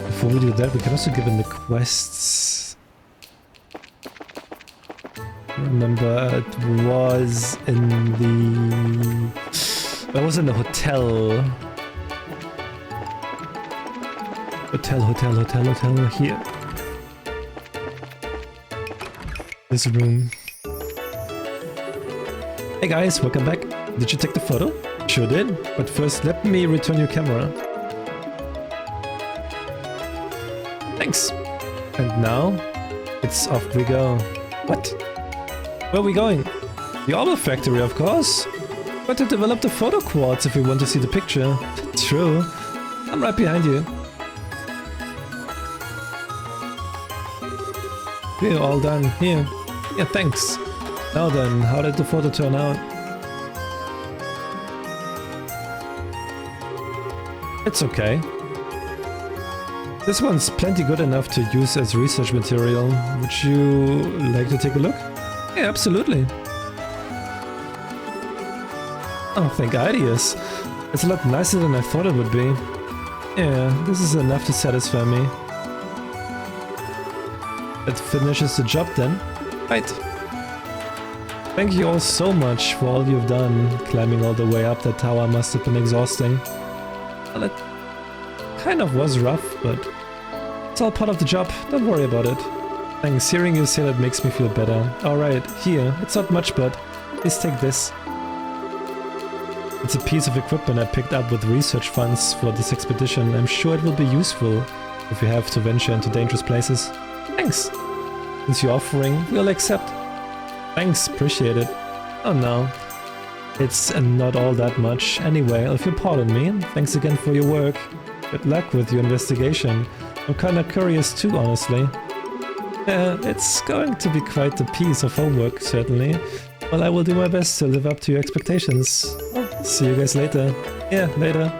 Before we do that, we can also give him the quests. Remember, it was in the... That was in the hotel. Hotel, here. This room. Hey guys, welcome back. Did you take the photo? Sure did. But first, let me return your camera. Thanks. And now, it's off we go. What? Where are we going? The Orbital Factory, of course. Got to develop the photo quartz if we want to see the picture. True. I'm right behind you. We're all done. Here. Yeah, thanks. Now then, how did the photo turn out? It's okay. This one's plenty good enough to use as research material. Would you like to take a look? Yeah, absolutely. Oh, thank ideas. It's a lot nicer than I thought it would be. Yeah, this is enough to satisfy me. That finishes the job then. Right. Thank you all so much for all you've done. Climbing all the way up that tower must have been exhausting. Well, it kind of was rough, but it's all part of the job. Don't worry about it. Thanks. Hearing you say that makes me feel better. Alright, here. It's not much, but please take this. It's a piece of equipment I picked up with research funds for this expedition. I'm sure it will be useful if you have to venture into dangerous places. Thanks. Since you're offering, we'll accept. Thanks, appreciate it. Oh no. It's not all that much. Anyway, if you'll pardon me, thanks again for your work. Good luck with your investigation. I'm kinda curious too, honestly. It's going to be quite a piece of homework, certainly. Well, I will do my best to live up to your expectations. Well, see you guys later. Yeah, later.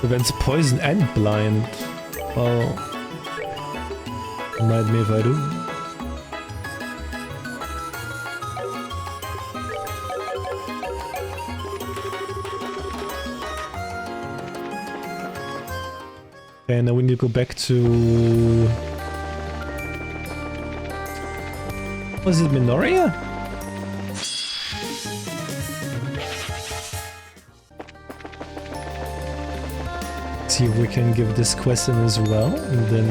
Prevents poison and blind. Well, mind me if I do. Okay, now we need to go back to... Was it Minoria? See if we can give this question as well, and then...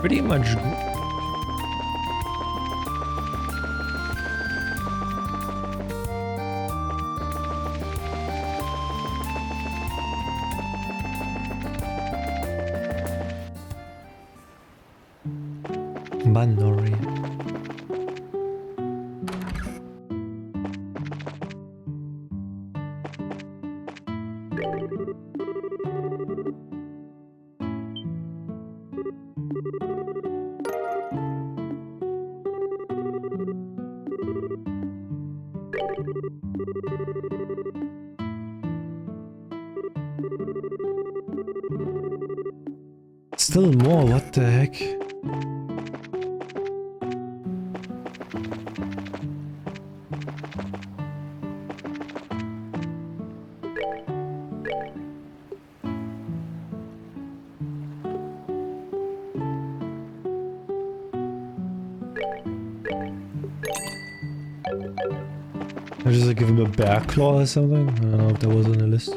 Pretty much... Manori. Still more, what the heck? I just like give him a bear claw or something? I don't know if that was on the list.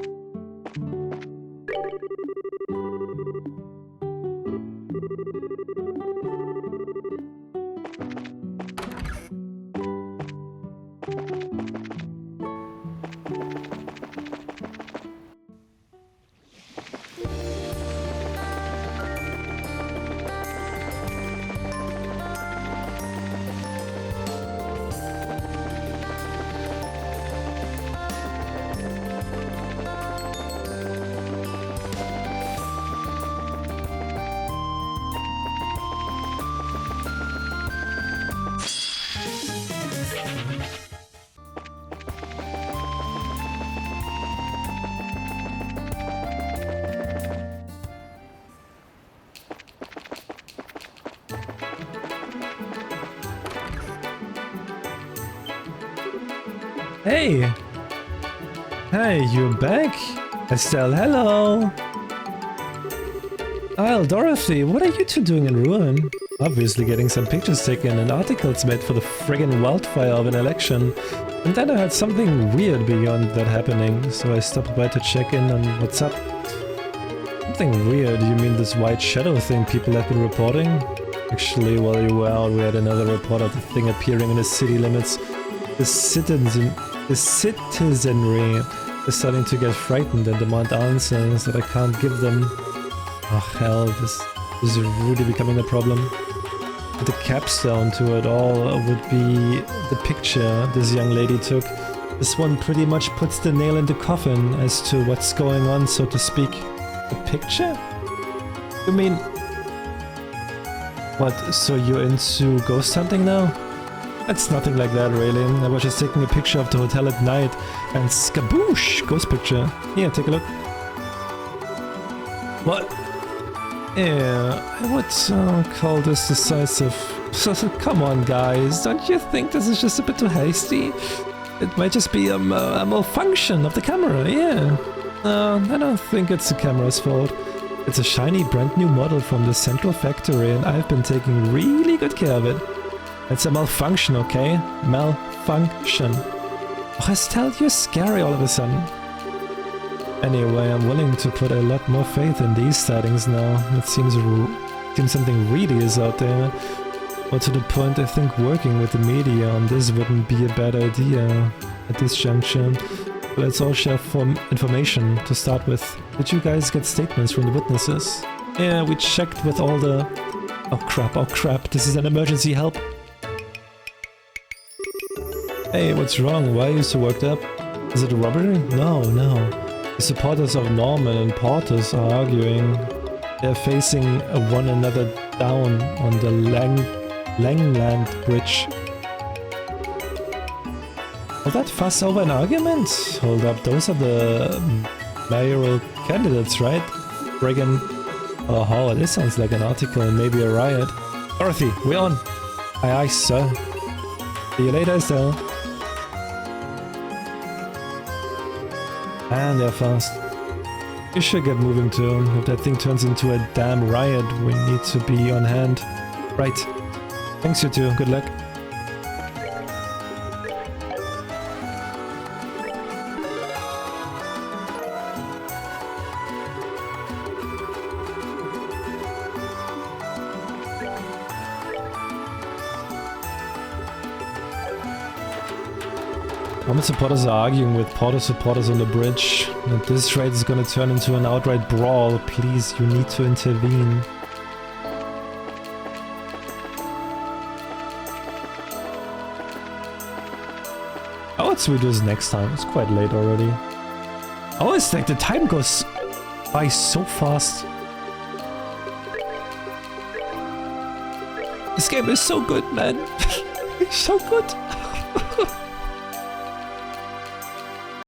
Hey! Hey, you're back? Estelle, hello! Isle, Dorothy, what are you two doing in Ruin? Obviously getting some pictures taken and articles made for the friggin' wildfire of an election. And then I had something weird beyond that happening, so I stopped by to check in on what's up. Something weird? You mean this white shadow thing people have been reporting? Actually, while you were out, we had another report of the thing appearing in the city limits. The citizenry is starting to get frightened and demand answers that I can't give them. Oh hell, this is really becoming a problem. The capstone to it all would be the picture this young lady took. This one pretty much puts the nail in the coffin as to what's going on, so to speak. The picture? You mean... What, so you're into ghost hunting now? It's nothing like that, really. I was just taking a picture of the hotel at night, and skaboosh! Ghost picture. Here, take a look. What? Yeah, I would call this decisive. Come on, guys, don't you think this is just a bit too hasty? It might just be a malfunction of the camera, yeah. I don't think it's the camera's fault. It's a shiny brand new model from the central factory and I've been taking really good care of it. It's a malfunction, okay? Malfunction. Oh, Estelle, you're scary all of a sudden. Anyway, I'm willing to put a lot more faith in these sightings now. It seems something really is out there. But to the point, I think working with the media on this wouldn't be a bad idea at this juncture. Let's all share information to start with. Did you guys get statements from the witnesses? Yeah, we checked with all the... Oh crap, this is an emergency, help! Hey, what's wrong? Why are you so worked up? Is it a robbery? No. The supporters of Norman and Portis are arguing. They're facing one another down on the Langland Bridge. All that fuss over an argument? Hold up, those are the mayoral candidates, right? Friggin'... Oh, this sounds like an article and maybe a riot. Dorothy, we're on! Aye, sir. See you later, Estelle. And they're fast. We should get moving too. If that thing turns into a damn riot, we need to be on hand. Right. Thanks, you two. Good luck. Norman supporters are arguing with Porter supporters on the bridge. At this rate, it's gonna turn into an outright brawl. Please, you need to intervene. Oh, let's do this next time. It's quite late already. Oh, it's like the time goes by so fast. This game is so good, man. It's so good.